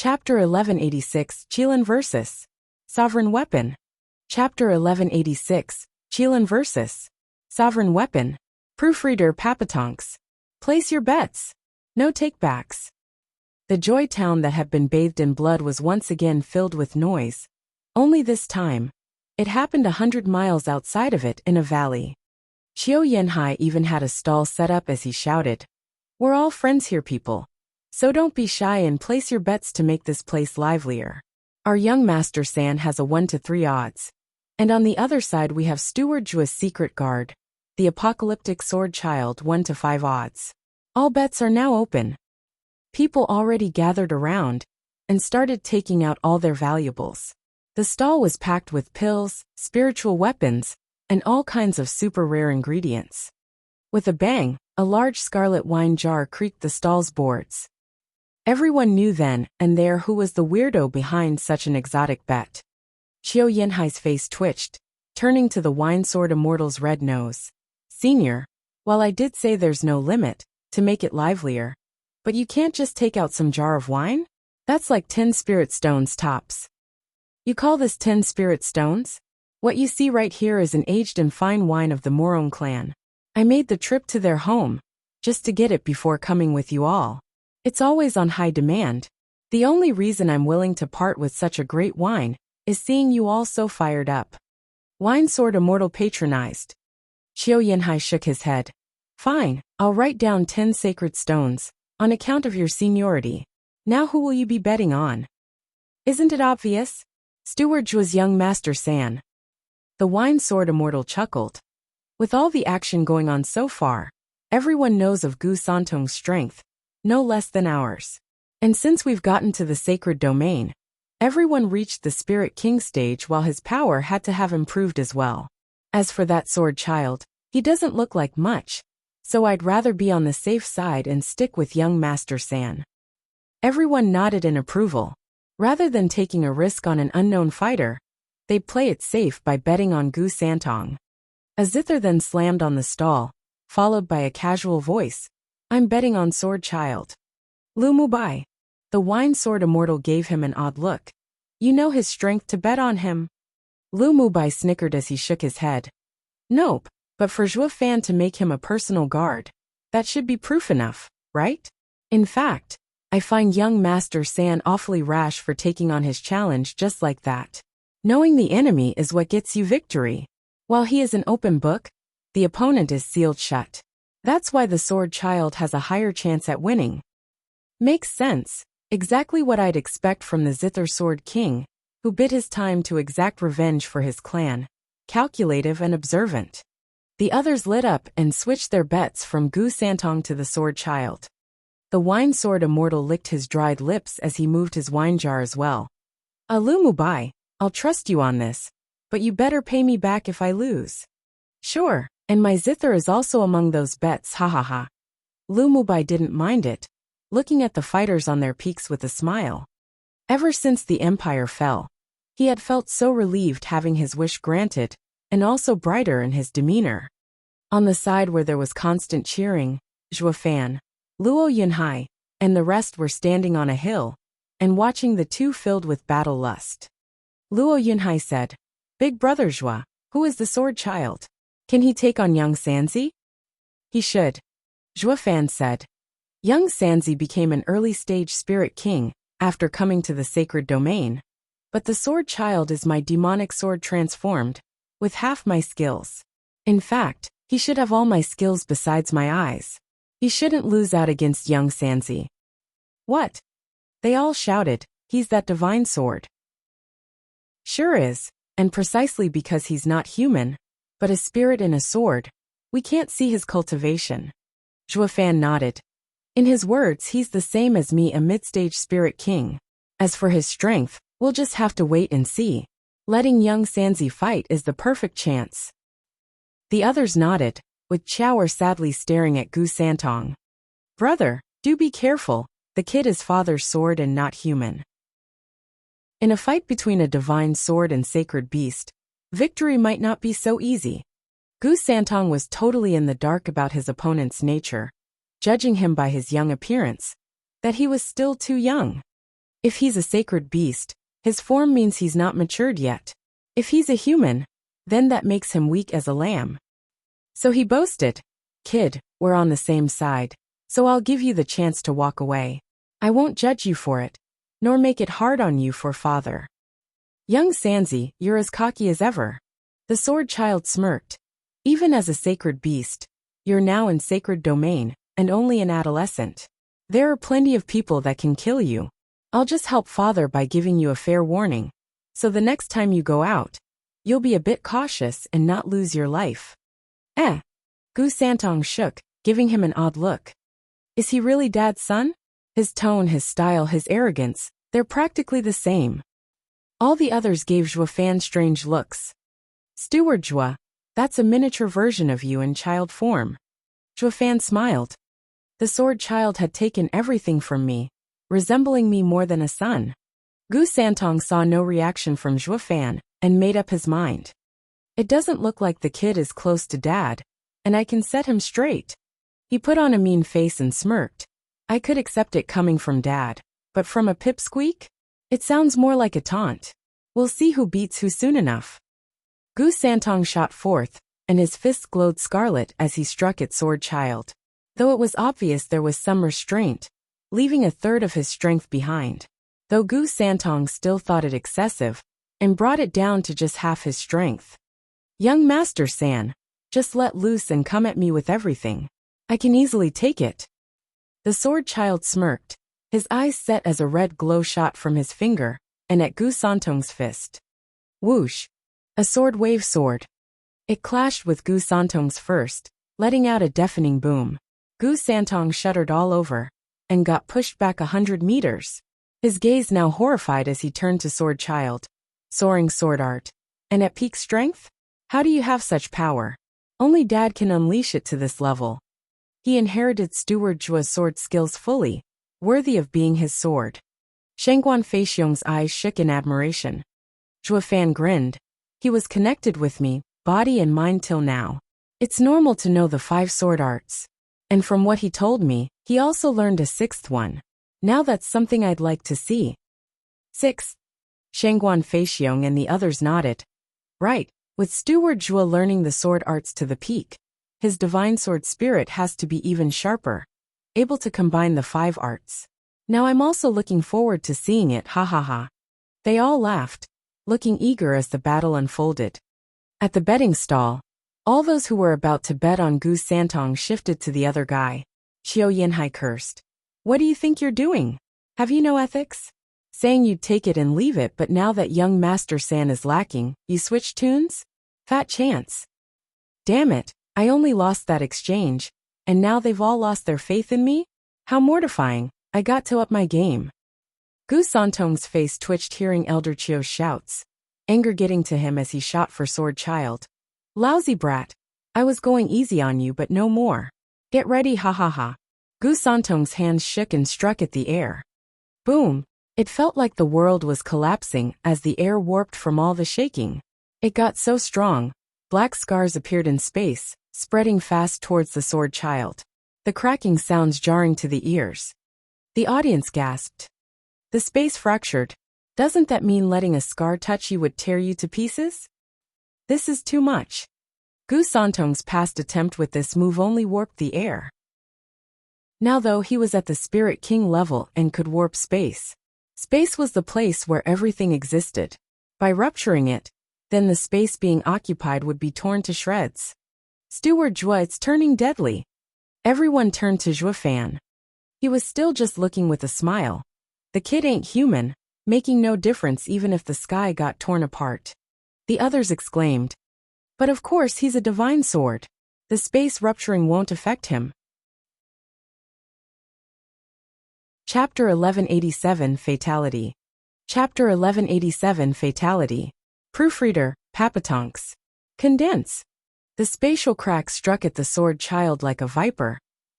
Chapter 1186 Qilin vs. Sovereign Weapon. Chapter 1186 Qilin vs. Sovereign Weapon. Proofreader Papatonks. Place your bets. No takebacks. The Joy Town that had been bathed in blood was once again filled with noise. Only this time, it happened 100 miles outside of it in a valley. Qiu Yanhai even had a stall set up as he shouted, "We're all friends here, people. So don't be shy and place your bets to make this place livelier. Our young Master San has a 1 to 3 odds. And on the other side we have Steward Jua's secret guard, the apocalyptic sword child 1 to 5 odds. All bets are now open." People already gathered around and started taking out all their valuables. The stall was packed with pills, spiritual weapons, and all kinds of super rare ingredients. With a bang, a large scarlet wine jar creaked the stall's boards. Everyone knew then and there who was the weirdo behind such an exotic bet. Qiu Yanhai's face twitched, turning to the wine sword immortal's red nose. "Senior, while I did say there's no limit to make it livelier, but you can't just take out some jar of wine? That's like 10 spirit stones tops." "You call this 10 spirit stones? What you see right here is an aged and fine wine of the Morong clan. I made the trip to their home just to get it before coming with you all. It's always on high demand. The only reason I'm willing to part with such a great wine is seeing you all so fired up." Wine Sword Immortal patronized. Qiu Yanhai shook his head. "Fine, I'll write down 10 sacred stones, on account of your seniority. Now who will you be betting on?" "Isn't it obvious? Steward Jua's young Master San." The Wine Sword Immortal chuckled. "With all the action going on so far, everyone knows of Gu Santong's strength, no less than ours. And since we've gotten to the sacred domain, everyone reached the Spirit King stage while his power had to have improved as well. As for that sword child, he doesn't look like much, so I'd rather be on the safe side and stick with young Master San." Everyone nodded in approval. Rather than taking a risk on an unknown fighter, they'd play it safe by betting on Gu Santong. A zither then slammed on the stall, followed by a casual voice, "I'm betting on Sword Child." "Lu Mubai." The Wine Sword Immortal gave him an odd look. "You know his strength to bet on him?" Lu Mubai snickered as he shook his head. "Nope, but for Zhua Fan to make him a personal guard, that should be proof enough, right? In fact, I find young Master San awfully rash for taking on his challenge just like that. Knowing the enemy is what gets you victory. While he is an open book, the opponent is sealed shut. That's why the Sword Child has a higher chance at winning." "Makes sense. Exactly what I'd expect from the Zither Sword King, who bid his time to exact revenge for his clan. Calculative and observant." The others lit up and switched their bets from Gu Santong to the Sword Child. The Wine Sword Immortal licked his dried lips as he moved his wine jar as well. "Lu Mubai, I'll trust you on this, but you better pay me back if I lose." "Sure, and my zither is also among those bets, ha ha ha." Lu Mubai didn't mind it, looking at the fighters on their peaks with a smile. Ever since the empire fell, he had felt so relieved having his wish granted, and also brighter in his demeanor. On the side where there was constant cheering, Zhua Fan, Luo Yunhai, and the rest were standing on a hill and watching the two filled with battle lust. Luo Yunhai said, "Big brother Zhua, who is the sword child? Can he take on young Sanzi?" "He should." Zhua Fan said. "Young Sanzi became an early-stage spirit king after coming to the sacred domain, but the sword child is my demonic sword transformed, with half my skills. In fact, he should have all my skills besides my eyes. He shouldn't lose out against young Sanzi." "What?" They all shouted, "He's that divine sword." "Sure is, and precisely because he's not human, but a spirit in a sword, we can't see his cultivation." Zhua Fan nodded. "In his words, he's the same as me, a mid-stage spirit king. As for his strength, we'll just have to wait and see. Letting young Sanzi fight is the perfect chance." The others nodded, with Chower sadly staring at Gu Santong. "Brother, do be careful, the kid is father's sword and not human." In a fight between a divine sword and sacred beast, victory might not be so easy. Gu Santong was totally in the dark about his opponent's nature, judging him by his young appearance, that he was still too young. If he's a sacred beast, his form means he's not matured yet. If he's a human, then that makes him weak as a lamb. So he boasted, "Kid, we're on the same side, so I'll give you the chance to walk away. I won't judge you for it, nor make it hard on you for father." "Young Sanzi, you're as cocky as ever." The sword child smirked. "Even as a sacred beast, you're now in sacred domain, and only an adolescent. There are plenty of people that can kill you. I'll just help father by giving you a fair warning, so the next time you go out, you'll be a bit cautious and not lose your life." "Eh?" Gu Santong shook, giving him an odd look. "Is he really Dad's son?" His tone, his style, his arrogance, they're practically the same. All the others gave Zhuofan strange looks. "Steward Zhua, that's a miniature version of you in child form." Zhuofan smiled. The sword child had taken everything from me, resembling me more than a son. Gu Santong saw no reaction from Zhuofan and made up his mind. It doesn't look like the kid is close to Dad, and I can set him straight. He put on a mean face and smirked. I could accept it coming from Dad, but from a pipsqueak? It sounds more like a taunt. We'll see who beats who soon enough. Gu Santong shot forth, and his fist glowed scarlet as he struck at sword child. Though it was obvious there was some restraint, leaving a third of his strength behind. Though Gu Santong still thought it excessive, and brought it down to just half his strength. "Young Master San, just let loose and come at me with everything. I can easily take it." The sword child smirked, his eyes set as a red glow shot from his finger, and at Gu Santong's fist. Whoosh! A sword wave sword. It clashed with Gu Santong's first, letting out a deafening boom. Gu Santong shuddered all over, and got pushed back 100 meters. His gaze now horrified as he turned to sword child. Soaring sword art. And at peak strength? How do you have such power? Only Dad can unleash it to this level. He inherited Steward Zhua's sword skills fully, worthy of being his sword. Shangguan Feixiong's eyes shook in admiration. Zhuofan grinned. He was connected with me, body and mind till now. It's normal to know the 5 sword arts. And from what he told me, he also learned a 6th one. Now that's something I'd like to see. 6. Shangguan Feixiong and the others nodded. Right, with Steward Zhua learning the sword arts to the peak, his divine sword spirit has to be even sharper, able to combine the 5 arts. Now I'm also looking forward to seeing it, ha ha ha. They all laughed, looking eager as the battle unfolded. At the betting stall, all those who were about to bet on Gu Santong shifted to the other guy. Qiu Yinhai cursed. "What do you think you're doing? Have you no ethics? Saying you'd take it and leave it, but now that young Master San is lacking, you switch tunes? Fat chance. Damn it, I only lost that exchange, and now they've all lost their faith in me? How mortifying, I got to up my game." Gu Santong's face twitched hearing Elder Qiu's shouts, anger getting to him as he shot for sword child. "Lousy brat, I was going easy on you but no more. Get ready, ha ha ha." Gu Santong's hands shook and struck at the air. Boom! It felt like the world was collapsing as the air warped from all the shaking. It got so strong, black scars appeared in space, spreading fast towards the sword child. The cracking sounds jarring to the ears. The audience gasped. The space fractured. Doesn't that mean letting a scar touch you would tear you to pieces? This is too much. Gu Santong's past attempt with this move only warped the air. Now though he was at the Spirit King level and could warp space. Space was the place where everything existed. By rupturing it, then the space being occupied would be torn to shreds. Steward Zhua, it's turning deadly. Everyone turned to Zhuofan. He was still just looking with a smile. The kid ain't human, making no difference even if the sky got torn apart. The others exclaimed. But of course he's a divine sword. The space rupturing won't affect him. Chapter 1187 Fatality. Chapter 1187 Fatality. Proofreader, Papatonks. Condense. The spatial crack struck at the sword child like a viper,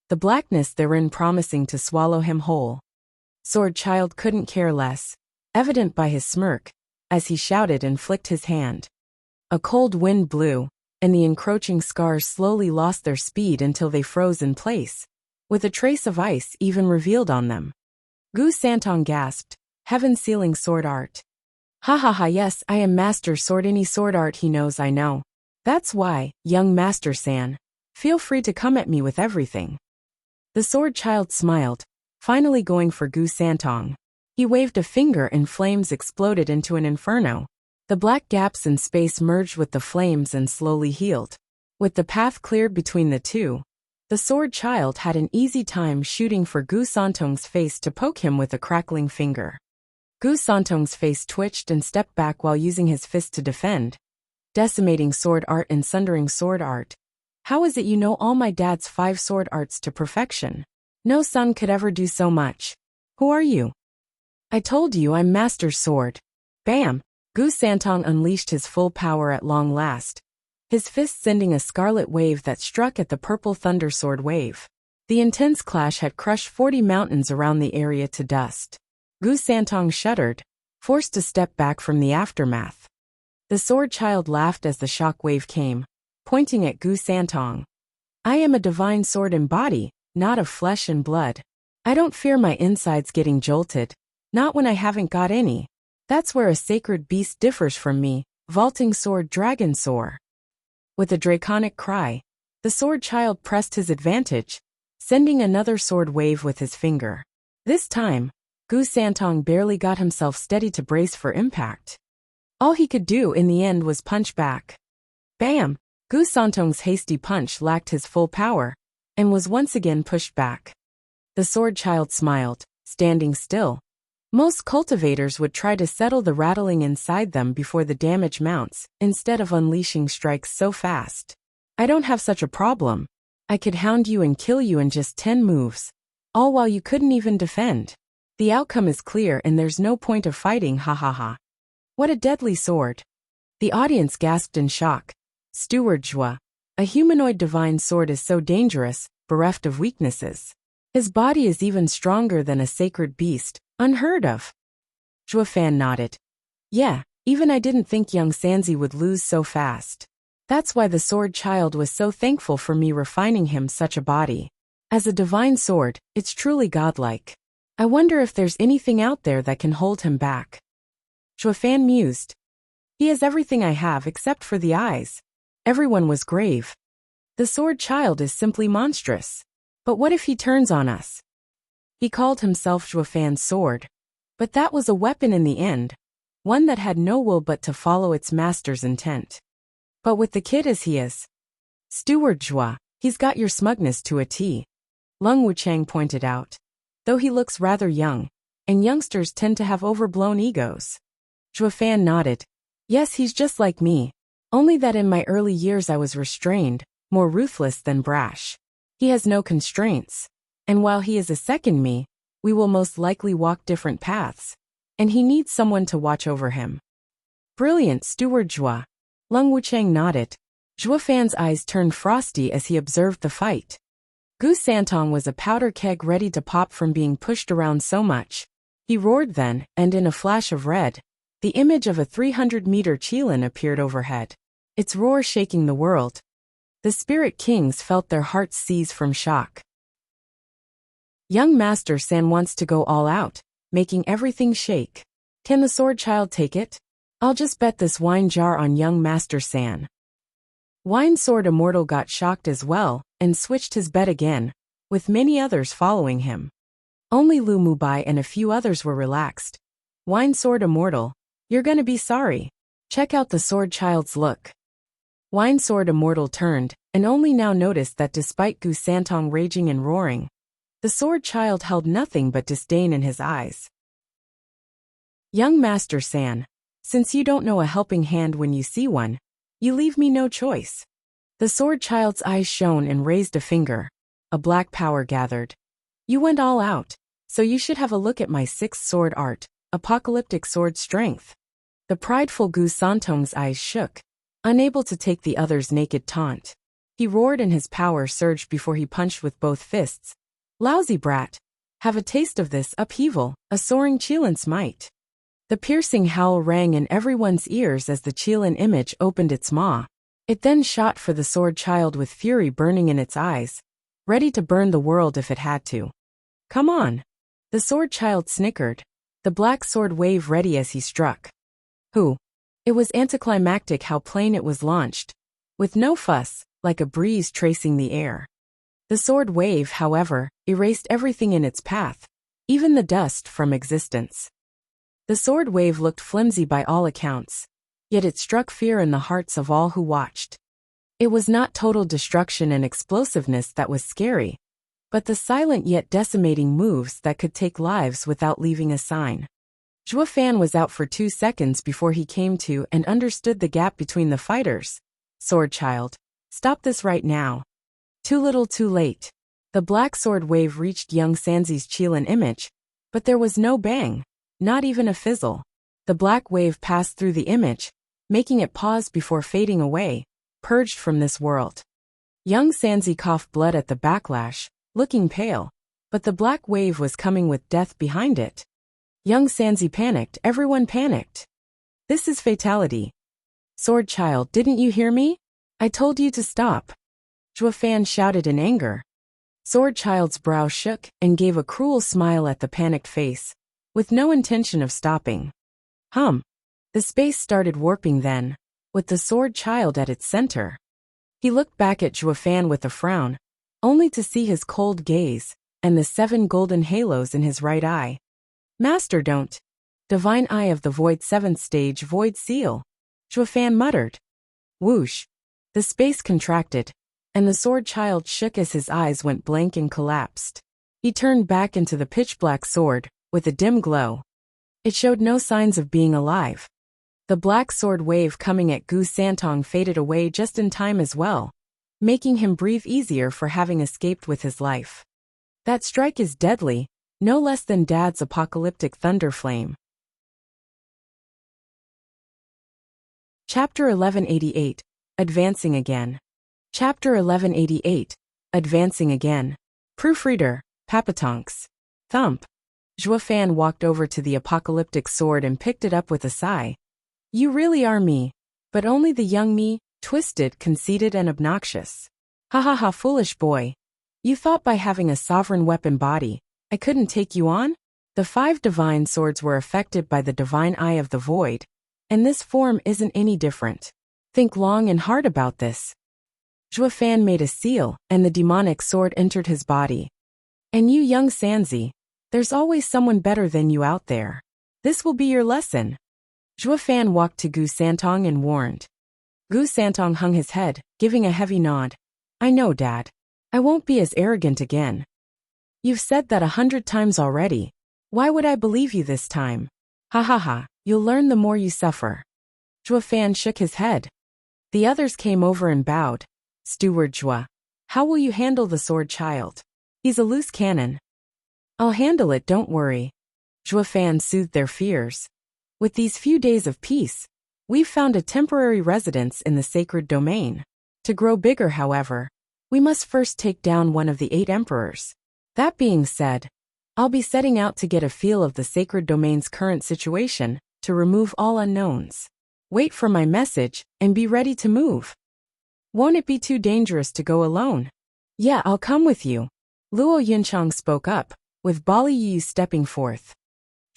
the blackness therein promising to swallow him whole. Sword child couldn't care less, evident by his smirk, as he shouted and flicked his hand. A cold wind blew, and the encroaching scars slowly lost their speed until they froze in place, with a trace of ice even revealed on them. Gu Santong gasped. heaven-sealing sword art. Ha ha ha, yes, I am Master Sword. Any sword art he knows I know. That's why, young Master San. Feel free to come at me with everything. The sword child smiled, finally going for Gu Santong. He waved a finger and flames exploded into an inferno. The black gaps in space merged with the flames and slowly healed. With the path cleared between the two, the sword child had an easy time shooting for Gu Santong's face to poke him with a crackling finger. Gu Santong's face twitched and stepped back while using his fist to defend. Decimating sword art and sundering sword art. How is it you know all my dad's 5 sword arts to perfection? No son could ever do so much. Who are you? I told you I'm Master Sword. Bam! Gu Santong unleashed his full power at long last, his fist sending a scarlet wave that struck at the purple thunder sword wave. The intense clash had crushed 40 mountains around the area to dust. Gu Santong shuddered, forced to step back from the aftermath. The sword child laughed as the shock wave came, pointing at Gu Santong. I am a divine sword in body, not of flesh and blood. I don't fear my insides getting jolted, not when I haven't got any. That's where a sacred beast differs from me, vaulting sword dragon soar. With a draconic cry, the sword child pressed his advantage, sending another sword wave with his finger. This time, Gu Santong barely got himself steady to brace for impact. All he could do in the end was punch back. Bam! Gu Santong's hasty punch lacked his full power, and was once again pushed back. The sword child smiled, standing still. Most cultivators would try to settle the rattling inside them before the damage mounts, instead of unleashing strikes so fast. I don't have such a problem. I could hound you and kill you in just 10 moves, all while you couldn't even defend. The outcome is clear and there's no point of fighting, ha ha ha. What a deadly sword. The audience gasped in shock. Steward Zhua. A humanoid divine sword is so dangerous, bereft of weaknesses. His body is even stronger than a sacred beast, unheard of. Zhua Fan nodded. Yeah, even I didn't think young Sanzi would lose so fast. That's why the sword child was so thankful for me refining him such a body. As a divine sword, it's truly godlike. I wonder if there's anything out there that can hold him back. Zhua Fan mused. He has everything I have except for the eyes. Everyone was grave. The sword child is simply monstrous. But what if he turns on us? He called himself Zhua Fan's sword. But that was a weapon in the end, one that had no will but to follow its master's intent. But with the kid as he is, Steward Zhua, he's got your smugness to a T. Lung Wuchang pointed out. Though he looks rather young, and youngsters tend to have overblown egos. Zhua Fan nodded. Yes, he's just like me. Only that in my early years I was restrained, more ruthless than brash. He has no constraints. And while he is a second me, we will most likely walk different paths. And he needs someone to watch over him. Brilliant, Steward Zhua. Lung Wuchang nodded. Zhua Fan's eyes turned frosty as he observed the fight. Gu Santong was a powder keg ready to pop from being pushed around so much. He roared then, and in a flash of red, the image of a 300-meter Qilin appeared overhead, its roar shaking the world. The Spirit Kings felt their hearts seize from shock. Young Master San wants to go all out, making everything shake. Can the sword child take it? I'll just bet this wine jar on young Master San. Wine Sword Immortal got shocked as well, and switched his bet again, with many others following him. Only Lu Mubai and a few others were relaxed. Wine Sword Immortal, you're gonna be sorry. Check out the sword child's look. Wine Sword Immortal turned, and only now noticed that despite Gu Santong raging and roaring, the sword child held nothing but disdain in his eyes. Young Master San, since you don't know a helping hand when you see one, you leave me no choice. The sword child's eyes shone and raised a finger. A black power gathered. You went all out, so you should have a look at my 6th sword art, apocalyptic sword strength. The prideful Gu Santong's eyes shook, unable to take the other's naked taunt. He roared and his power surged before he punched with both fists. Lousy brat! Have a taste of this upheaval, a soaring Qilin smite. The piercing howl rang in everyone's ears as the Qilin image opened its maw. It then shot for the sword child with fury burning in its eyes, ready to burn the world if it had to. Come on! The sword child snickered. the black sword wave ready as he struck. Who? It was anticlimactic how plain it was launched, with no fuss, like a breeze tracing the air. The sword wave, however, erased everything in its path, even the dust from existence. The sword wave looked flimsy by all accounts, yet it struck fear in the hearts of all who watched. It was not total destruction and explosiveness that was scary, but the silent yet decimating moves that could take lives without leaving a sign. Zhuo Fan was out for 2 seconds before he came to and understood the gap between the fighters. Sword child, stop this right now. Too little too late. The black sword wave reached young Sanzi's Qilin image, but there was no bang, not even a fizzle. The black wave passed through the image, making it pause before fading away, purged from this world. Young Sanzi coughed blood at the backlash, looking pale, but the black wave was coming with death behind it. Young Sanzi panicked, everyone panicked. This is fatality. Sword child, didn't you hear me? I told you to stop. Zhuo Fan shouted in anger. Sword child's brow shook and gave a cruel smile at the panicked face, with no intention of stopping. The space started warping then, with the sword child at its center. He looked back at Zhuo Fan with a frown, only to see his cold gaze, and the 7 golden halos in his right eye. Master, don't. Divine Eye of the Void 7th stage Void Seal. Zhuo Fan muttered. Whoosh. The space contracted, and the sword child shook as his eyes went blank and collapsed. He turned back into the pitch-black sword, with a dim glow. It showed no signs of being alive. The black sword wave coming at Gu Santong faded away just in time as well, making him breathe easier for having escaped with his life. That strike is deadly, no less than Dad's apocalyptic thunder flame. Chapter 1188, Advancing Again. Chapter 1188, Advancing Again. Proofreader, Papatonks. Thump. Zhuo Fan walked over to the apocalyptic sword and picked it up with a sigh. You really are me, but only the young me, twisted, conceited and obnoxious. Ha ha ha, foolish boy. You thought by having a sovereign weapon body, I couldn't take you on? The 5 divine swords were affected by the divine eye of the void, and this form isn't any different. Think long and hard about this. Zhuo Fan made a seal, and the demonic sword entered his body. And you young Sanzi, there's always someone better than you out there. This will be your lesson. Zhuo Fan walked to Gu Santong and warned. Gu Santong hung his head, giving a heavy nod. I know, Dad. I won't be as arrogant again. You've said that 100 times already. Why would I believe you this time? Ha ha ha, you'll learn the more you suffer. Zhuo Fan shook his head. The others came over and bowed. Steward Zhuo, how will you handle the sword child? He's a loose cannon. I'll handle it, don't worry. Zhuo Fan soothed their fears. With these few days of peace, we've found a temporary residence in the sacred domain. To grow bigger, however, we must first take down one of the 8 emperors. That being said, I'll be setting out to get a feel of the sacred domain's current situation, to remove all unknowns. Wait for my message, and be ready to move. Won't it be too dangerous to go alone? Yeah, I'll come with you. Luo Yunchang spoke up, with Bali Yu stepping forth.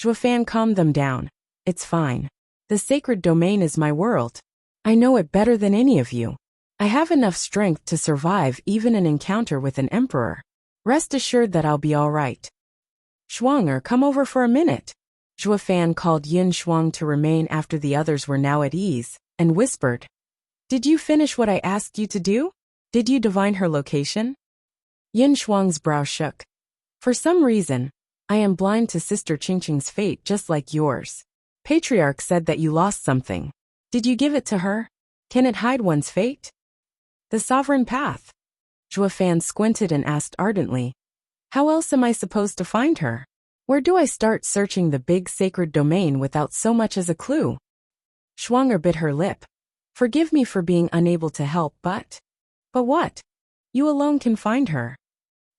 Zhuo Fan calmed them down. It's fine. The sacred domain is my world. I know it better than any of you. I have enough strength to survive even an encounter with an emperor. Rest assured that I'll be all right. Shuanger, come over for a minute. Zhuo Fan called Yin Shuang to remain after the others were now at ease, and whispered. Did you finish what I asked you to do? Did you divine her location? Yin Shuang's brow shook. For some reason, I am blind to Sister Qingqing's fate just like yours. Patriarch said that you lost something. Did you give it to her? Can it hide one's fate? The sovereign path. Zhuo Fan squinted and asked ardently. How else am I supposed to find her? Where do I start searching the big sacred domain without so much as a clue? Shuanger bit her lip. Forgive me for being unable to help, but what? You alone can find her.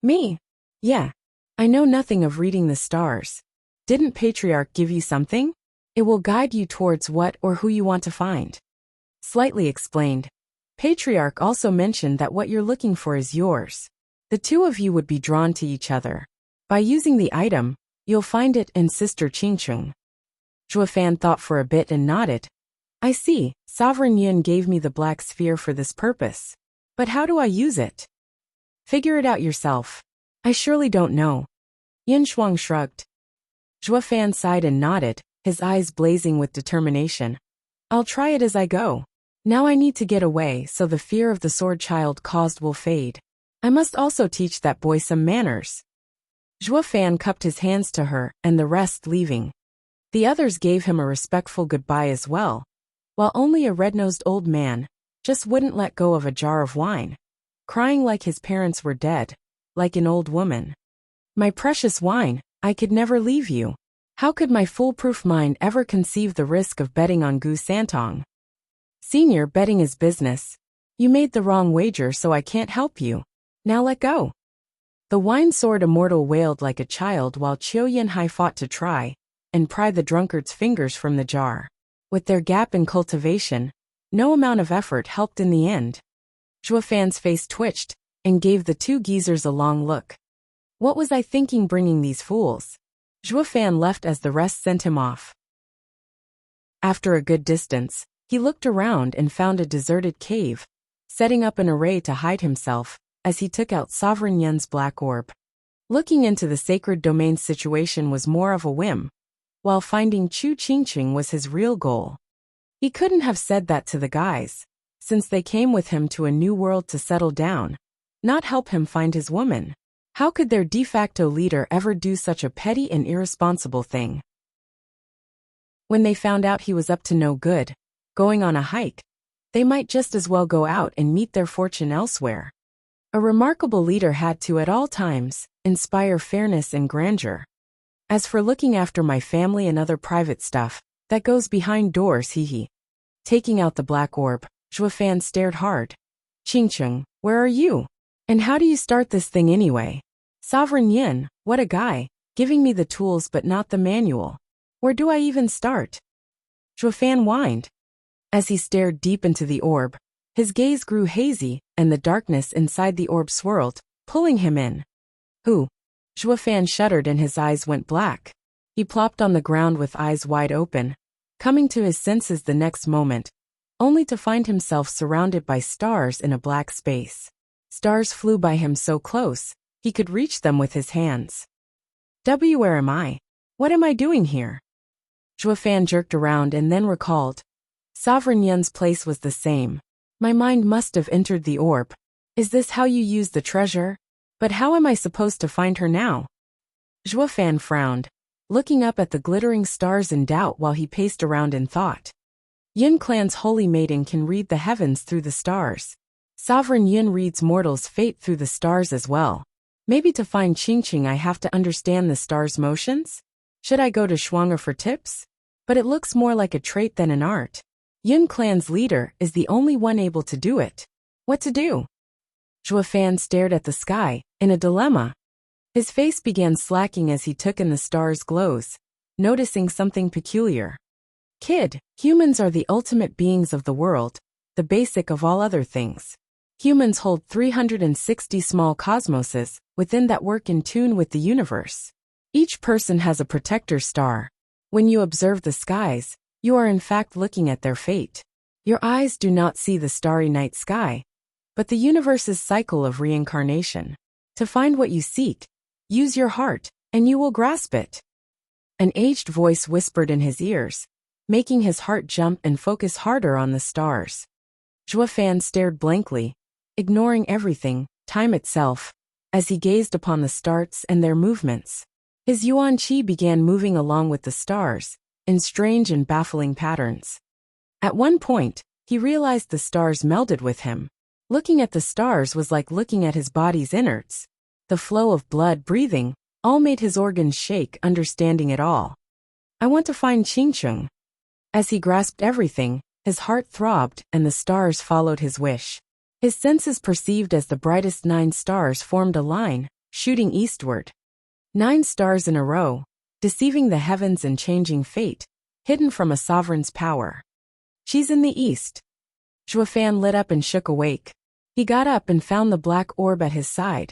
Me? Yeah. I know nothing of reading the stars. Didn't Patriarch give you something? It will guide you towards what or who you want to find. Slightly explained. Patriarch also mentioned that what you're looking for is yours. The 2 of you would be drawn to each other. By using the item, You'll find it in Sister Qingcheng. Zhuofan thought for a bit and nodded. I see, Sovereign Yin gave me the black sphere for this purpose. But how do I use it? Figure it out yourself. I surely don't know. Yin Shuang shrugged. Zhuofan sighed and nodded, his eyes blazing with determination. I'll try it as I go. Now I need to get away so the fear of the sword child caused will fade. I must also teach that boy some manners. Zhuofan cupped his hands to her, and the rest leaving. The others gave him a respectful goodbye as well, while only a red-nosed old man just wouldn't let go of a jar of wine, crying like his parents were dead, like an old woman. My precious wine, I could never leave you. How could my foolproof mind ever conceive the risk of betting on Gu Santong? Senior, betting is business. You made the wrong wager, so I can't help you. Now let go. The wine sword immortal wailed like a child while Qiu Yanhai fought to try and pry the drunkard's fingers from the jar. With their gap in cultivation, no amount of effort helped in the end. Zhuofan's face twitched and gave the two geezers a long look. What was I thinking bringing these fools? Zhuofan left as the rest sent him off. After a good distance, he looked around and found a deserted cave, setting up an array to hide himself as he took out Sovereign Yun's black orb. Looking into the sacred domain's situation was more of a whim, while finding Chu Qingqing was his real goal. He couldn't have said that to the guys, since they came with him to a new world to settle down, not help him find his woman. How could their de facto leader ever do such a petty and irresponsible thing? When they found out he was up to no good, going on a hike, they might just as well go out and meet their fortune elsewhere. A remarkable leader had to, at all times, inspire fairness and grandeur. As for looking after my family and other private stuff, that goes behind doors, hee. Taking out the black orb, Zhuofan stared hard. Qingcheng, where are you? And how do you start this thing anyway? Sovereign Yin, what a guy, giving me the tools but not the manual. Where do I even start? Zhuofan whined. As he stared deep into the orb, his gaze grew hazy, and the darkness inside the orb swirled, pulling him in. Who? Zhuofan shuddered and his eyes went black. He plopped on the ground with eyes wide open, coming to his senses the next moment, only to find himself surrounded by stars in a black space. Stars flew by him so close, he could reach them with his hands. Where am I? What am I doing here? Zhuofan jerked around and then recalled. Sovereign Yun's place was the same. My mind must have entered the orb. Is this how you use the treasure? But how am I supposed to find her now? Zhuofan frowned, looking up at the glittering stars in doubt while he paced around in thought. Yin Clan's holy maiden can read the heavens through the stars. Sovereign Yin reads mortals' fate through the stars as well. Maybe to find Qingqing I have to understand the stars' motions? Should I go to Shuang'er for tips? But it looks more like a trait than an art. Yin Clan's leader is the only one able to do it. What to do? Zhuofan stared at the sky, in a dilemma. His face began slacking as he took in the stars' glows, noticing something peculiar. Kid, humans are the ultimate beings of the world, the basic of all other things. Humans hold 360 small cosmoses within that work in tune with the universe. Each person has a protector star. When you observe the skies, you are in fact looking at their fate. Your eyes do not see the starry night sky, but the universe's cycle of reincarnation. To find what you seek, use your heart, and you will grasp it. An aged voice whispered in his ears, making his heart jump and focus harder on the stars. Zhuofan stared blankly, ignoring everything, time itself, as he gazed upon the stars and their movements. His yuan qi began moving along with the stars, in strange and baffling patterns. At one point, he realized the stars melded with him. Looking at the stars was like looking at his body's innards. The flow of blood, breathing, all made his organs shake, understanding it all. I want to find Qingqing. As he grasped everything, his heart throbbed and the stars followed his wish. His senses perceived as the brightest 9 stars formed a line, shooting eastward. 9 stars in a row, deceiving the heavens and changing fate, hidden from a sovereign's power. She's in the east. Zhuofan lit up and shook awake. He got up and found the black orb at his side.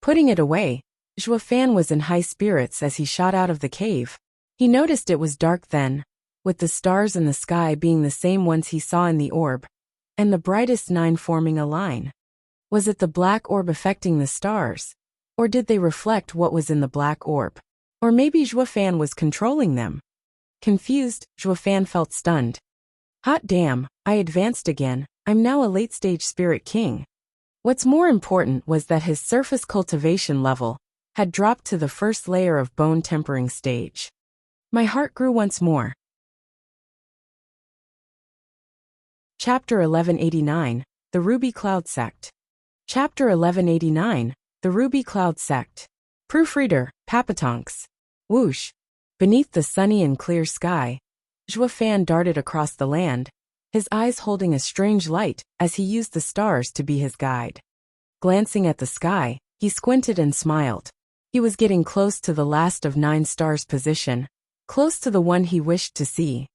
Putting it away, Fan was in high spirits as he shot out of the cave. He noticed it was dark then, with the stars in the sky being the same ones he saw in the orb, and the brightest 9 forming a line. Was it the black orb affecting the stars? Or did they reflect what was in the black orb? Or maybe Fan was controlling them? Confused, Fan felt stunned. Hot damn, I advanced again. I'm now a late-stage spirit king. What's more important was that his surface cultivation level had dropped to the first layer of bone tempering stage. My heart grew once more. Chapter 1189, The Ruby Cloud Sect. Chapter 1189, The Ruby Cloud Sect. Proofreader, Papatonks. Whoosh. Beneath the sunny and clear sky, Fan darted across the land, his eyes holding a strange light as he used the stars to be his guide. Glancing at the sky, he squinted and smiled. He was getting close to the last of 9 stars' position, close to the one he wished to see.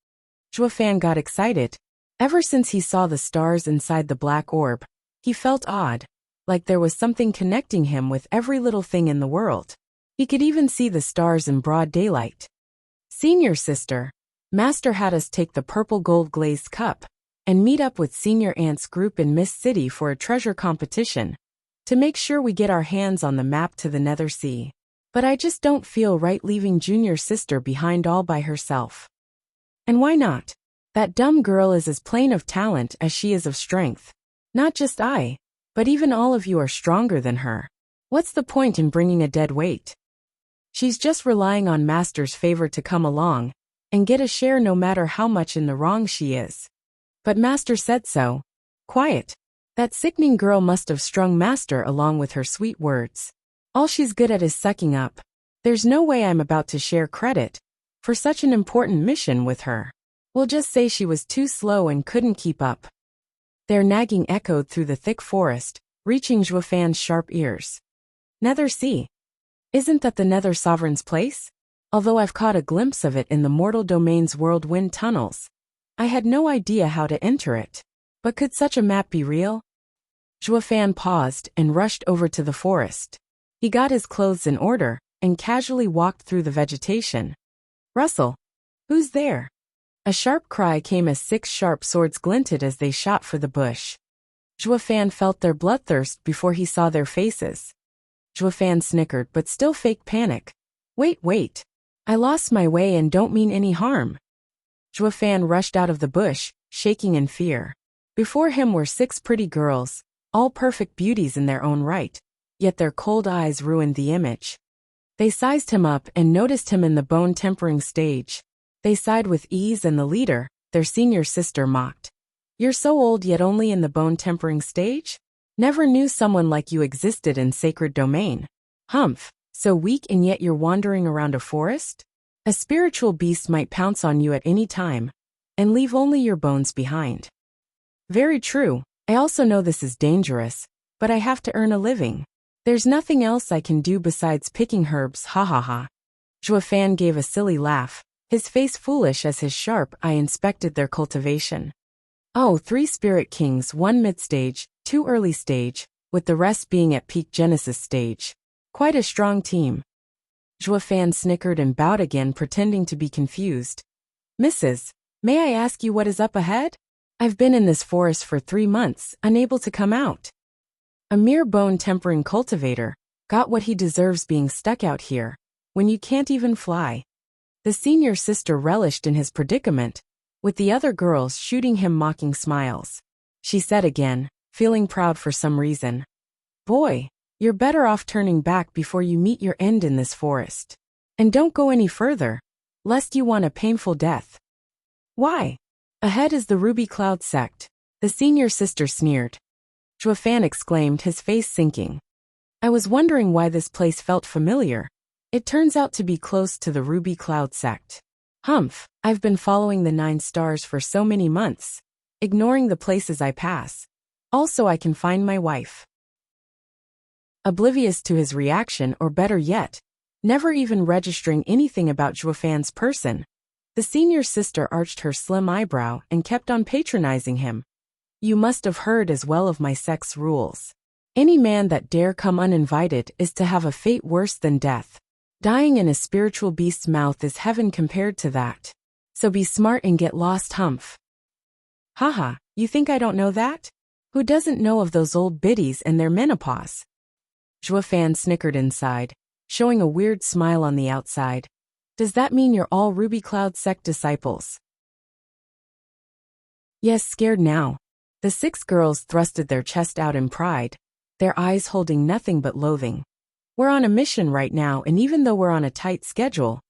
Fan got excited. Ever since he saw the stars inside the black orb, he felt odd, like there was something connecting him with every little thing in the world. He could even see the stars in broad daylight. Senior sister, Master had us take the purple gold glazed cup and meet up with Senior Aunt's group in Mist City for a treasure competition to make sure we get our hands on the map to the Nether Sea. But I just don't feel right leaving junior sister behind all by herself. And why not? That dumb girl is as plain of talent as she is of strength. Not just I, but even all of you are stronger than her. What's the point in bringing a dead weight? She's just relying on Master's favor to come along and get a share no matter how much in the wrong she is. But Master said so. Quiet. That sickening girl must have strung Master along with her sweet words. All she's good at is sucking up. There's no way I'm about to share credit for such an important mission with her. We'll just say she was too slow and couldn't keep up. Their nagging echoed through the thick forest, reaching Fan's sharp ears. Nether Sea. Isn't that the Nether Sovereign's place? Although I've caught a glimpse of it in the Mortal Domain's whirlwind tunnels, I had no idea how to enter it. But could such a map be real? Fan paused and rushed over to the forest. He got his clothes in order and casually walked through the vegetation. Russell. Who's there? A sharp cry came as 6 sharp swords glinted as they shot for the bush. Fan felt their bloodthirst before he saw their faces. Fan snickered but still faked panic. Wait. I lost my way and don't mean any harm. Fan rushed out of the bush, shaking in fear. Before him were 6 pretty girls, all perfect beauties in their own right, yet their cold eyes ruined the image. They sized him up and noticed him in the bone tempering stage. They sighed with ease and the leader, their senior sister, mocked. You're so old yet only in the bone tempering stage? Never knew someone like you existed in sacred domain. Humph, so weak and yet you're wandering around a forest? A spiritual beast might pounce on you at any time, and leave only your bones behind. Very true, I also know this is dangerous, but I have to earn a living. There's nothing else I can do besides picking herbs, ha ha ha. Fan gave a silly laugh, his face foolish as his sharp eye inspected their cultivation. Oh, 3 spirit kings, 1 mid-stage, 2 early stage, with the rest being at peak Genesis stage. Quite a strong team. Fan snickered and bowed again, pretending to be confused. Mrs., may I ask you what is up ahead? I've been in this forest for 3 months, unable to come out. A mere bone-tempering cultivator got what he deserves being stuck out here, when you can't even fly. The senior sister relished in his predicament, with the other girls shooting him mocking smiles. She said again, feeling proud for some reason. Boy, you're better off turning back before you meet your end in this forest. And don't go any further, lest you want a painful death. Why? Ahead is the Ruby Cloud Sect, the senior sister sneered. Fan exclaimed, his face sinking. I was wondering why this place felt familiar. It turns out to be close to the Ruby Cloud Sect. Humph, I've been following the 9 stars for so many months, ignoring the places I pass. Also I can find my wife. Oblivious to his reaction, or better yet, never even registering anything about Fan's person, the senior sister arched her slim eyebrow and kept on patronizing him. You must have heard as well of my sex rules. Any man that dare come uninvited is to have a fate worse than death. Dying in a spiritual beast's mouth is heaven compared to that. So be smart and get lost, humph. Haha, you think I don't know that? Who doesn't know of those old biddies and their menopause? Zhuo Fan snickered inside, showing a weird smile on the outside. Does that mean you're all Ruby Cloud sect disciples? Yes, scared now. The 6 girls thrusted their chest out in pride, their eyes holding nothing but loathing. We're on a mission right now, and even though we're on a tight schedule,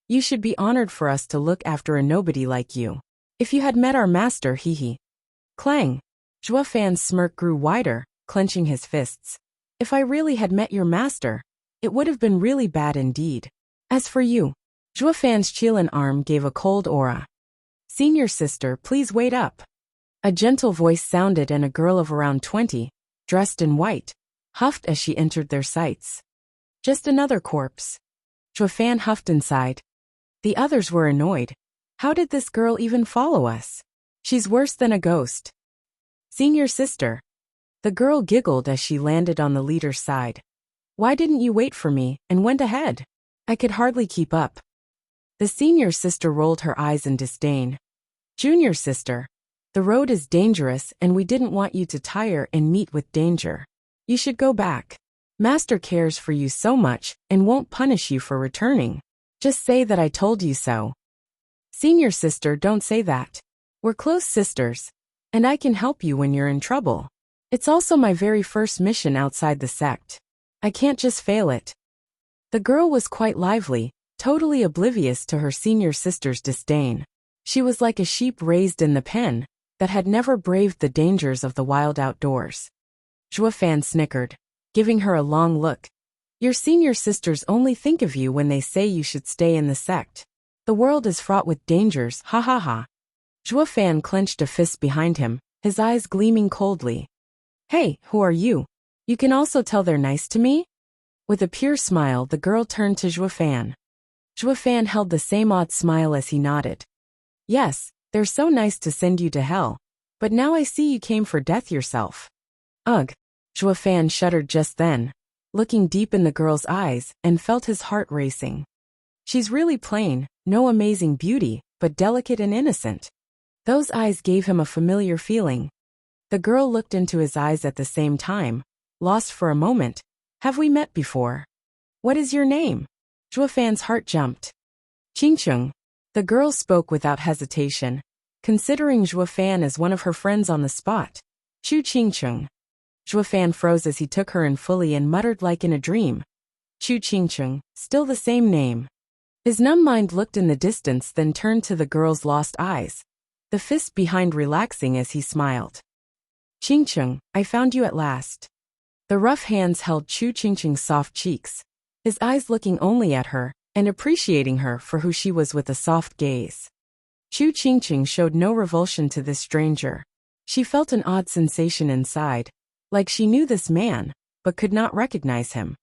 you should be honored for us to look after a nobody like you. If you had met our master, hee. Clang. Zhuo Fan's smirk grew wider, clenching his fists. If I really had met your master, it would have been really bad indeed. As for you, Zhuo Fan's Qilin arm gave a cold aura. Senior sister, please wait up. A gentle voice sounded, and a girl of around 20, dressed in white, huffed as she entered their sights. Just another corpse. Zhuo Fan huffed inside. The others were annoyed. How did this girl even follow us? She's worse than a ghost. Senior sister. The girl giggled as she landed on the leader's side. Why didn't you wait for me and went ahead? I could hardly keep up. The senior sister rolled her eyes in disdain. Junior sister. The road is dangerous and we didn't want you to tire and meet with danger. You should go back. Master cares for you so much and won't punish you for returning. Just say that I told you so. Senior sister, don't say that. We're close sisters, and I can help you when you're in trouble. It's also my very first mission outside the sect. I can't just fail it. The girl was quite lively, totally oblivious to her senior sister's disdain. She was like a sheep raised in the pen that had never braved the dangers of the wild outdoors. Zhuo Fan snickered, giving her a long look. Your senior sisters only think of you when they say you should stay in the sect. The world is fraught with dangers, ha ha ha. Zhuo Fan clenched a fist behind him, his eyes gleaming coldly. Hey, who are you? You can also tell they're nice to me? With a pure smile, the girl turned to Zhuo Fan. Zhuo Fan held the same odd smile as he nodded. Yes, they're so nice to send you to hell, but now I see you came for death yourself. Ugh. Zhuo Fan shuddered just then, looking deep in the girl's eyes, and felt his heart racing. She's really plain, no amazing beauty, but delicate and innocent. Those eyes gave him a familiar feeling. The girl looked into his eyes at the same time, lost for a moment. Have we met before? What is your name? Zhuo Fan's heart jumped. Qingcheng. The girl spoke without hesitation, considering Zhuo Fan as one of her friends on the spot. Chu Qingcheng. Zhuo Fan froze as he took her in fully and muttered like in a dream. Chu Qingcheng, still the same name. His numb mind looked in the distance, then turned to the girl's lost eyes, the fist behind relaxing as he smiled. Qingcheng, I found you at last. The rough hands held Chu Qingcheng's soft cheeks, his eyes looking only at her, and appreciating her for who she was with a soft gaze. Chu Qingcheng showed no revulsion to this stranger. She felt an odd sensation inside, like she knew this man, but could not recognize him.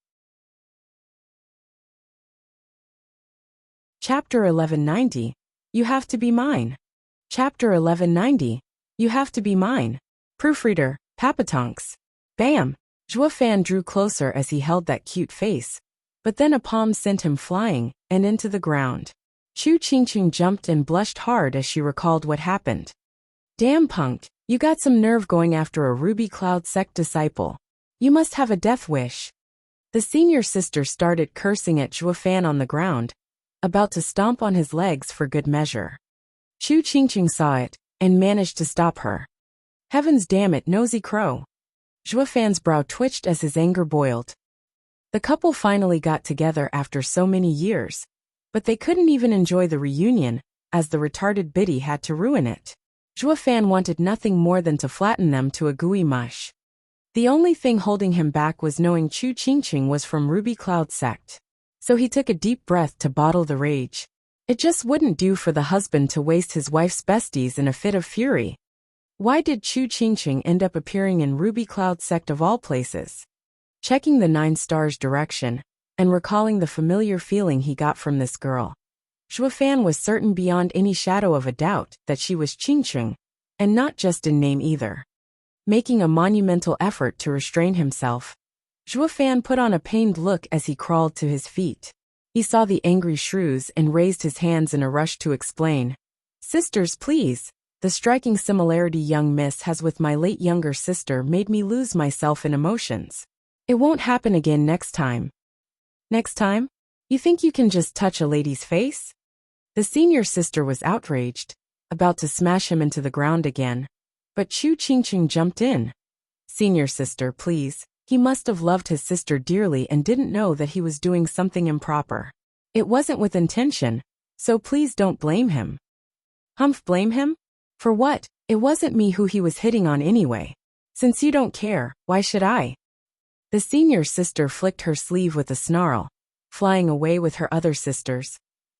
Chapter 1190. You have to be mine. Chapter 1190. You have to be mine. Proofreader, Papatonks. Bam! Zhuo Fan drew closer as he held that cute face, but then a palm sent him flying, and into the ground. Chu Qingcheng jumped and blushed hard as she recalled what happened. Damn punk, you got some nerve going after a Ruby Cloud sect disciple. You must have a death wish. The senior sister started cursing at Zhuo Fan on the ground, about to stomp on his legs for good measure. Chu Qingcheng saw it, and managed to stop her. Heavens damn it, nosy crow. Zhuo Fan's brow twitched as his anger boiled. The couple finally got together after so many years, but they couldn't even enjoy the reunion, as the retarded biddy had to ruin it. Zhuo Fan wanted nothing more than to flatten them to a gooey mush. The only thing holding him back was knowing Chu Qingcheng was from Ruby Cloud sect. So he took a deep breath to bottle the rage. It just wouldn't do for the husband to waste his wife's besties in a fit of fury. Why did Chu Qingcheng end up appearing in Ruby Cloud sect of all places? Checking the 9 stars direction, and recalling the familiar feeling he got from this girl, Zhuo Fan was certain beyond any shadow of a doubt that she was Qingcheng, and not just in name either. making a monumental effort to restrain himself. Zhuo Fan put on a pained look as he crawled to his feet. He saw the angry shrews and raised his hands in a rush to explain. Sisters, please. The striking similarity young miss has with my late younger sister made me lose myself in emotions. It won't happen again next time. Next time? You think you can just touch a lady's face? The senior sister was outraged, about to smash him into the ground again. But Chu Qingqing jumped in. Senior sister, please. He must have loved his sister dearly and didn't know that he was doing something improper. It wasn't with intention, so please don't blame him. Humph, blame him? For what? It wasn't me who he was hitting on anyway. Since you don't care, why should I? The senior sister flicked her sleeve with a snarl, flying away with her other sisters.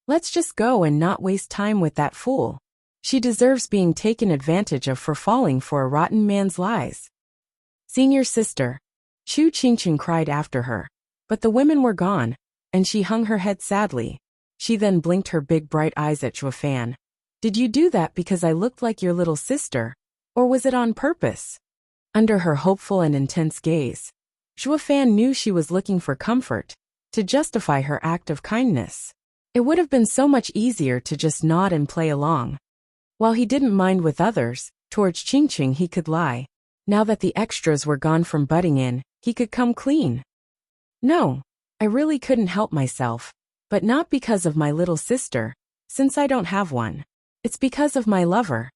Let's just go and not waste time with that fool. She deserves being taken advantage of for falling for a rotten man's lies. Senior sister. Chu Qingqing cried after her. But the women were gone, and she hung her head sadly. She then blinked her big bright eyes at Zhuo Fan. Did you do that because I looked like your little sister, or was it on purpose? Under her hopeful and intense gaze, Zhuo Fan knew she was looking for comfort, to justify her act of kindness. It would have been so much easier to just nod and play along. While he didn't mind with others, towards Qingqing he could lie. Now that the extras were gone from butting in, he could come clean. No, I really couldn't help myself, but not because of my little sister, since I don't have one. It's because of my lover.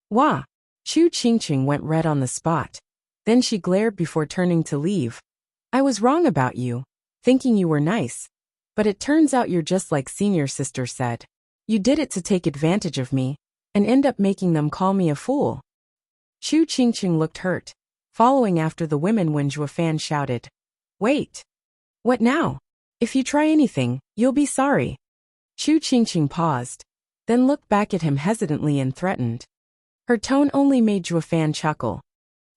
Wah! Chu Qingqing went red on the spot. Then she glared before turning to leave. I was wrong about you, thinking you were nice. But it turns out you're just like senior sister said. You did it to take advantage of me, and end up making them call me a fool. Chu Qingqing looked hurt, following after the women when Zhuo Fan shouted. Wait! What now? If you try anything, you'll be sorry. Chu Qingqing paused, then looked back at him hesitantly and threatened. Her tone only made Zhuo Fan chuckle.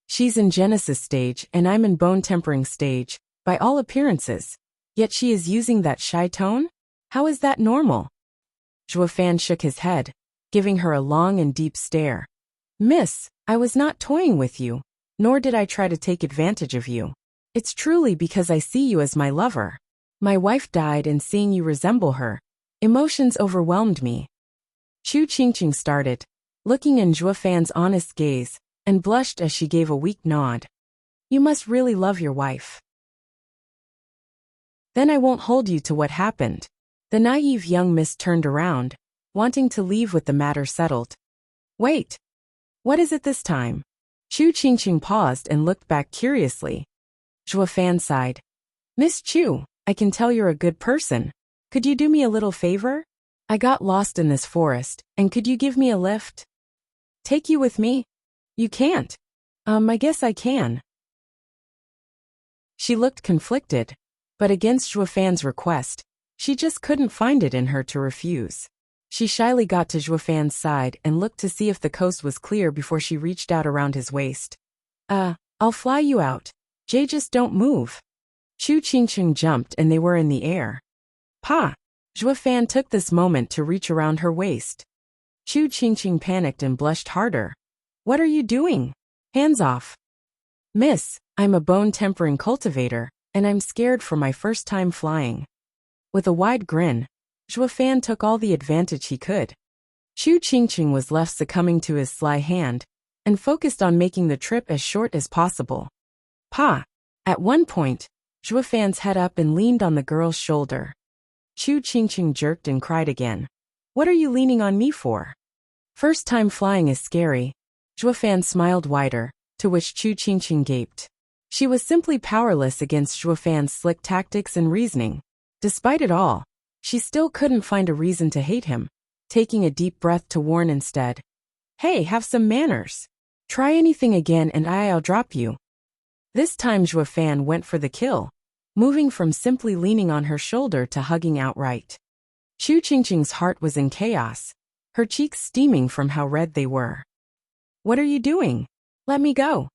She's in Genesis stage and I'm in bone tempering stage, by all appearances. Yet she is using that shy tone? How is that normal? Zhuo Fan shook his head, giving her a long and deep stare. Miss, I was not toying with you, nor did I try to take advantage of you. It's truly because I see you as my lover. My wife died and seeing you resemble her, emotions overwhelmed me. Chu Qingqing started, looking in Zhuo Fan's honest gaze, and blushed as she gave a weak nod. You must really love your wife. Then I won't hold you to what happened. The naive young miss turned around, wanting to leave with the matter settled. Wait. What is it this time? Chu Qingqing paused and looked back curiously. Zhuo Fan sighed. Miss Chu, I can tell you're a good person. Could you do me a little favor? I got lost in this forest, and could you give me a lift? Take you with me? You can't. I guess I can. She looked conflicted, but against Zhuo Fan's request, she just couldn't find it in her to refuse. She shyly got to Zhuo Fan's side and looked to see if the coast was clear before she reached out around his waist. I'll fly you out. Jay, just don't move. Chu Qingqing jumped and they were in the air. Pa! Zhuo Fan took this moment to reach around her waist. Chu Qingqing panicked and blushed harder. What are you doing? Hands off. Miss, I'm a bone-tempering cultivator, and I'm scared for my first time flying. With a wide grin, Zhuo Fan took all the advantage he could. Chu Qingqing was left succumbing to his sly hand, and focused on making the trip as short as possible. Pa! At one point, Zhuo Fan's head up and leaned on the girl's shoulder. Chu Qingqing jerked and cried again. What are you leaning on me for? First time flying is scary. Zhuo Fan smiled wider, to which Chu Qingqing gaped. She was simply powerless against Zhuo Fan's slick tactics and reasoning. Despite it all, she still couldn't find a reason to hate him, taking a deep breath to warn instead. Hey, have some manners. Try anything again and I'll drop you. This time Zhuo Fan went for the kill, moving from simply leaning on her shoulder to hugging outright. Chu Qingqing's heart was in chaos, her cheeks steaming from how red they were. What are you doing? Let me go.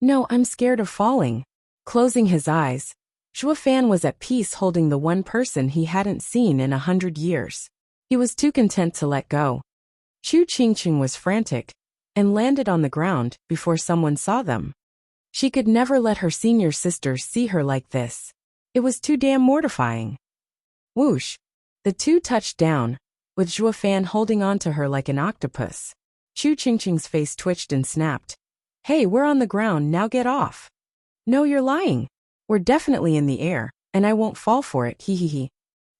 No, I'm scared of falling. Closing his eyes, Zhuo Fan was at peace holding the one person he hadn't seen in 100 years. He was too content to let go. Chu Qingqing was frantic, and landed on the ground before someone saw them. She could never let her senior sisters see her like this. It was too damn mortifying. Whoosh! The two touched down, with Zhuofan holding on to her like an octopus. Chu Qingqing's face twitched and snapped. Hey, we're on the ground, now get off. No, you're lying. We're definitely in the air, and I won't fall for it, hee.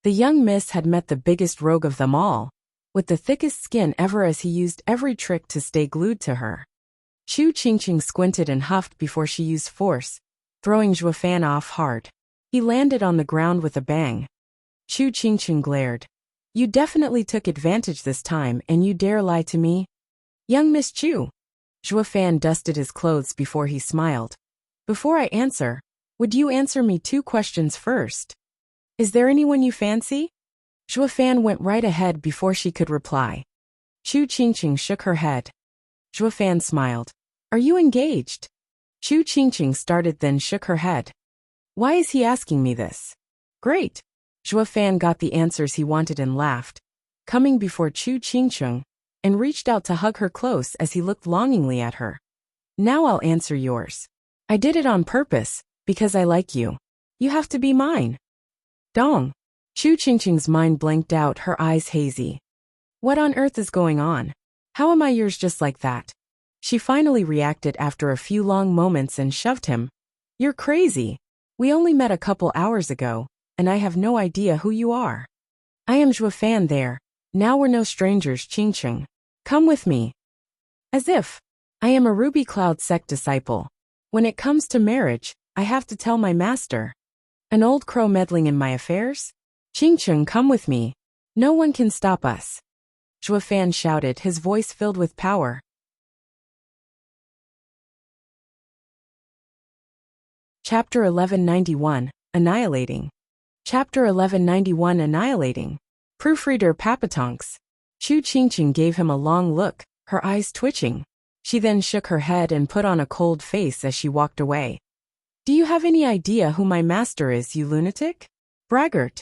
The young miss had met the biggest rogue of them all, with the thickest skin ever, as he used every trick to stay glued to her. Chu Qingqing squinted and huffed before she used force, throwing Zhuofan off hard. He landed on the ground with a bang. Chu Qingqing glared. You definitely took advantage this time, and you dare lie to me? Young Miss Chu. Zhuofan dusted his clothes before he smiled. Before I answer, would you answer me 2 questions first? Is there anyone you fancy? Zhuofan went right ahead before she could reply. Chu Qingqing shook her head. Zhuofan smiled. Are you engaged? Chu Qingqing started, then shook her head. Why is he asking me this? Great. Zhuofan got the answers he wanted and laughed, coming before Chu Qingqing, and reached out to hug her close as he looked longingly at her. Now I'll answer yours. I did it on purpose, because I like you. You have to be mine. Dong. Chu Qingqing's mind blanked out, her eyes hazy. What on earth is going on? How am I yours just like that? She finally reacted after a few long moments and shoved him. You're crazy. We only met a couple hours ago, and I have no idea who you are. I am Zhuofan there. Now we're no strangers, Qingqing. Come with me. As if. I am a Ruby Cloud sect disciple. When it comes to marriage, I have to tell my master. An old crow meddling in my affairs? Qingqing, come with me. No one can stop us. Zhuofan shouted, his voice filled with power. Chapter 1191, Annihilating. Chapter 1191, Annihilating. Proofreader Papatonks. Chu Qingqing gave him a long look, her eyes twitching. She then shook her head and put on a cold face as she walked away. Do you have any idea who my master is, you lunatic? Braggart.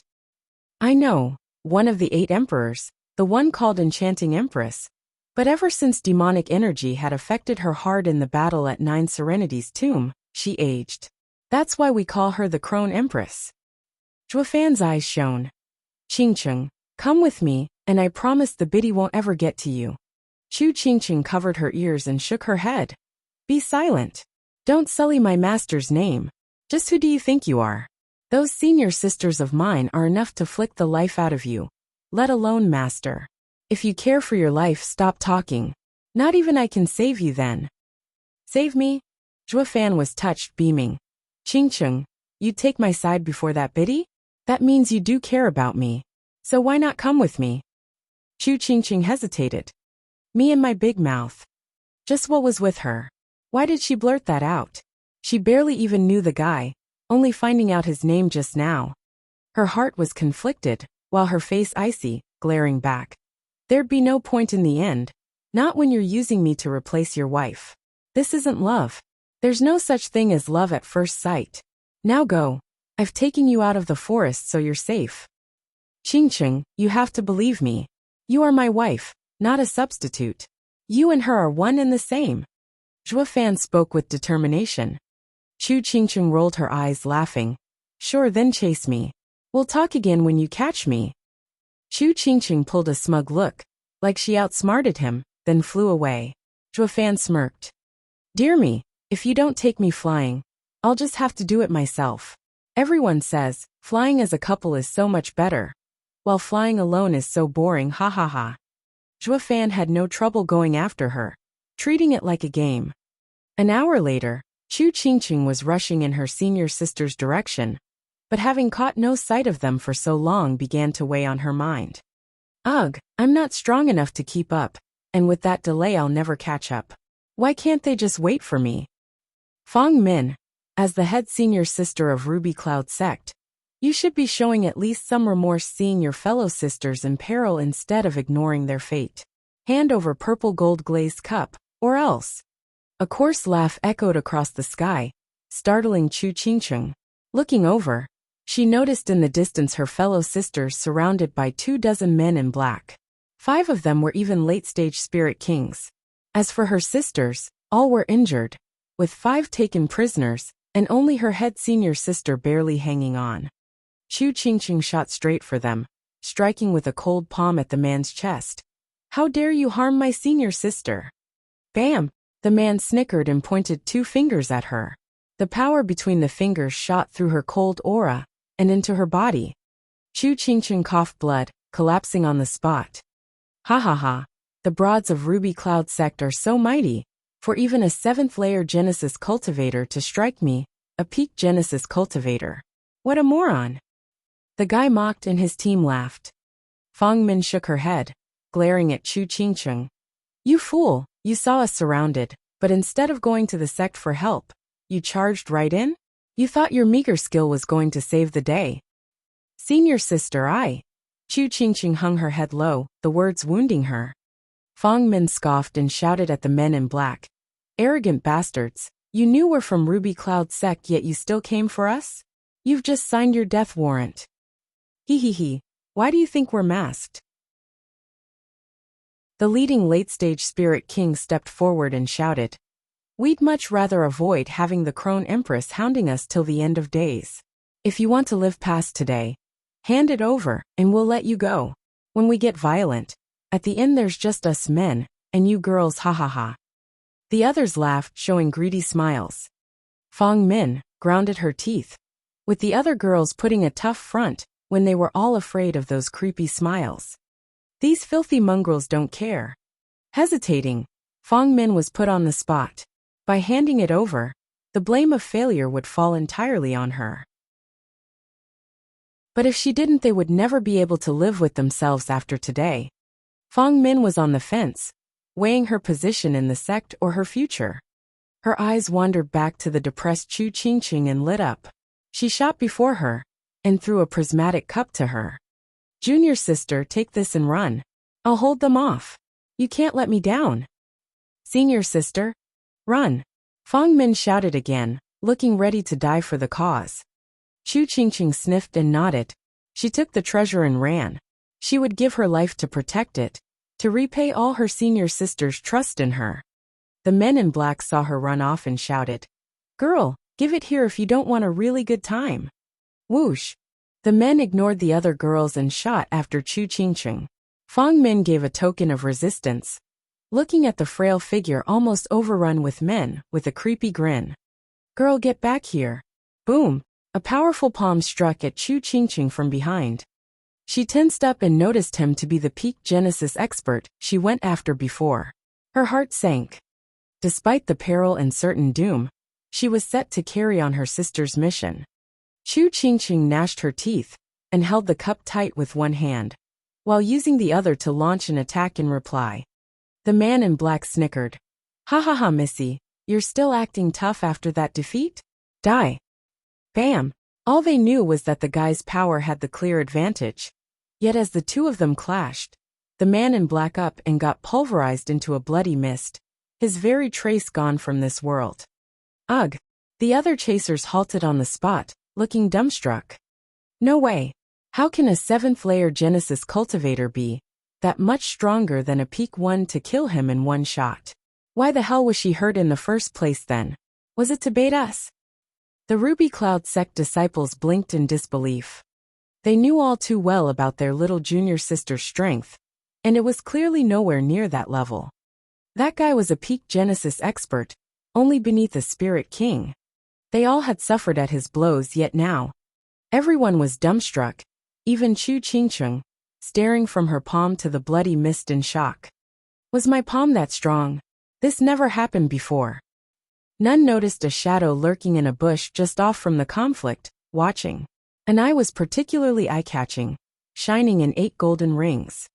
I know, one of the 8 emperors, the one called Enchanting Empress. But ever since demonic energy had affected her hard in the battle at 9 Serenity's tomb, she aged. That's why we call her the Crone Empress. Zhuofan's eyes shone. Qingqing, come with me, and I promise the biddy won't ever get to you. Chu Qingqing covered her ears and shook her head. Be silent. Don't sully my master's name. Just who do you think you are? Those senior sisters of mine are enough to flick the life out of you. Let alone master. If you care for your life, stop talking. Not even I can save you then. Save me? Zhuofan was touched, beaming. Qingqing, you'd take my side before that biddy? That means you do care about me. So why not come with me? Chu Qingqing hesitated. Me and my big mouth. Just what was with her? Why did she blurt that out? She barely even knew the guy, only finding out his name just now. Her heart was conflicted, while her face icy, glaring back. There'd be no point in the end. Not when you're using me to replace your wife. This isn't love. There's no such thing as love at first sight. Now go. I've taken you out of the forest so you're safe. Qingqing, you have to believe me. You are my wife, not a substitute. You and her are one and the same. Zhuofan spoke with determination. Chu Qingqing rolled her eyes, laughing. Sure, then chase me. We'll talk again when you catch me. Chu Qingqing pulled a smug look, like she outsmarted him, then flew away. Zhuofan smirked. Dear me, if you don't take me flying, I'll just have to do it myself. Everyone says, flying as a couple is so much better, while flying alone is so boring, ha ha ha. Zhuofan had no trouble going after her, treating it like a game. An hour later, Chu Qingqing was rushing in her senior sister's direction, but having caught no sight of them for so long began to weigh on her mind. Ugh, I'm not strong enough to keep up, and with that delay I'll never catch up. Why can't they just wait for me? Fong Min, as the head senior sister of Ruby Cloud sect, you should be showing at least some remorse seeing your fellow sisters in peril instead of ignoring their fate. Hand over purple gold glazed cup, or else. A coarse laugh echoed across the sky, startling Chu Qingqing. Looking over, she noticed in the distance her fellow sisters surrounded by 24 men in black. 5 of them were even late-stage spirit kings. As for her sisters, all were injured, with 5 taken prisoners, and only her head senior sister barely hanging on. Chu Qingqing shot straight for them, striking with a cold palm at the man's chest. "How dare you harm my senior sister?" Bam! The man snickered and pointed 2 fingers at her. The power between the fingers shot through her cold aura and into her body. Chu Qingqing coughed blood, collapsing on the spot. Ha ha ha. The broads of Ruby Cloud sect are so mighty, for even a 7th layer Genesis cultivator to strike me, a peak Genesis cultivator. What a moron. The guy mocked and his team laughed. Fang Min shook her head, glaring at Chu Qingqing. "You fool, you saw us surrounded, but instead of going to the sect for help, you charged right in? You thought your meager skill was going to save the day." "Senior sister, I." Chu Qingqing hung her head low, the words wounding her. Fang Min scoffed and shouted at the men in black. "Arrogant bastards, you knew we're from Ruby Cloud sect yet you still came for us? You've just signed your death warrant." He. Why do you think we're masked?" The leading late-stage Spirit King stepped forward and shouted. "We'd much rather avoid having the Crone Empress hounding us till the end of days. If you want to live past today, hand it over, and we'll let you go. When we get violent, at the end there's just us men, and you girls ha ha ha." The others laughed, showing greedy smiles. Fang Min grounded her teeth, with the other girls putting a tough front when they were all afraid of those creepy smiles. These filthy mongrels don't care. Hesitating, Fang Min was put on the spot. By handing it over, the blame of failure would fall entirely on her. But if she didn't, they would never be able to live with themselves after today. Fang Min was on the fence, weighing her position in the sect or her future. Her eyes wandered back to the depressed Chu Qingqing and lit up. She shot before her and threw a prismatic cup to her. "Junior sister, take this and run. I'll hold them off. You can't let me down." "Senior sister, run." Fang Min shouted again, looking ready to die for the cause. Chu Qingqing sniffed and nodded. She took the treasure and ran. She would give her life to protect it, to repay all her senior sister's trust in her. The men in black saw her run off and shouted, "Girl, give it here if you don't want a really good time." Whoosh! The men ignored the other girls and shot after Chu Qingqing. Fang Min gave a token of resistance, looking at the frail figure almost overrun with men, with a creepy grin. "Girl, get back here." Boom! A powerful palm struck at Chu Qingqing from behind. She tensed up and noticed him to be the peak Genesis expert she went after before. Her heart sank. Despite the peril and certain doom, she was set to carry on her sister's mission. Chu Qingqing gnashed her teeth and held the cup tight with one hand, while using the other to launch an attack in reply. The man in black snickered. "Ha ha ha, missy, you're still acting tough after that defeat? Die." Bam! All they knew was that the guy's power had the clear advantage. Yet as the two of them clashed, the man in black up and got pulverized into a bloody mist, his very trace gone from this world. Ugh! The other chasers halted on the spot, looking dumbstruck. No way! How can a 7th layer Genesis cultivator be that much stronger than a peak one to kill him in one shot? Why the hell was she hurt in the first place then? Was it to bait us? The Ruby Cloud sect disciples blinked in disbelief. They knew all too well about their little junior sister's strength, and it was clearly nowhere near that level. That guy was a peak Genesis expert, only beneath a Spirit King. They all had suffered at his blows, yet now everyone was dumbstruck, even Chu Qingqing, staring from her palm to the bloody mist in shock. Was my palm that strong? This never happened before. None noticed a shadow lurking in a bush just off from the conflict, watching. An eye was particularly eye-catching, shining in 8 golden rings.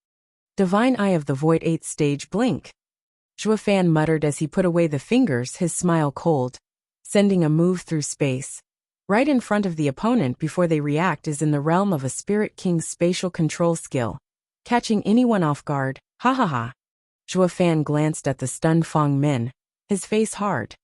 Divine Eye of the Void 8th stage blink. Zhuofan muttered as he put away the fingers, his smile cold, sending a move through space. Right in front of the opponent before they react is in the realm of a Spirit King's spatial control skill, catching anyone off guard. Ha ha ha. Zhuofan glanced at the stunned Fang Min, his face hard.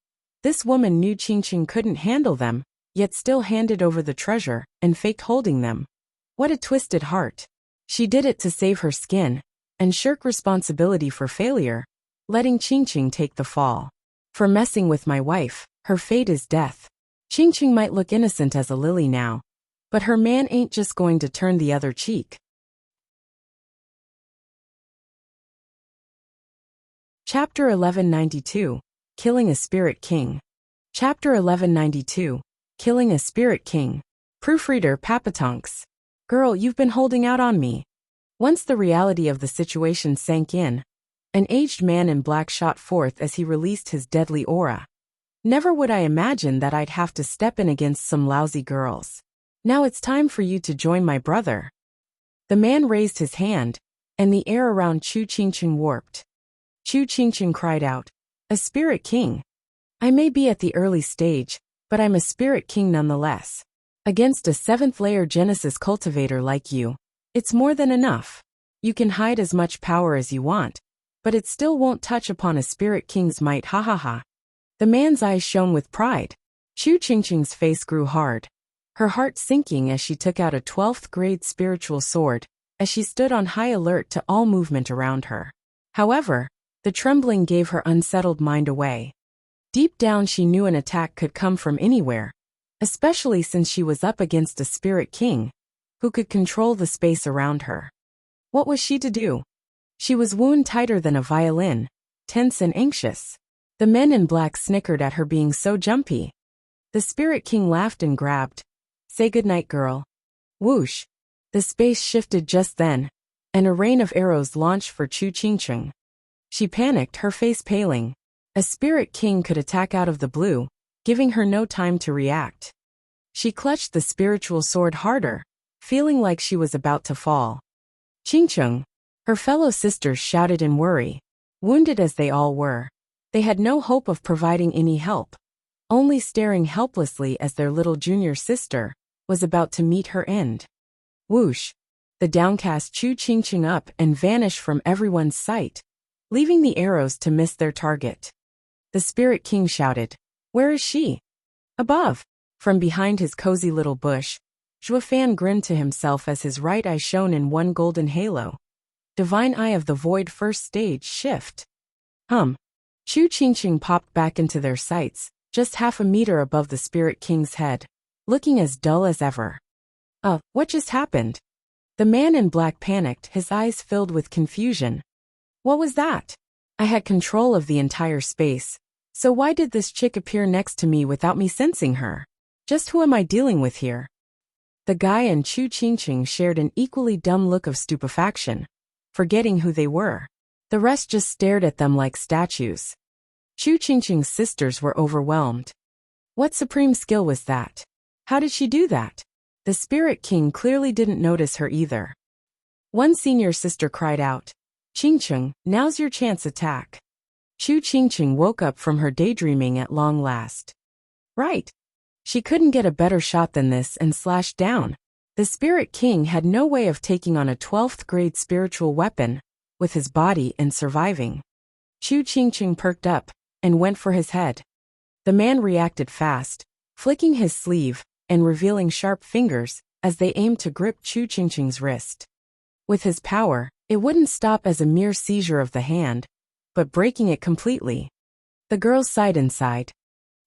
This woman knew Qingqing couldn't handle them, yet still handed over the treasure and faked holding them. What a twisted heart. She did it to save her skin and shirk responsibility for failure, letting Qingqing take the fall. For messing with my wife, her fate is death. Qingqing might look innocent as a lily now, but her man ain't just going to turn the other cheek. Chapter 1192, Killing a Spirit King. Chapter 1192, Killing a Spirit King. Proofreader Papatonks. Girl, you've been holding out on me. Once the reality of the situation sank in, an aged man in black shot forth as he released his deadly aura. Never would I imagine that I'd have to step in against some lousy girls. Now it's time for you to join my brother. The man raised his hand, and the air around Chu Qingqing warped. Chu Qingqing cried out, "A spirit king. I may be at the early stage, but I'm a spirit king nonetheless. Against a 7th-layer Genesis cultivator like you, it's more than enough. You can hide as much power as you want, but it still won't touch upon a spirit king's might, ha ha ha." The man's eyes shone with pride. Chu Qingqing's face grew hard, her heart sinking as she took out a 12th-grade spiritual sword, as she stood on high alert to all movement around her. However, the trembling gave her unsettled mind away. Deep down she knew an attack could come from anywhere, especially since she was up against a spirit king, who could control the space around her. What was she to do? She was wound tighter than a violin, tense and anxious. The men in black snickered at her being so jumpy. The spirit king laughed and grabbed. "Say goodnight, girl." Whoosh! The space shifted just then, and a rain of arrows launched for Chu Qingqing. She panicked, her face paling. A spirit king could attack out of the blue, giving her no time to react. She clutched the spiritual sword harder, feeling like she was about to fall. "Qingqing!" Her fellow sisters shouted in worry. Wounded as they all were, they had no hope of providing any help, only staring helplessly as their little junior sister was about to meet her end. Whoosh! The downcast Chu Qingqing up and vanished from everyone's sight, leaving the arrows to miss their target. The spirit king shouted, "Where is she?" Above. From behind his cozy little bush, Zhuofan grinned to himself as his right eye shone in one golden halo. Divine Eye of the Void first stage shift. Chu Qingqing popped back into their sights, just half a meter above the spirit king's head, looking as dull as ever. What just happened?" The man in black panicked, his eyes filled with confusion. "What was that? I had control of the entire space, so why did this chick appear next to me without me sensing her? Just who am I dealing with here?" The guy and Chu Qingqing shared an equally dumb look of stupefaction, forgetting who they were. The rest just stared at them like statues. Chu Qingqing's sisters were overwhelmed. What supreme skill was that? How did she do that? The spirit king clearly didn't notice her either. One senior sister cried out, "Qingqing, now's your chance, attack." Chu Qingqing woke up from her daydreaming at long last. Right. She couldn't get a better shot than this and slashed down. The spirit king had no way of taking on a 12th-grade spiritual weapon with his body and surviving. Chu Qingqing perked up and went for his head. The man reacted fast, flicking his sleeve and revealing sharp fingers as they aimed to grip Chu Qingqing's wrist. With his power, it wouldn't stop as a mere seizure of the hand, but breaking it completely. The girls sighed inside.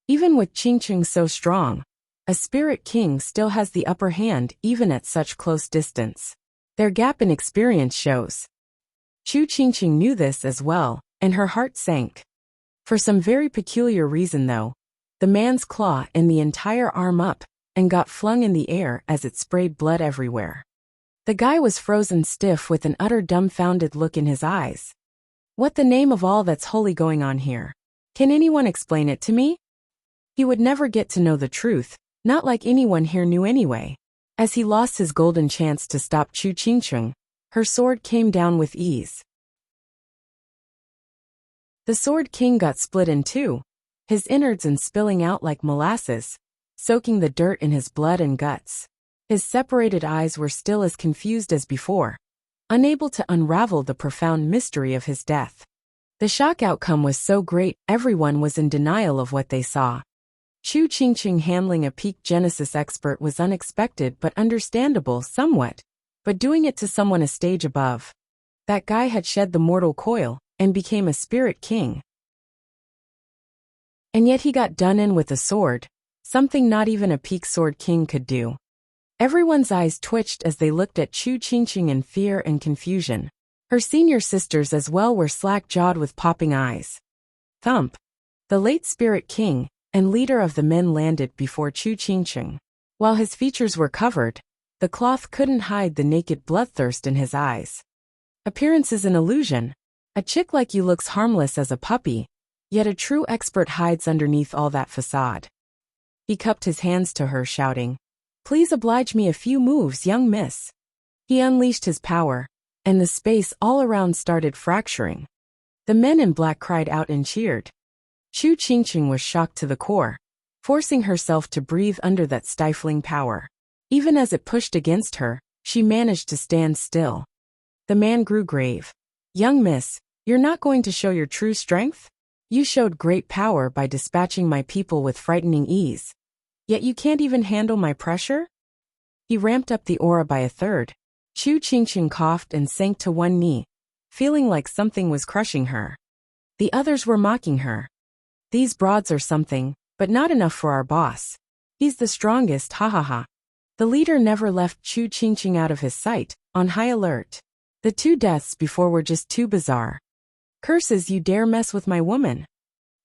Even with Qingqing so strong, a spirit king still has the upper hand even at such close distance. Their gap in experience shows. Chu Qingqing knew this as well, and her heart sank. For some very peculiar reason though, the man's claw and the entire arm up and got flung in the air as it sprayed blood everywhere. The guy was frozen stiff with an utter dumbfounded look in his eyes. What the name of all that's holy going on here? Can anyone explain it to me? He would never get to know the truth, not like anyone here knew anyway. As he lost his golden chance to stop Chu Qingqing, her sword came down with ease. The Sword King got split in two, his innards and spilling out like molasses, soaking the dirt in his blood and guts. His separated eyes were still as confused as before, unable to unravel the profound mystery of his death. The shock outcome was so great, everyone was in denial of what they saw. Chu Qingqing handling a peak Genesis expert was unexpected but understandable somewhat, but doing it to someone a stage above. That guy had shed the mortal coil, and became a spirit king. And yet he got done in with a sword, something not even a peak sword king could do. Everyone's eyes twitched as they looked at Chu Qingqing in fear and confusion. Her senior sisters as well were slack-jawed with popping eyes. Thump! The late spirit king and leader of the men landed before Chu Qingqing. While his features were covered, the cloth couldn't hide the naked bloodthirst in his eyes. Appearance is an illusion. A chick like you looks harmless as a puppy, yet a true expert hides underneath all that facade. He cupped his hands to her, shouting, "Please oblige me a few moves, young miss." He unleashed his power, and the space all around started fracturing. The men in black cried out and cheered. Chu Qingqing was shocked to the core, forcing herself to breathe under that stifling power. Even as it pushed against her, she managed to stand still. The man grew grave. "Young miss, you're not going to show your true strength? You showed great power by dispatching my people with frightening ease. Yet you can't even handle my pressure?" He ramped up the aura by a third. Chu Qingqing coughed and sank to one knee, feeling like something was crushing her. The others were mocking her. "These broads are something, but not enough for our boss. He's the strongest, ha ha ha." The leader never left Chu Qingqing out of his sight, on high alert. The 2 deaths before were just too bizarre. "Curses, you dare mess with my woman?"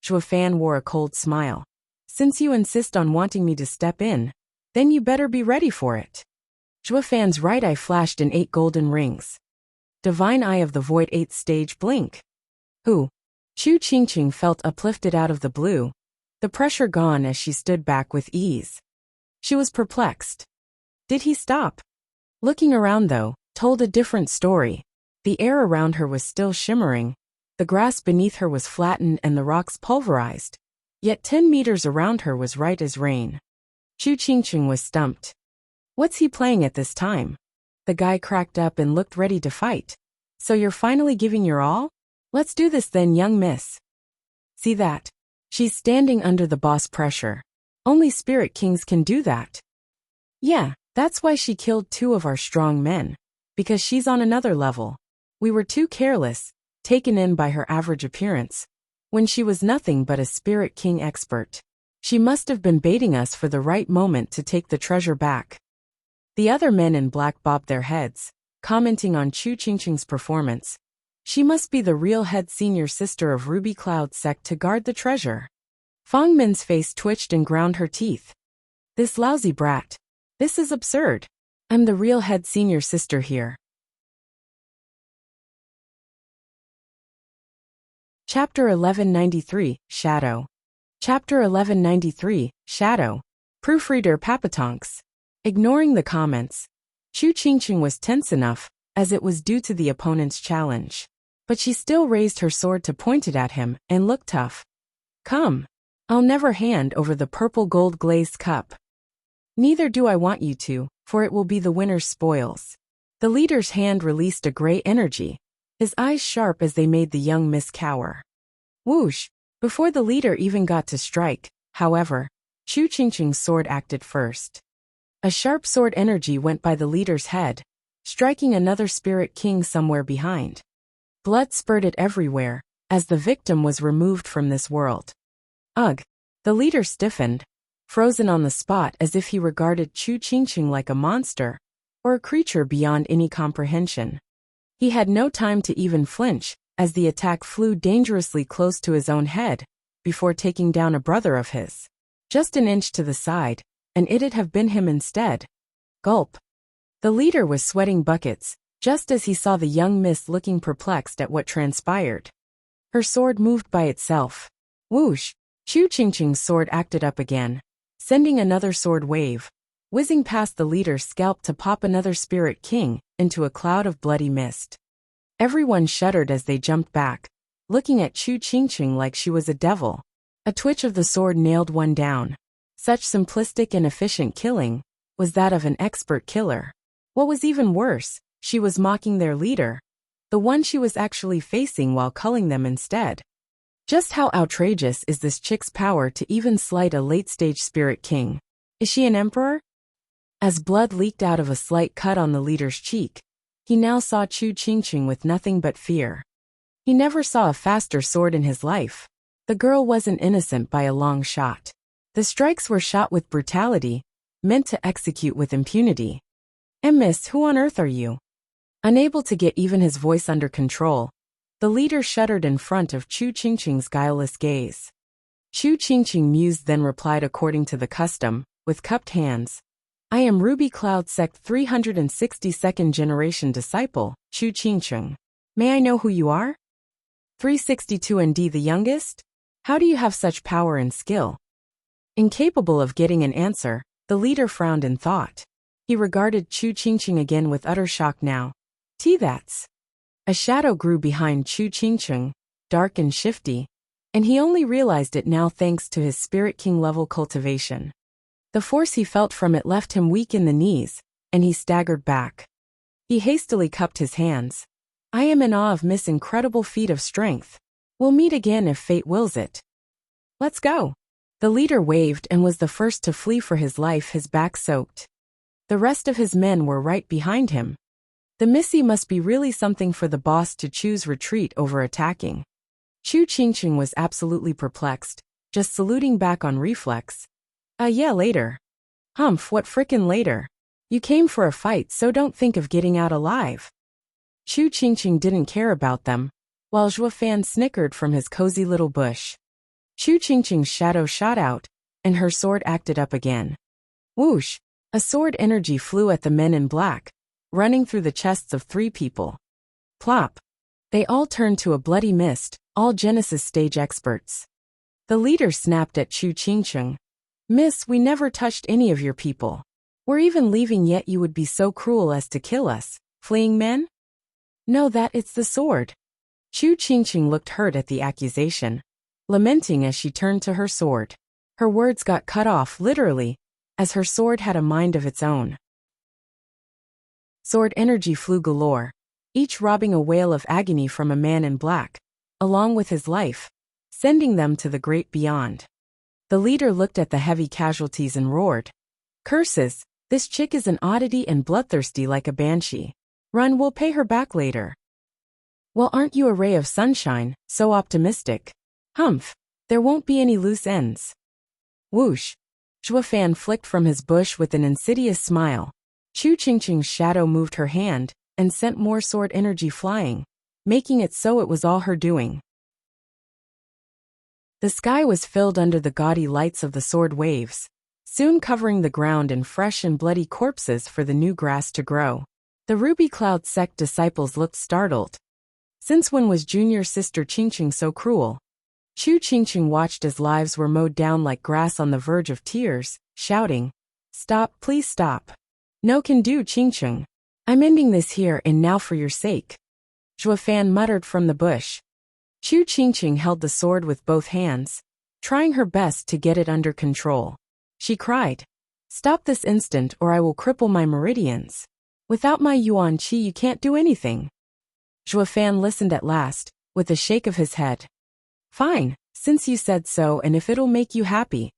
Zhuo Fan wore a cold smile. "Since you insist on wanting me to step in, then you better be ready for it." Zhuo Fan's right eye flashed in 8 golden rings. Divine Eye of the Void 8th stage blink. Who? Chu Qingqing felt uplifted out of the blue, the pressure gone as she stood back with ease. She was perplexed. Did he stop? Looking around, though, told a different story. The air around her was still shimmering, the grass beneath her was flattened and the rocks pulverized, yet 10 meters around her was right as rain. Chu Qingqing was stumped. What's he playing at this time? The guy cracked up and looked ready to fight. "So you're finally giving your all? Let's do this then, young miss." See that? She's standing under the boss pressure. Only spirit kings can do that. Yeah, that's why she killed 2 of our strong men. Because she's on another level. We were too careless, taken in by her average appearance, when she was nothing but a spirit king expert. She must have been baiting us for the right moment to take the treasure back. The other men in black bobbed their heads, commenting on Chu Qingqing's performance. She must be the real head senior sister of Ruby Cloud sect to guard the treasure. Fang Min's face twitched and ground her teeth. This lousy brat. This is absurd. I'm the real head senior sister here. Chapter 1193, Shadow. Chapter 1193, Shadow. Proofreader Papatonks. Ignoring the comments, Chu Qingqing was tense enough, as it was due to the opponent's challenge. But she still raised her sword to point it at him and looked tough. "Come. I'll never hand over the purple gold glazed cup. Neither do I want you to, for it will be the winner's spoils." The leader's hand released a gray energy, his eyes sharp as they made the young miss cower. Whoosh! Before the leader even got to strike, however, Chu Qingqing's sword acted first. A sharp sword energy went by the leader's head, striking another spirit king somewhere behind. Blood spurted everywhere, as the victim was removed from this world. Ugh! The leader stiffened, frozen on the spot as if he regarded Chu Qingqing like a monster, or a creature beyond any comprehension. He had no time to even flinch, as the attack flew dangerously close to his own head, before taking down a brother of his. Just an inch to the side, and it'd have been him instead. Gulp. The leader was sweating buckets, just as he saw the young miss looking perplexed at what transpired. Her sword moved by itself. Whoosh! Chu Qingqing's sword acted up again, sending another sword wave, whizzing past the leader's scalp to pop another spirit king into a cloud of bloody mist. Everyone shuddered as they jumped back, looking at Chu Qingqing like she was a devil. A twitch of the sword nailed one down. Such simplistic and efficient killing was that of an expert killer. What was even worse, she was mocking their leader, the one she was actually facing, while culling them instead. Just how outrageous is this chick's power to even slight a late-stage spirit king? Is she an emperor? As blood leaked out of a slight cut on the leader's cheek, he now saw Chu Qingqing with nothing but fear. He never saw a faster sword in his life. The girl wasn't innocent by a long shot. The strikes were shot with brutality, meant to execute with impunity. Miss, who on earth are you? Unable to get even his voice under control, the leader shuddered in front of Chu Qingqing's guileless gaze. Chu Qingqing mused, then replied according to the custom, with cupped hands. I am Ruby Cloud Sect 362nd generation disciple, Chu Qingqing. May I know who you are? 362 and the youngest? How do you have such power and skill? Incapable of getting an answer, the leader frowned in thought. He regarded Chu Qingqing again with utter shock now. That's. A shadow grew behind Chu Qingqing, dark and shifty, and he only realized it now thanks to his Spirit King level cultivation. The force he felt from it left him weak in the knees, and he staggered back. He hastily cupped his hands. I am in awe of Miss' incredible feat of strength. We'll meet again if fate wills it. Let's go. The leader waved and was the first to flee for his life, his back soaked. The rest of his men were right behind him. The Missy must be really something for the boss to choose retreat over attacking. Chu Qingqing was absolutely perplexed, just saluting back on reflex. Yeah, later. Humph, what frickin' later? You came for a fight, so don't think of getting out alive. Chu Qingqing didn't care about them, while Zhuo Fan snickered from his cozy little bush. Chu Qingqing's shadow shot out, and her sword acted up again. Whoosh! A sword energy flew at the men in black, running through the chests of 3 people. Plop! They all turned to a bloody mist, all Genesis stage experts. The leader snapped at Chu Qingqing. Miss, we never touched any of your people. We're even leaving, yet you would be so cruel as to kill us, fleeing men? No, it's the sword. Chu Qingqing looked hurt at the accusation, lamenting as she turned to her sword. Her words got cut off literally, as her sword had a mind of its own. Sword energy flew galore, each robbing a wail of agony from a man in black, along with his life, sending them to the great beyond. The leader looked at the heavy casualties and roared. Curses, this chick is an oddity and bloodthirsty like a banshee. Run, we'll pay her back later. Well, aren't you a ray of sunshine, so optimistic? Humph, there won't be any loose ends. Whoosh! Zhuo Fan flicked from his bush with an insidious smile. Chu Qingqing's shadow moved her hand, and sent more sword energy flying, making it so it was all her doing. The sky was filled under the gaudy lights of the sword waves, soon covering the ground in fresh and bloody corpses for the new grass to grow. The Ruby Cloud sect disciples looked startled. Since when was junior sister Qingqing so cruel? Chu Qingqing watched as lives were mowed down like grass on the verge of tears, shouting, Stop, please stop. No can do, Qingqing. I'm ending this here and now for your sake. Zhuo Fan muttered from the bush. Chu Qingqing held the sword with both hands, trying her best to get it under control. She cried, Stop this instant or I will cripple my meridians. Without my yuan qi you can't do anything. Zhuo Fan listened at last, with a shake of his head. Fine, since you said so and if it'll make you happy.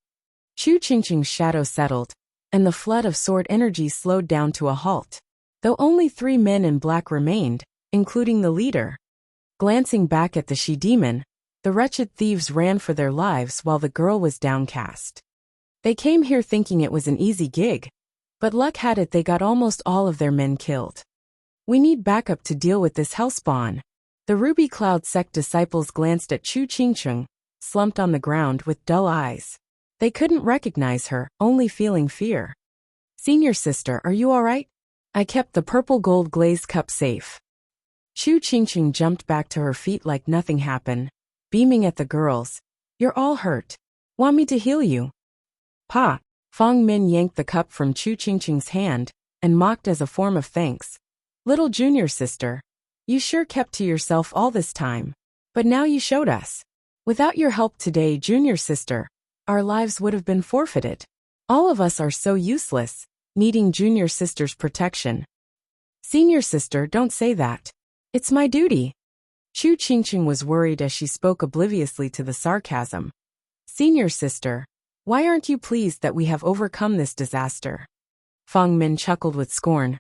Chu Qingqing's shadow settled, and the flood of sword energy slowed down to a halt. Though only 3 men in black remained, including the leader. Glancing back at the she-demon, the wretched thieves ran for their lives while the girl was downcast. They came here thinking it was an easy gig, but luck had it they got almost all of their men killed. We need backup to deal with this hellspawn. The Ruby Cloud sect disciples glanced at Chu Qingqing, slumped on the ground with dull eyes. They couldn't recognize her, only feeling fear. Senior sister, are you all right? I kept the purple gold glazed cup safe. Chu Qingqing jumped back to her feet like nothing happened, beaming at the girls. You're all hurt. Want me to heal you? Pa! Fong Min yanked the cup from Chu Qingqing's hand, and mocked as a form of thanks. Little junior sister, you sure kept to yourself all this time. But now you showed us. Without your help today, junior sister, our lives would have been forfeited. All of us are so useless, needing junior sister's protection. Senior sister, don't say that. It's my duty. Chu Qingqing was worried as she spoke obliviously to the sarcasm. Senior sister, why aren't you pleased that we have overcome this disaster? Fong Min chuckled with scorn.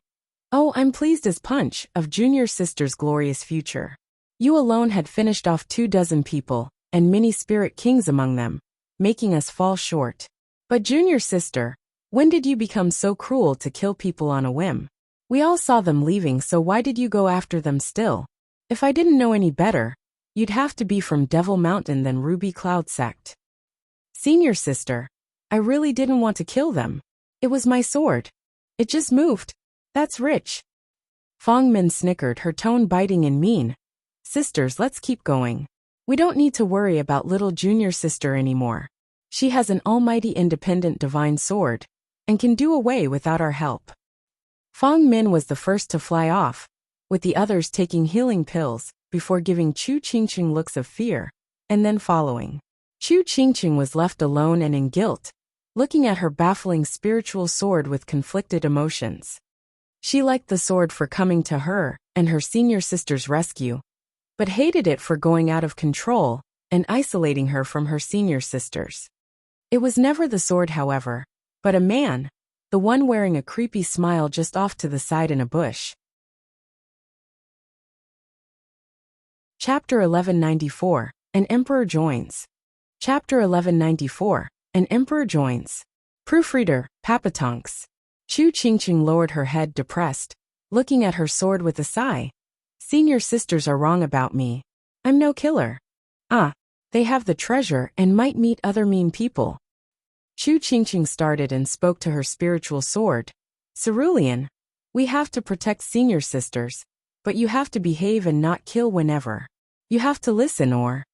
Oh, I'm pleased as punch of junior sister's glorious future. You alone had finished off 24 people, and many spirit kings among them, making us fall short. But junior sister, when did you become so cruel to kill people on a whim? We all saw them leaving, so why did you go after them still? If I didn't know any better, you'd have to be from Devil Mountain than Ruby Cloud sect. Senior sister, I really didn't want to kill them. It was my sword. It just moved. That's rich. Fong Min snickered, her tone biting and mean. Sisters, let's keep going. We don't need to worry about little junior sister anymore. She has an almighty independent divine sword, and can do away without our help. Fong Min was the first to fly off, with the others taking healing pills, before giving Chu Qingqing looks of fear, and then following. Chu Qingqing was left alone and in guilt, looking at her baffling spiritual sword with conflicted emotions. She liked the sword for coming to her and her senior sister's rescue, but hated it for going out of control and isolating her from her senior sisters. It was never the sword, however, but a man, the one wearing a creepy smile just off to the side in a bush. Chapter 1194, An Emperor Joins. Chapter 1194, An Emperor Joins. Proofreader, Papatonks. Chu Qingqing lowered her head depressed, looking at her sword with a sigh. Senior sisters are wrong about me. I'm no killer. They have the treasure and might meet other mean people. Chu Qingqing started and spoke to her spiritual sword. Cerulean, we have to protect senior sisters, but you have to behave and not kill whenever. You have to listen or...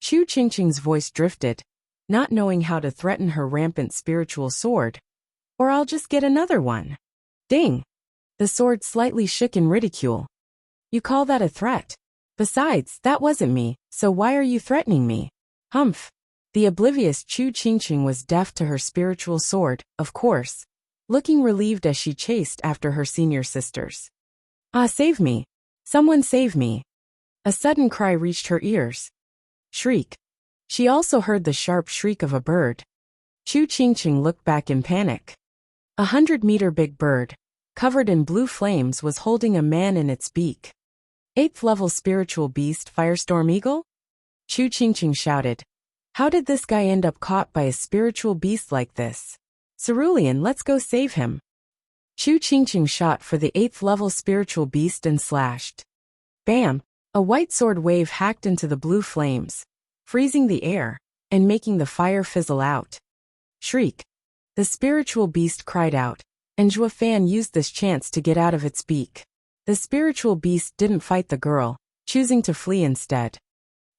Chu Qingqing's voice drifted, not knowing how to threaten her rampant spiritual sword. Or I'll just get another one. Ding! The sword slightly shook in ridicule. You call that a threat? Besides, that wasn't me, so why are you threatening me? Humph. The oblivious Chu Qingqing was deaf to her spiritual sword, of course, looking relieved as she chased after her senior sisters. Save me. Someone save me. A sudden cry reached her ears. Shriek. She also heard the sharp shriek of a bird. Chu Qingqing looked back in panic. 100-meter big bird, covered in blue flames, was holding a man in its beak. 8th level spiritual beast Firestorm Eagle? Chu Qingqing shouted. How did this guy end up caught by a spiritual beast like this? Cerulean, let's go save him. Chu Qingqing shot for the 8th level spiritual beast and slashed. Bam! A white sword wave hacked into the blue flames, freezing the air, and making the fire fizzle out. Shriek. The spiritual beast cried out, and Zhuo Fan used this chance to get out of its beak. The spiritual beast didn't fight the girl, choosing to flee instead.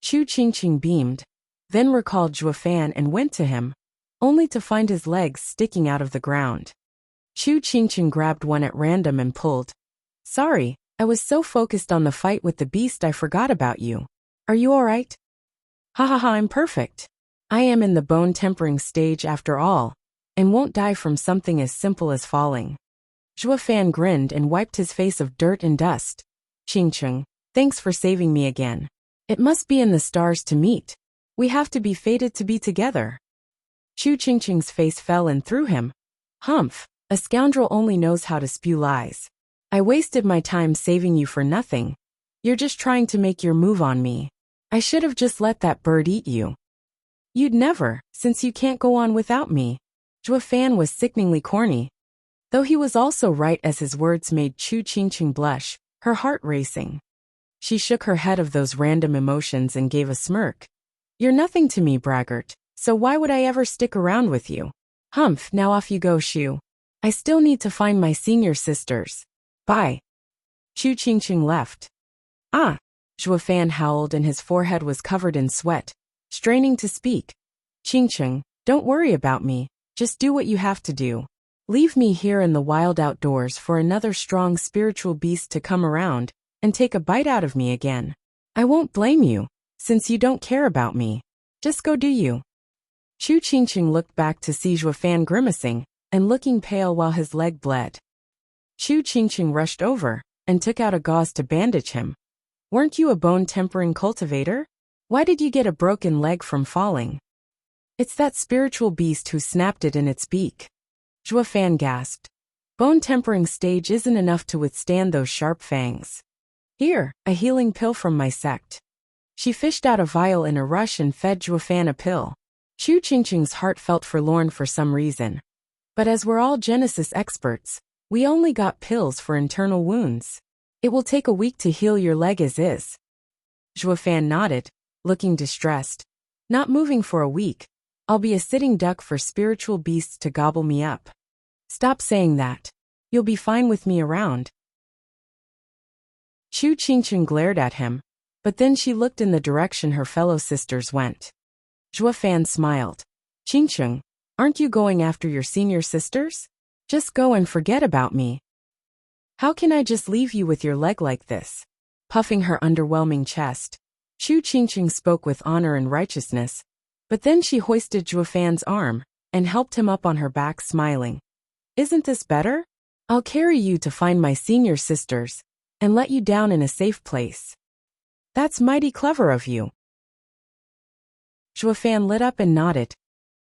Chu Qingqing beamed, then recalled Zhuo Fan and went to him, only to find his legs sticking out of the ground. Chu Qingqing grabbed one at random and pulled. Sorry, I was so focused on the fight with the beast I forgot about you. Are you alright? I'm perfect. I am in the bone tempering stage after all, and won't die from something as simple as falling. Zhuo Fan grinned and wiped his face of dirt and dust. Qingqing, thanks for saving me again. It must be in the stars to meet. We have to be fated to be together. Chu Qingqing's face fell and through him. Humph, a scoundrel only knows how to spew lies. I wasted my time saving you for nothing. You're just trying to make your move on me. I should have just let that bird eat you. You'd never, since you can't go on without me. Zhuo Fan was sickeningly corny. Though he was also right, as his words made Chu Qingqing blush, her heart racing. She shook her head of those random emotions and gave a smirk. You're nothing to me, braggart, so why would I ever stick around with you? Humph, now off you go, Shu. I still need to find my senior sisters. Bye. Chu Qingqing left. Zhuo Fan howled and his forehead was covered in sweat, straining to speak. Qingqing, don't worry about me, just do what you have to do. Leave me here in the wild outdoors for another strong spiritual beast to come around and take a bite out of me again. I won't blame you, since you don't care about me. Just go do you. Chu Qingqing looked back to see Zhuo Fan grimacing and looking pale while his leg bled. Chu Qingqing rushed over and took out a gauze to bandage him. Weren't you a bone-tempering cultivator? Why did you get a broken leg from falling? It's that spiritual beast who snapped it in its beak. Zhuo Fan gasped. Bone-tempering stage isn't enough to withstand those sharp fangs. Here, a healing pill from my sect. She fished out a vial in a rush and fed Zhuofan a pill. Chu Qingqing's heart felt forlorn for some reason. But as we're all Genesis experts, we only got pills for internal wounds. It will take a week to heal your leg as is. Zhuofan nodded, looking distressed. Not moving for a week. I'll be a sitting duck for spiritual beasts to gobble me up. Stop saying that. You'll be fine with me around. Chu Qingqing glared at him, but then she looked in the direction her fellow sisters went. Zhuofan smiled. Qingqing, aren't you going after your senior sisters? Just go and forget about me. How can I just leave you with your leg like this? Puffing her underwhelming chest, Chu Qingqing spoke with honor and righteousness, but then she hoisted Zhuofan's arm and helped him up on her back, smiling. Isn't this better? I'll carry you to find my senior sisters and let you down in a safe place. That's mighty clever of you. Zhuofan lit up and nodded.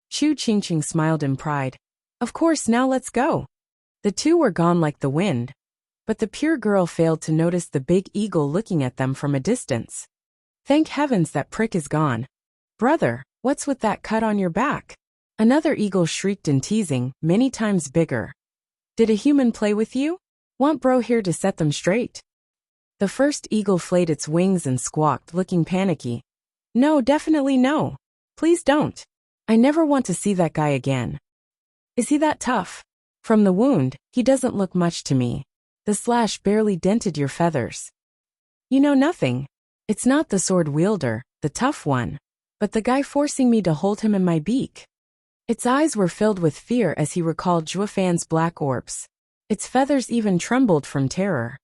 Chu Qingqing smiled in pride. Of course, now let's go. The two were gone like the wind, but the pure girl failed to notice the big eagle looking at them from a distance. Thank heavens that prick is gone. Brother, what's with that cut on your back? Another eagle shrieked in teasing, many times bigger. Did a human play with you? Want bro here to set them straight? The first eagle flayed its wings and squawked, looking panicky. No, definitely no. Please don't. I never want to see that guy again. Is he that tough? From the wound, he doesn't look much to me. The slash barely dented your feathers. You know nothing. It's not the sword wielder, the tough one, but the guy forcing me to hold him in my beak. Its eyes were filled with fear as he recalled Zhuofan's black orbs. Its feathers even trembled from terror.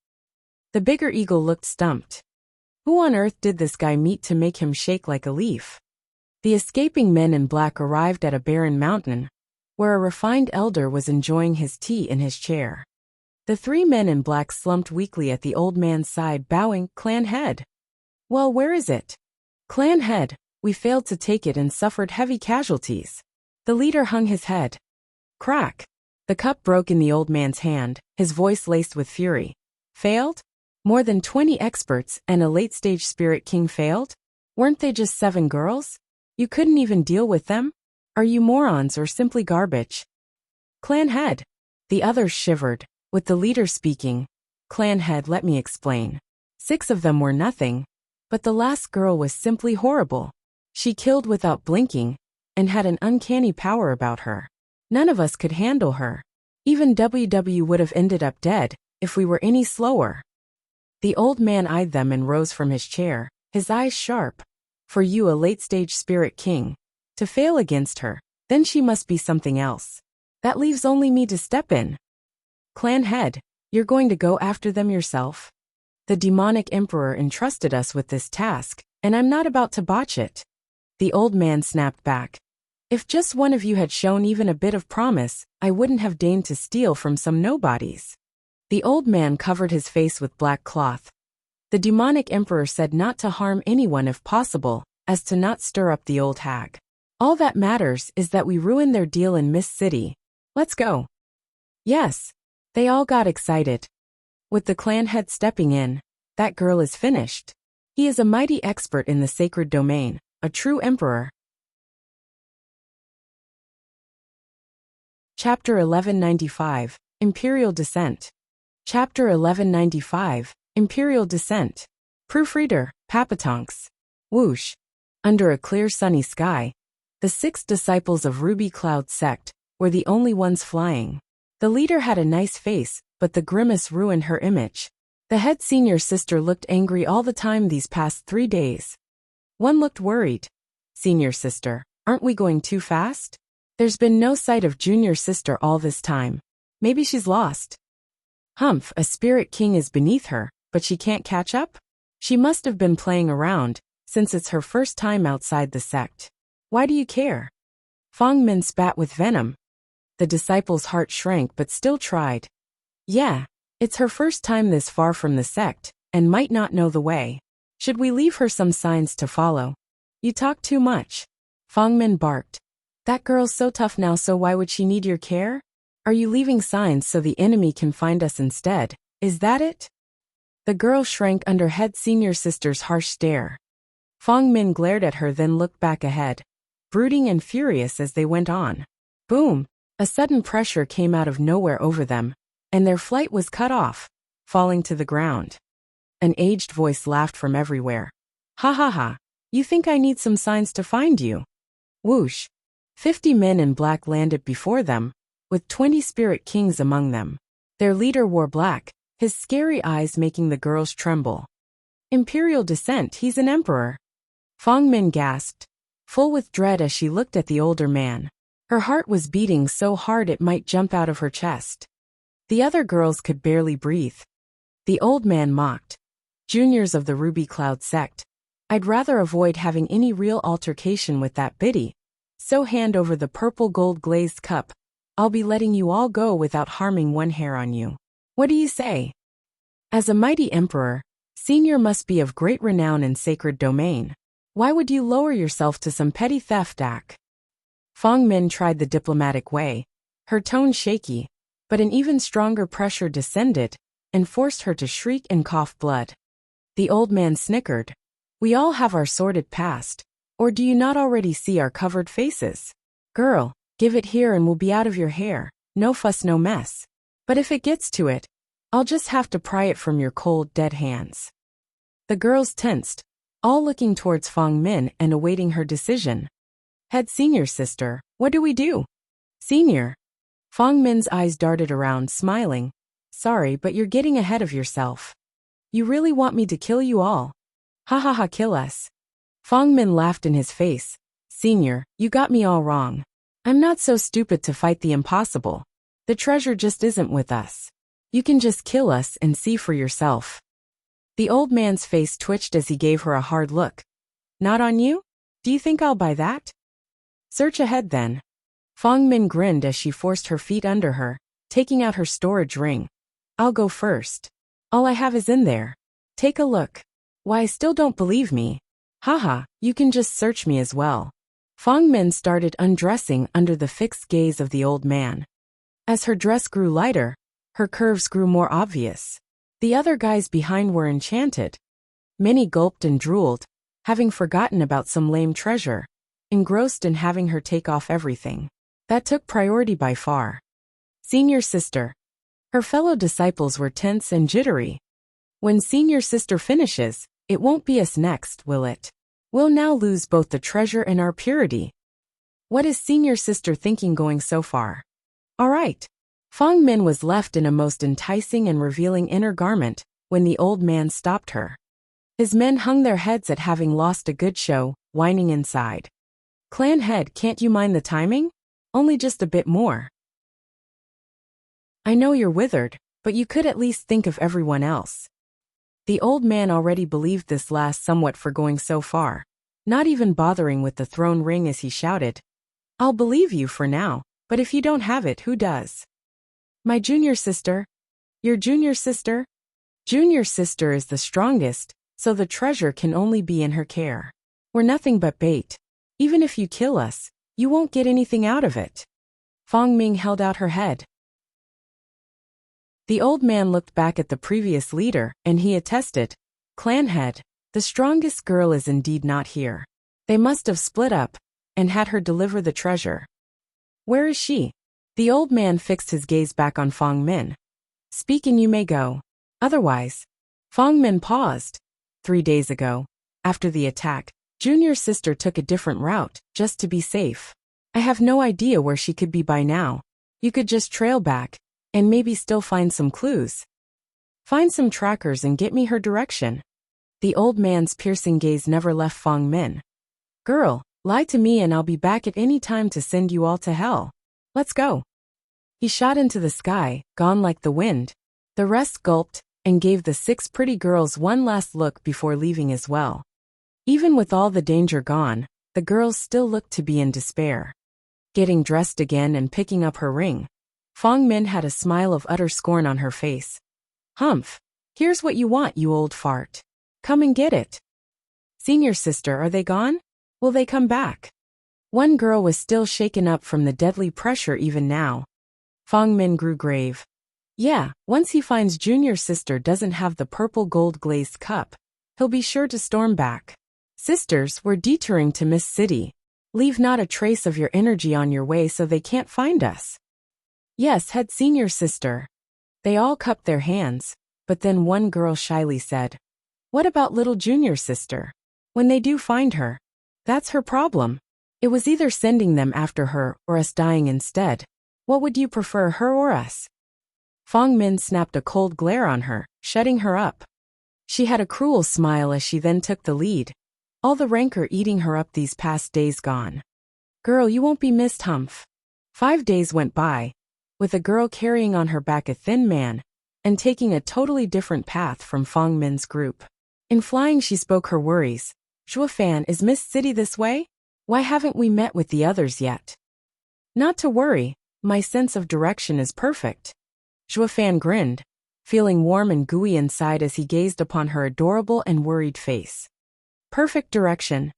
The bigger eagle looked stumped. Who on earth did this guy meet to make him shake like a leaf? The escaping men in black arrived at a barren mountain, where a refined elder was enjoying his tea in his chair. The three men in black slumped weakly at the old man's side, bowing. Clan head. Well, where is it? Clan head, we failed to take it and suffered heavy casualties. The leader hung his head. Crack. The cup broke in the old man's hand, his voice laced with fury. Failed? More than 20 experts and a late-stage spirit king failed? Weren't they just 7 girls? You couldn't even deal with them? Are you morons or simply garbage? Clan head. The others shivered, with the leader speaking. Clan head, let me explain. 6 of them were nothing, but the last girl was simply horrible. She killed without blinking, and had an uncanny power about her. None of us could handle her. Even WW would have ended up dead, if we were any slower. The old man eyed them and rose from his chair, his eyes sharp. For you, a late-stage spirit king, to fail against her, then she must be something else. That leaves only me to step in. Clan head, you're going to go after them yourself? The demonic emperor entrusted us with this task, and I'm not about to botch it. The old man snapped back. If just one of you had shown even a bit of promise, I wouldn't have deigned to steal from some nobodies. The old man covered his face with black cloth. The demonic emperor said not to harm anyone if possible, as to not stir up the old hag. All that matters is that we ruin their deal in Mist City. Let's go. Yes. They all got excited. With the clan head stepping in, that girl is finished. He is a mighty expert in the sacred domain, a true emperor. Chapter 1195, Imperial Descent. Chapter 1195, Imperial Descent. Proofreader, Papatonks. Whoosh. Under a clear sunny sky, the 6 disciples of Ruby Cloud sect were the only ones flying. The leader had a nice face, but the grimace ruined her image. The head senior sister looked angry all the time these past 3 days. One looked worried. Senior sister, aren't we going too fast? There's been no sight of junior sister all this time. Maybe she's lost. Humph, a spirit king is beneath her, but she can't catch up? She must have been playing around, since it's her first time outside the sect. Why do you care? Fong Min spat with venom. The disciple's heart shrank but still tried. Yeah, it's her first time this far from the sect, and might not know the way. Should we leave her some signs to follow? You talk too much. Fong Min barked. That girl's so tough now, so why would she need your care? Are you leaving signs so the enemy can find us instead? Is that it? The girl shrank under head senior sister's harsh stare. Fong Min glared at her then looked back ahead, brooding and furious as they went on. Boom! A sudden pressure came out of nowhere over them, and their flight was cut off, falling to the ground. An aged voice laughed from everywhere. Ha ha ha! You think I need some signs to find you? Whoosh! 50 men in black landed before them, with 20 spirit kings among them. Their leader wore black, his scary eyes making the girls tremble. Imperial descent, he's an emperor. Fong Min gasped, full with dread as she looked at the older man. Her heart was beating so hard it might jump out of her chest. The other girls could barely breathe. The old man mocked. Juniors of the Ruby Cloud sect. I'd rather avoid having any real altercation with that biddy, so hand over the purple gold glazed cup. I'll be letting you all go without harming one hair on you. What do you say? As a mighty emperor, Senior must be of great renown in sacred domain. Why would you lower yourself to some petty theft act? Fong Min tried the diplomatic way, her tone shaky, but an even stronger pressure descended and forced her to shriek and cough blood. The old man snickered. We all have our sordid past, or do you not already see our covered faces? Girl, give it here and we'll be out of your hair, no fuss no mess. But if it gets to it, I'll just have to pry it from your cold, dead hands. The girls tensed, all looking towards Fong Min and awaiting her decision. Head senior sister, what do we do? Senior. Fong Min's eyes darted around, smiling. Sorry, but you're getting ahead of yourself. You really want me to kill you all? Ha ha ha, kill us. Fong Min laughed in his face. Senior, you got me all wrong. I'm not so stupid to fight the impossible. The treasure just isn't with us. You can just kill us and see for yourself. The old man's face twitched as he gave her a hard look. Not on you? Do you think I'll buy that? Search ahead then. Fong Min grinned as she forced her feet under her, taking out her storage ring. I'll go first. All I have is in there. Take a look. Why, still don't believe me? Haha, you can just search me as well. Fong Min started undressing under the fixed gaze of the old man. As her dress grew lighter, her curves grew more obvious. The other guys behind were enchanted. Many gulped and drooled, having forgotten about some lame treasure, engrossed in having her take off everything. That took priority by far. Senior sister. Her fellow disciples were tense and jittery. When senior sister finishes, it won't be us next, will it? We'll now lose both the treasure and our purity. What is senior sister thinking going so far? All right. Fong Min was left in a most enticing and revealing inner garment when the old man stopped her. His men hung their heads at having lost a good show, whining inside. Clan head, can't you mind the timing? Only just a bit more. I know you're withered, but you could at least think of everyone else. The old man already believed this last somewhat for going so far, not even bothering with the throne ring as he shouted. I'll believe you for now, but if you don't have it, who does? My junior sister. Your junior sister? Junior sister is the strongest, so the treasure can only be in her care. We're nothing but bait. Even if you kill us, you won't get anything out of it. Fong Ming held out her head. The old man looked back at the previous leader, and he attested, Clan head, the strongest girl is indeed not here. They must have split up, and had her deliver the treasure. Where is she? The old man fixed his gaze back on Fong Min. Speak and you may go. Otherwise. Fong Min paused. 3 days ago, after the attack, junior sister took a different route, just to be safe. I have no idea where she could be by now. You could just trail back, and maybe still find some clues. Find some trackers and get me her direction. The old man's piercing gaze never left Fong Min. Girl, lie to me and I'll be back at any time to send you all to hell. Let's go. He shot into the sky, gone like the wind. The rest gulped, and gave the 6 pretty girls one last look before leaving as well. Even with all the danger gone, the girls still looked to be in despair. Getting dressed again and picking up her ring, Fong Min had a smile of utter scorn on her face. Humph, here's what you want, you old fart. Come and get it. Senior sister, are they gone? Will they come back? One girl was still shaken up from the deadly pressure even now. Fong Min grew grave. Yeah, once he finds Junior's sister doesn't have the purple gold glazed cup, he'll be sure to storm back. Sisters, we're detouring to Mist City. Leave not a trace of your energy on your way so they can't find us. Yes, head senior sister. They all cupped their hands, but then one girl shyly said, what about little junior sister? When they do find her, that's her problem. It was either sending them after her or us dying instead. What would you prefer, her or us? Fong Min snapped a cold glare on her, shutting her up. She had a cruel smile as she then took the lead. All the rancor eating her up these past days gone. Girl, you won't be missed, Humph. 5 days went by, with a girl carrying on her back a thin man, and taking a totally different path from Fong Min's group. In flying she spoke her worries. Zhuofan, is Mist City this way? Why haven't we met with the others yet? Not to worry, my sense of direction is perfect. Zhuofan grinned, feeling warm and gooey inside as he gazed upon her adorable and worried face. Perfect direction.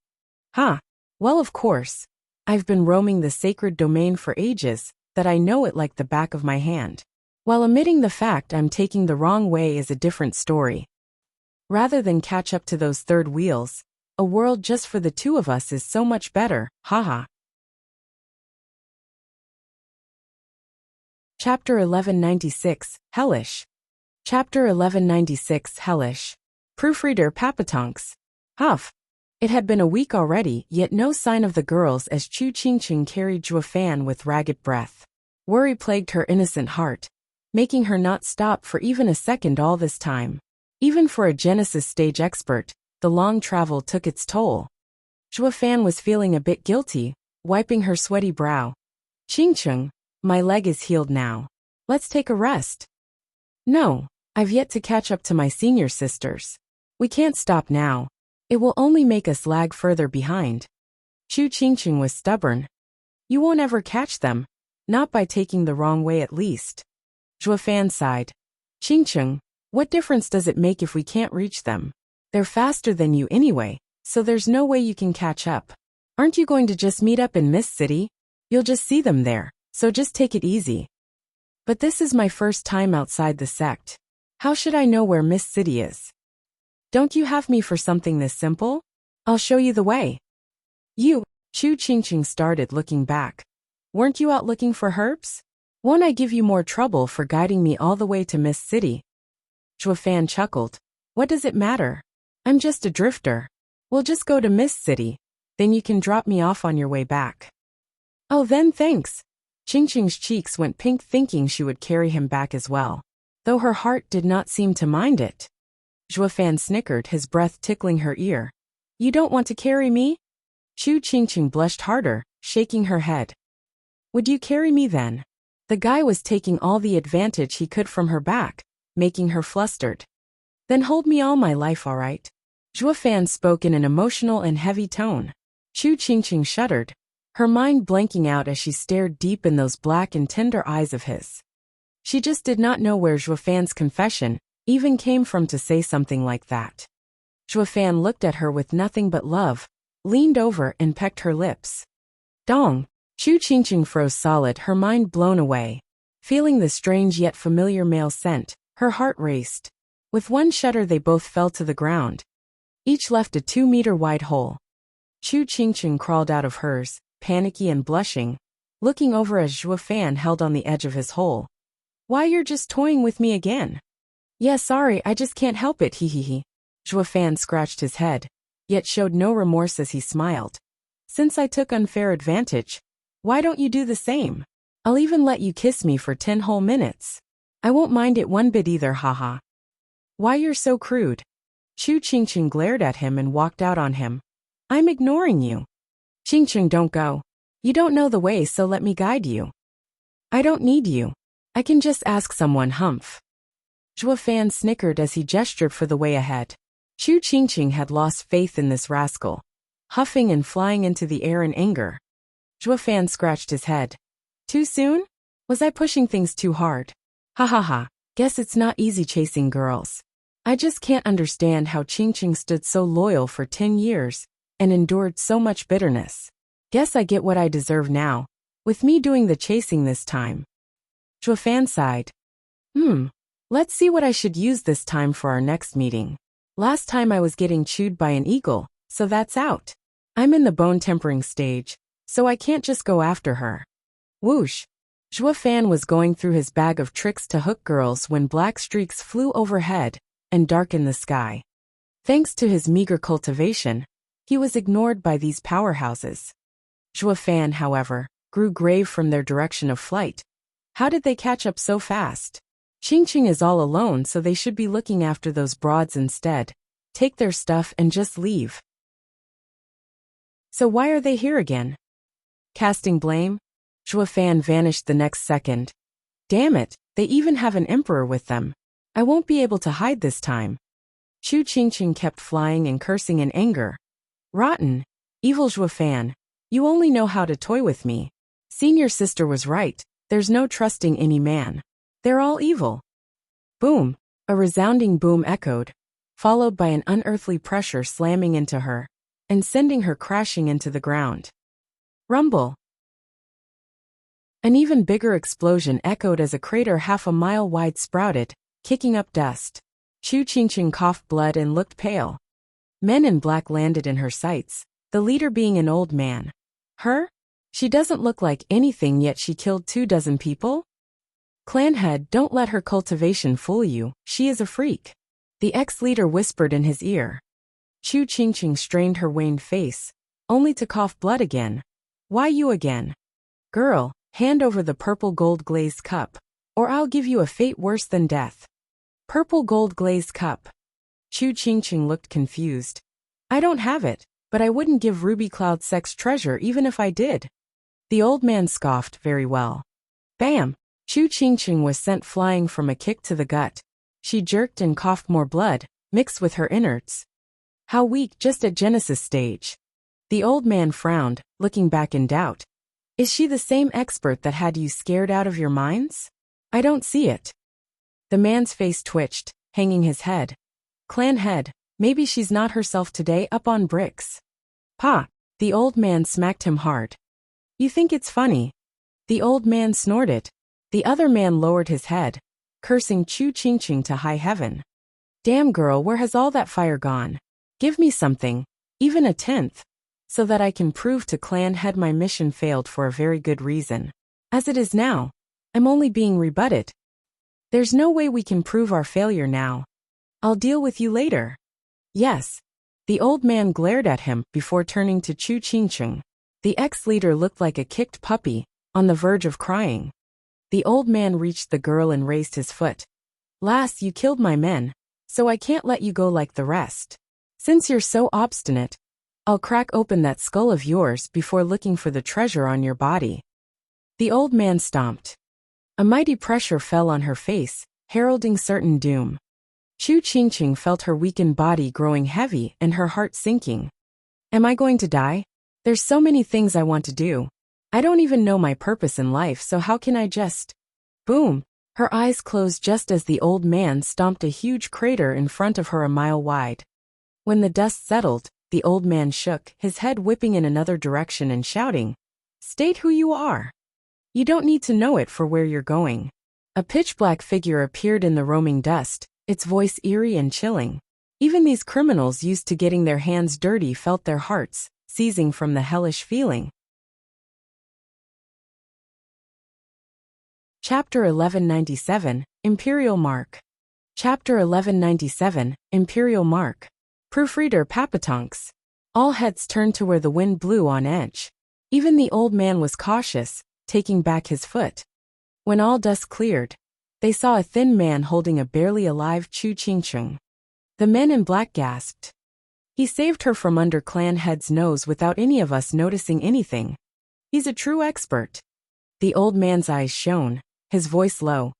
Huh. Well, of course. I've been roaming the sacred domain for ages, that I know it like the back of my hand. While admitting the fact I'm taking the wrong way is a different story. Rather than catch up to those third wheels, a world just for the two of us is so much better, haha. Chapter 1196, Hellish. Chapter 1196, Hellish. Proofreader Papatonks. Huff. It had been a week already, yet no sign of the girls as Chu Qingqing carried Zhuofan with ragged breath. Worry plagued her innocent heart, making her not stop for even a second all this time. Even for a Genesis stage expert, the long travel took its toll. Zhuofan was feeling a bit guilty, wiping her sweaty brow. Qingqing, my leg is healed now. Let's take a rest. No, I've yet to catch up to my senior sisters. We can't stop now. It will only make us lag further behind. Chu Qingqing was stubborn. You won't ever catch them, not by taking the wrong way at least. Zhuofan sighed. Qingqing, what difference does it make if we can't reach them? They're faster than you anyway, so there's no way you can catch up. Aren't you going to just meet up in Mist City? You'll just see them there, so just take it easy. But this is my first time outside the sect. How should I know where Mist City is? Don't you have me for something this simple? I'll show you the way. You, Chu Qingqing started looking back. Weren't you out looking for herbs? Won't I give you more trouble for guiding me all the way to Mist City? Zhuofan chuckled. What does it matter? I'm just a drifter. We'll just go to Mist City, then you can drop me off on your way back. Oh, then thanks. Qingqing's cheeks went pink thinking she would carry him back as well, though her heart did not seem to mind it. Zhuofan snickered, his breath tickling her ear. You don't want to carry me? Chu Qingqing blushed harder, shaking her head. Would you carry me then? The guy was taking all the advantage he could from her back, making her flustered. Then hold me all my life, all right? Zhuofan spoke in an emotional and heavy tone. Chu Qingqing shuddered, her mind blanking out as she stared deep in those black and tender eyes of his. She just did not know where Zhuofan's confession even came from to say something like that. Zhuofan looked at her with nothing but love, leaned over and pecked her lips. Dong! Chu Qingqing froze solid, her mind blown away. Feeling the strange yet familiar male scent, her heart raced. With one shudder they both fell to the ground. Each left a 2-meter wide hole. Chu Qingqing crawled out of hers, panicky and blushing, looking over as Zhuofan held on the edge of his hole. Why, you're just toying with me again. Yeah, sorry, I just can't help it, hee. Zhuofan scratched his head, yet showed no remorse as he smiled. Since I took unfair advantage, why don't you do the same? I'll even let you kiss me for 10 whole minutes. I won't mind it one bit either, haha. Why, you're so crude. Chu Qingqing glared at him and walked out on him. I'm ignoring you. Qingqing, don't go. You don't know the way, so let me guide you. I don't need you. I can just ask someone, Humph. Zhuofan snickered as he gestured for the way ahead. Chu Qingqing had lost faith in this rascal, huffing and flying into the air in anger. Zhuofan scratched his head. Too soon? Was I pushing things too hard? Ha ha ha, guess it's not easy chasing girls. I just can't understand how Qingqing stood so loyal for 10 years and endured so much bitterness. Guess I get what I deserve now, with me doing the chasing this time. Zhuofan sighed. Hmm. Let's see what I should use this time for our next meeting. Last time I was getting chewed by an eagle, so that's out. I'm in the bone tempering stage, so I can't just go after her. Whoosh. Zhua Fan was going through his bag of tricks to hook girls when black streaks flew overhead and darkened the sky. Thanks to his meager cultivation, he was ignored by these powerhouses. Zhua Fan, however, grew grave from their direction of flight. How did they catch up so fast? Qingqing is all alone, so they should be looking after those broads instead. Take their stuff and just leave. So why are they here again? Casting blame? Zhua Fan vanished the next second. Damn it, they even have an emperor with them. I won't be able to hide this time. Chu Qingqing kept flying and cursing in anger. Rotten, evil Zhua Fan. You only know how to toy with me. Senior sister was right, there's no trusting any man. They're all evil. Boom, a resounding boom echoed, followed by an unearthly pressure slamming into her and sending her crashing into the ground. Rumble. An even bigger explosion echoed as a crater half a mile wide sprouted, kicking up dust. Chu Qingqing coughed blood and looked pale. Men in black landed in her sights, the leader being an old man. Her? She doesn't look like anything, yet she killed 24 people? Clanhead, don't let her cultivation fool you, she is a freak. The ex-leader whispered in his ear. Chu Qingqing strained her waned face, only to cough blood again. Why you again? Girl, hand over the purple gold glazed cup, or I'll give you a fate worse than death. Purple gold glazed cup. Chu Qingqing looked confused. I don't have it, but I wouldn't give Ruby Cloud sex treasure even if I did. The old man scoffed. Very well. Bam! Chu Qingqing was sent flying from a kick to the gut. She jerked and coughed more blood, mixed with her innards. How weak, just at Genesis stage. The old man frowned, looking back in doubt. Is she the same expert that had you scared out of your minds? I don't see it. The man's face twitched, hanging his head. Clan head, maybe she's not herself today, up on bricks. Pa! The old man smacked him hard. You think it's funny? The old man snorted. The other man lowered his head, cursing Chu Qingqing to high heaven. Damn girl, where has all that fire gone? Give me something, even a tenth, so that I can prove to Clan Head my mission failed for a very good reason. As it is now, I'm only being rebutted. There's no way we can prove our failure now. I'll deal with you later. Yes. The old man glared at him before turning to Chu Qingqing. The ex-leader looked like a kicked puppy, on the verge of crying. The old man reached the girl and raised his foot. Lass, you killed my men, so I can't let you go like the rest. Since you're so obstinate, I'll crack open that skull of yours before looking for the treasure on your body. The old man stomped. A mighty pressure fell on her face, heralding certain doom. Chu Qingqing felt her weakened body growing heavy and her heart sinking. Am I going to die? There's so many things I want to do. I don't even know my purpose in life, so how can I just... Boom! Her eyes closed just as the old man stomped a huge crater in front of her a mile wide. When the dust settled, the old man shook, his head whipping in another direction and shouting, State who you are. You don't need to know it for where you're going. A pitch-black figure appeared in the roaming dust, its voice eerie and chilling. Even these criminals used to getting their hands dirty felt their hearts seizing from the hellish feeling. Chapter 1197, Imperial Mark. Chapter 1197, Imperial Mark. Proofreader Papatonks. All heads turned to where the wind blew on edge. Even the old man was cautious, taking back his foot. When all dust cleared, they saw a thin man holding a barely alive Chu Qingqing. The men in black gasped. He saved her from under Clan Head's nose without any of us noticing anything. He's a true expert. The old man's eyes shone, his voice low.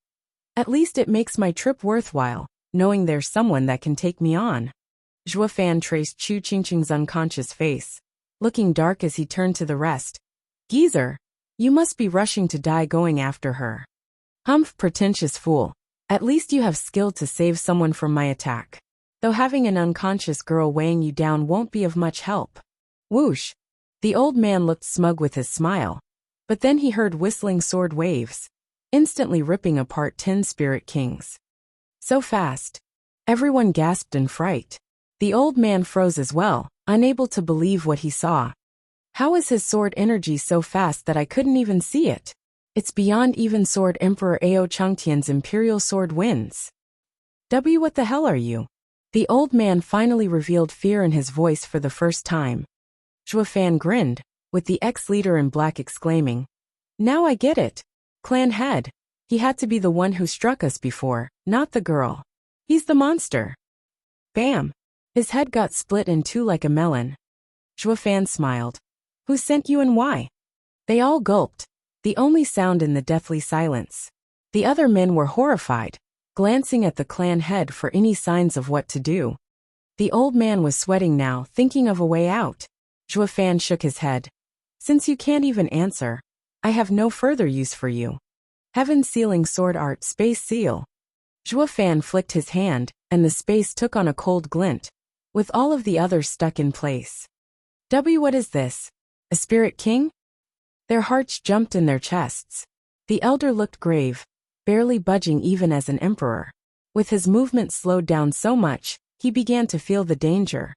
At least it makes my trip worthwhile, knowing there's someone that can take me on. Zhua Fan traced Chu Qingqing's unconscious face, looking dark as he turned to the rest. Geezer, you must be rushing to die going after her. Humph, pretentious fool. At least you have skill to save someone from my attack. Though having an unconscious girl weighing you down won't be of much help. Whoosh. The old man looked smug with his smile. But then he heard whistling sword waves. instantly ripping apart 10 spirit kings. So fast. Everyone gasped in fright. The old man froze as well, unable to believe what he saw. How is his sword energy so fast that I couldn't even see it? It's beyond even sword Emperor Ao Chengtian's imperial sword wins. What the hell are you? The old man finally revealed fear in his voice for the first time. Zhuo Fan grinned, with the ex-leader in black exclaiming, "Now I get it. Clan head. He had to be the one who struck us before, not the girl. He's the monster." Bam! His head got split in two like a melon. Zhuo Fan smiled. "Who sent you and why?" They all gulped, the only sound in the deathly silence. The other men were horrified, glancing at the clan head for any signs of what to do. The old man was sweating now, thinking of a way out. Zhuo Fan shook his head. "Since you can't even answer, I have no further use for you. Heaven Sealing Sword Art Space Seal." Zhuo Fan flicked his hand, and the space took on a cold glint, with all of the others stuck in place. What is this? A spirit king? Their hearts jumped in their chests. The elder looked grave, barely budging even as an emperor. With his movement slowed down so much, he began to feel the danger.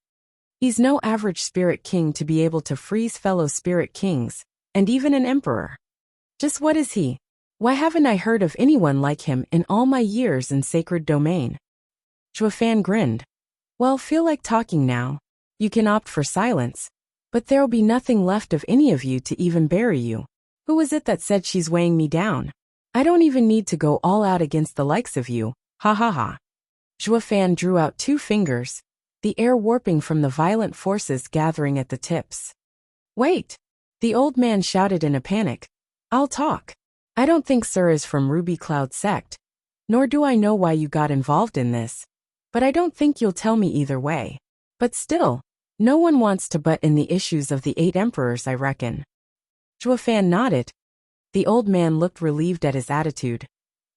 He's no average spirit king to be able to freeze fellow spirit kings, and even an emperor. Just what is he? Why haven't I heard of anyone like him in all my years in sacred domain? Zhuo Fan grinned. Well, feel like talking now. You can opt for silence, but there'll be nothing left of any of you to even bury you. Who was it that said she's weighing me down? I don't even need to go all out against the likes of you, ha ha ha. Zhuo Fan drew out 2 fingers, the air warping from the violent forces gathering at the tips. Wait! The old man shouted in a panic. I'll talk. I don't think Sir is from Ruby Cloud sect, nor do I know why you got involved in this, but I don't think you'll tell me either way. But still, no one wants to butt in the issues of the 8 emperors, I reckon. Zhuo Fan nodded. The old man looked relieved at his attitude.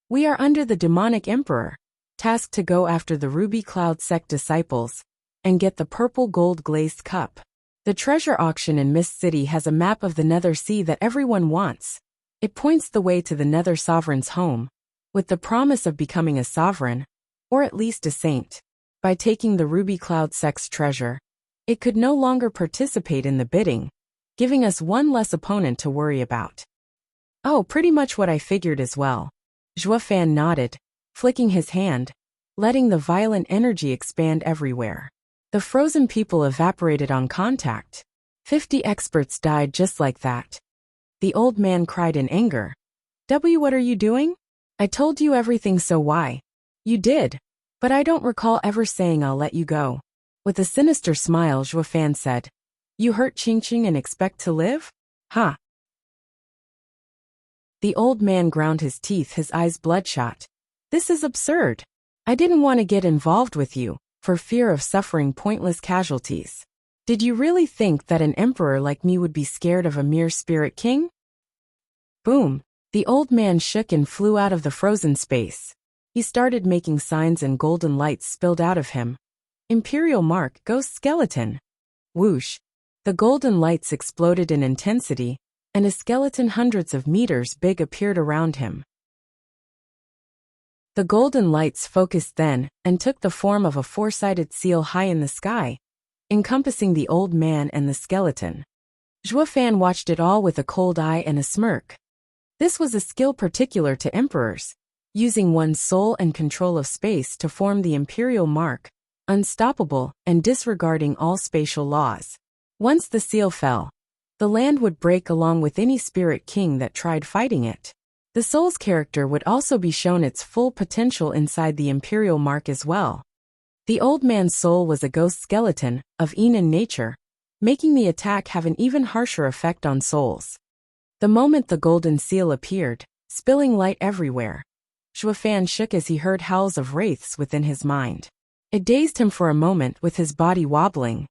We are under the demonic emperor, tasked to go after the Ruby Cloud sect disciples, and get the purple gold glazed cup. The treasure auction in Mist City has a map of the Nether Sea that everyone wants. It points the way to the Nether Sovereign's home, with the promise of becoming a sovereign, or at least a saint. By taking the Ruby Cloud sect's treasure, it could no longer participate in the bidding, giving us one less opponent to worry about. Oh, pretty much what I figured as well. Zhuo Fan nodded, flicking his hand, letting the violent energy expand everywhere. The frozen people evaporated on contact. 50 experts died just like that. The old man cried in anger. What are you doing? I told you everything, so why? You did. But I don't recall ever saying I'll let you go. With a sinister smile, Zhuo Fan said, You hurt Qingqing and expect to live? Ha! The old man ground his teeth, his eyes bloodshot. This is absurd. I didn't want to get involved with you, for fear of suffering pointless casualties. Did you really think that an emperor like me would be scared of a mere spirit king? Boom! The old man shook and flew out of the frozen space. He started making signs and golden lights spilled out of him. Imperial Mark, Ghost Skeleton. Whoosh! The golden lights exploded in intensity, and a skeleton hundreds of meters big appeared around him. The golden lights focused then, and took the form of a 4-sided seal high in the sky, encompassing the old man and the skeleton. Zhuo Fan watched it all with a cold eye and a smirk. This was a skill particular to emperors, using one's soul and control of space to form the imperial mark, unstoppable and disregarding all spatial laws. Once the seal fell, the land would break along with any spirit king that tried fighting it. The soul's character would also be shown its full potential inside the imperial mark as well. The old man's soul was a ghost skeleton, of Enan nature, making the attack have an even harsher effect on souls. The moment the golden seal appeared, spilling light everywhere, Zhuo Fan shook as he heard howls of wraiths within his mind. It dazed him for a moment with his body wobbling.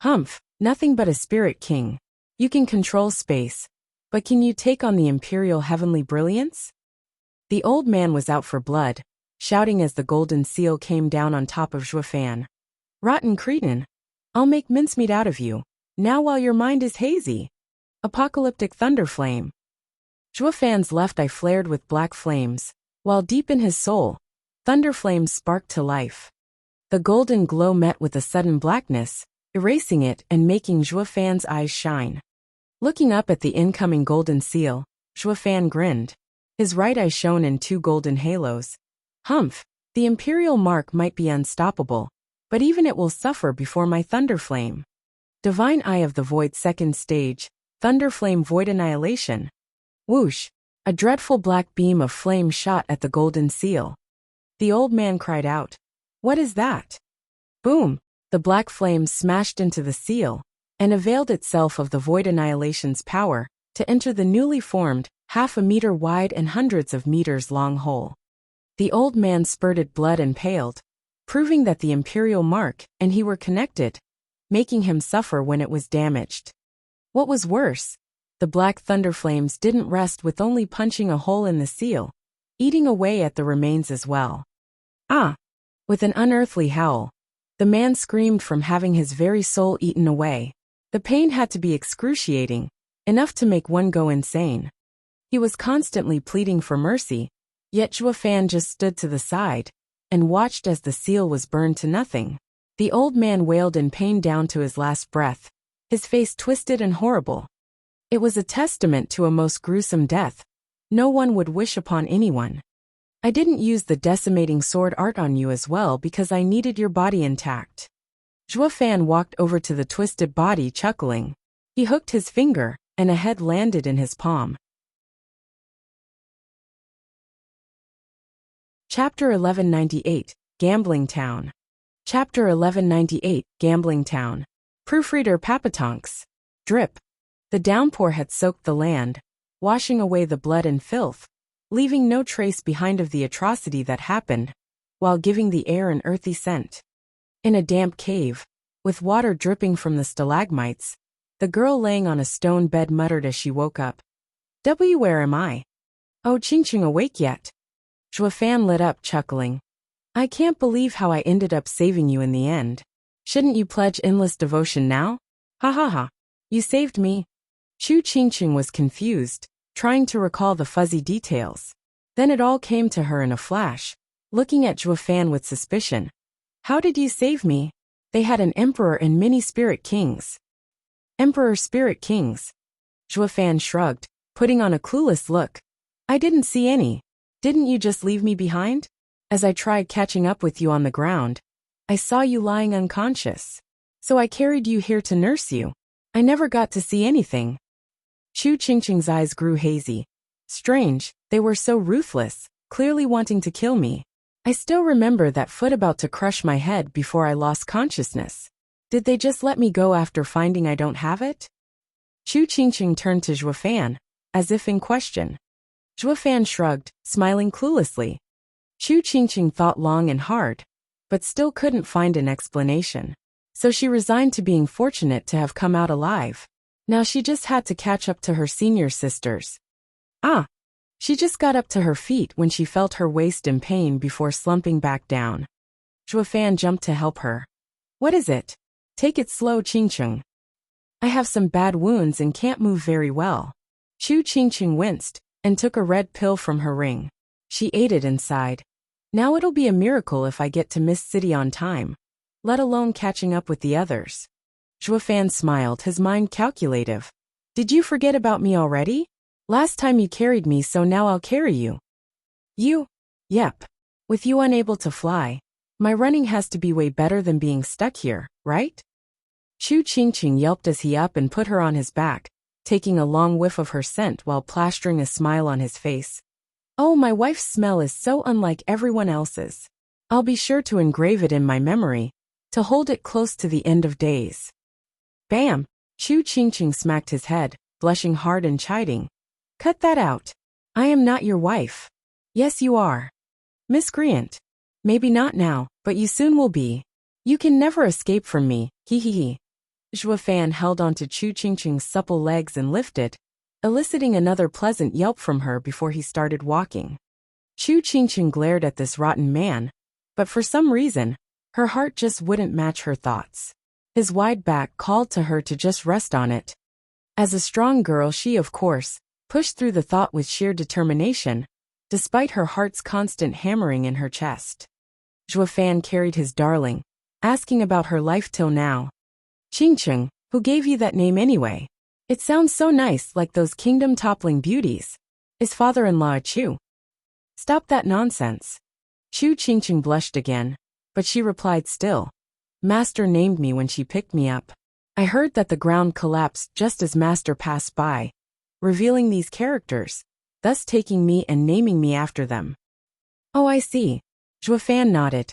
Humph, nothing but a spirit king. You can control space, but can you take on the imperial heavenly brilliance? The old man was out for blood, shouting as the golden seal came down on top of Zhuo Fan. Rotten cretin! I'll make mincemeat out of you, now while your mind is hazy. Apocalyptic thunderflame. Zhuo Fan's left eye flared with black flames, while deep in his soul, thunder flames sparked to life. The golden glow met with a sudden blackness, erasing it and making Zhuo Fan's eyes shine. Looking up at the incoming golden seal, Zhuo Fan grinned. His right eye shone in two golden halos. Humph, the imperial mark might be unstoppable, but even it will suffer before my thunder flame. Divine Eye of the Void second stage, thunder flame void annihilation. Whoosh! A dreadful black beam of flame shot at the golden seal. The old man cried out, "What is that?" Boom! The black flame smashed into the seal, and availed itself of the void annihilation's power to enter the newly formed, 1/2 meter wide and hundreds of meters long hole. The old man spurted blood and paled, proving that the imperial mark and he were connected, making him suffer when it was damaged. What was worse, the black thunder flames didn't rest with only punching a hole in the seal, eating away at the remains as well. Ah! With an unearthly howl, the man screamed from having his very soul eaten away. The pain had to be excruciating, enough to make one go insane. He was constantly pleading for mercy, yet Zhuo Fan just stood to the side and watched as the seal was burned to nothing. The old man wailed in pain down to his last breath, his face twisted and horrible. It was a testament to a most gruesome death. No one would wish upon anyone. I didn't use the decimating sword art on you as well because I needed your body intact. Zhuo Fan walked over to the twisted body chuckling. He hooked his finger, and a head landed in his palm. Chapter 1198, Gambling Town. Chapter 1198, Gambling Town. Proofreader Papatonks. Drip. The downpour had soaked the land, washing away the blood and filth, leaving no trace behind of the atrocity that happened, while giving the air an earthy scent. In a damp cave, with water dripping from the stalagmites, the girl laying on a stone bed muttered as she woke up. Where am I? Oh, Qingqing awake yet? Zhuo Fan lit up, chuckling. I can't believe how I ended up saving you in the end. Shouldn't you pledge endless devotion now? Ha ha ha. You saved me. Chu Qingqing was confused, trying to recall the fuzzy details. Then it all came to her in a flash, looking at Zhuo Fan with suspicion. How did you save me? They had an emperor and many spirit kings. Emperor spirit kings. Zhuo Fan shrugged, putting on a clueless look. I didn't see any. Didn't you just leave me behind? As I tried catching up with you on the ground, I saw you lying unconscious. So I carried you here to nurse you. I never got to see anything. Chu Qingqing's eyes grew hazy. Strange, they were so ruthless, clearly wanting to kill me. I still remember that foot about to crush my head before I lost consciousness. Did they just let me go after finding I don't have it? Chu Qingqing turned to Zhuo Fan, as if in question. Zhuo Fan shrugged, smiling cluelessly. Chu Qingqing thought long and hard, but still couldn't find an explanation. So she resigned to being fortunate to have come out alive. Now she just had to catch up to her senior sisters. Ah! She just got up to her feet when she felt her waist in pain before slumping back down. Zhuo Fan jumped to help her. What is it? Take it slow, Qingqing. I have some bad wounds and can't move very well. Chu Qingqing winced and took a red pill from her ring. She ate it and sighed. Now it'll be a miracle if I get to Mist City on time, let alone catching up with the others. Zhuo Fan smiled, his mind calculative. Did you forget about me already? Last time you carried me, so now I'll carry you. You? Yep. With you unable to fly, my running has to be way better than being stuck here, right? Chu Qingqing yelped as he up and put her on his back, taking a long whiff of her scent while plastering a smile on his face. Oh, my wife's smell is so unlike everyone else's. I'll be sure to engrave it in my memory, to hold it close to the end of days. Bam! Chu Qingqing smacked his head, blushing hard and chiding. Cut that out. I am not your wife. Yes, you are. Miscreant. Maybe not now, but you soon will be. You can never escape from me, hee hee hee. Zhuo Fan held onto Chu Qingqing's supple legs and lifted, eliciting another pleasant yelp from her before he started walking. Chu Qingqing glared at this rotten man, but for some reason, her heart just wouldn't match her thoughts. His wide back called to her to just rest on it. As a strong girl, she, of course, pushed through the thought with sheer determination, despite her heart's constant hammering in her chest. Zhuo Fan carried his darling, asking about her life till now. Qingcheng, who gave you that name anyway? It sounds so nice, like those kingdom-toppling beauties. Is father-in-law a Chu? Stop that nonsense. Chu Qingcheng blushed again, but she replied still. Master named me when she picked me up. I heard that the ground collapsed just as Master passed by, revealing these characters, thus taking me and naming me after them. Oh, I see. Zhuo Fan nodded.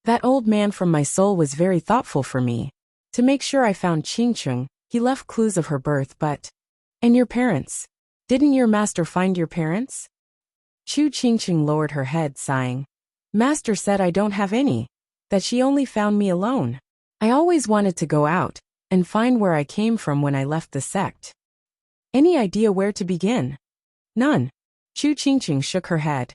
That old man from my soul was very thoughtful for me. To make sure I found Qingcheng, he left clues of her birth, but... And your parents? Didn't your master find your parents? Chu Qingcheng lowered her head, sighing. Master said I don't have any, that she only found me alone. I always wanted to go out and find where I came from when I left the sect. Any idea where to begin? None. Chu Qingcheng shook her head.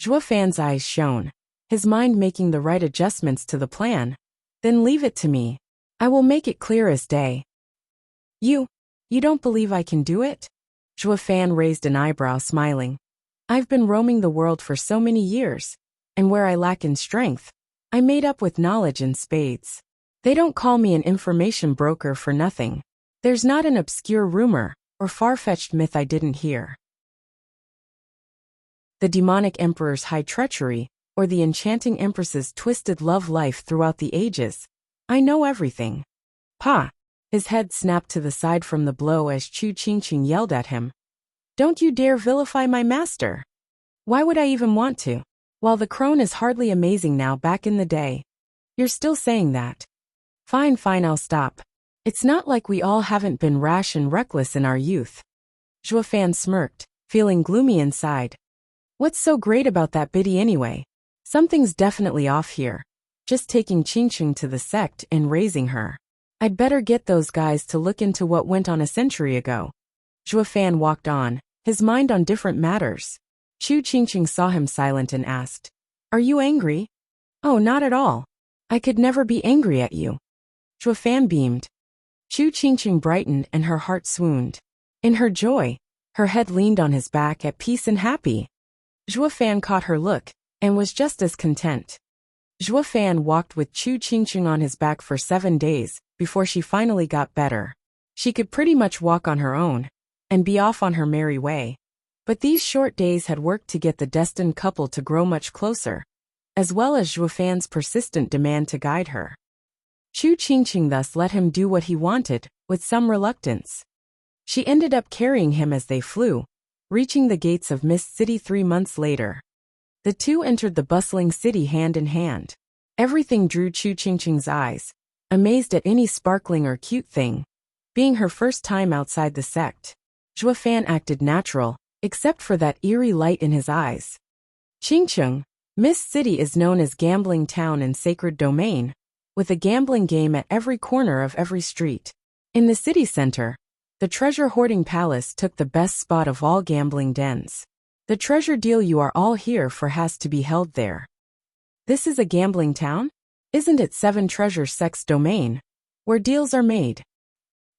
Zhuo Fan's eyes shone, his mind making the right adjustments to the plan. Then leave it to me. I will make it clear as day. You don't believe I can do it? Zhuo Fan raised an eyebrow, smiling. I've been roaming the world for so many years, and where I lack in strength, I made up with knowledge in spades. They don't call me an information broker for nothing. There's not an obscure rumor or far-fetched myth I didn't hear. The demonic emperor's high treachery, or the enchanting empress's twisted love life throughout the ages. I know everything. Pa! His head snapped to the side from the blow as Chu Qingcheng yelled at him. Don't you dare vilify my master! Why would I even want to? While the crone is hardly amazing now back in the day. You're still saying that. Fine, I'll stop. It's not like we all haven't been rash and reckless in our youth. Zhuo Fan smirked, feeling gloomy inside. What's so great about that biddy anyway? Something's definitely off here. Just taking Qingcheng to the sect and raising her. I'd better get those guys to look into what went on a century ago. Zhuo Fan walked on, his mind on different matters. Chu Qingcheng saw him silent and asked, Are you angry? Oh, not at all. I could never be angry at you. Zhuo Fan beamed. Chu Qingcheng brightened and her heart swooned. In her joy, her head leaned on his back at peace and happy. Zhuo Fan caught her look, and was just as content. Zhuo Fan walked with Chu Qingcheng on his back for 7 days, before she finally got better. She could pretty much walk on her own, and be off on her merry way. But these short days had worked to get the destined couple to grow much closer, as well as Zhuo Fan's persistent demand to guide her. Chu Qingcheng thus let him do what he wanted, with some reluctance. She ended up carrying him as they flew, reaching the gates of Mist City 3 months later. The two entered the bustling city hand in hand. Everything drew Chu Qingcheng's eyes, amazed at any sparkling or cute thing. Being her first time outside the sect, Zhuo Fan acted natural, except for that eerie light in his eyes. Qingcheng, Mist City is known as gambling town and sacred domain, with a gambling game at every corner of every street. In the city center, the treasure hoarding palace took the best spot of all gambling dens. The treasure deal you are all here for has to be held there. This is a gambling town? Isn't it 7 treasure sect's domain, where deals are made?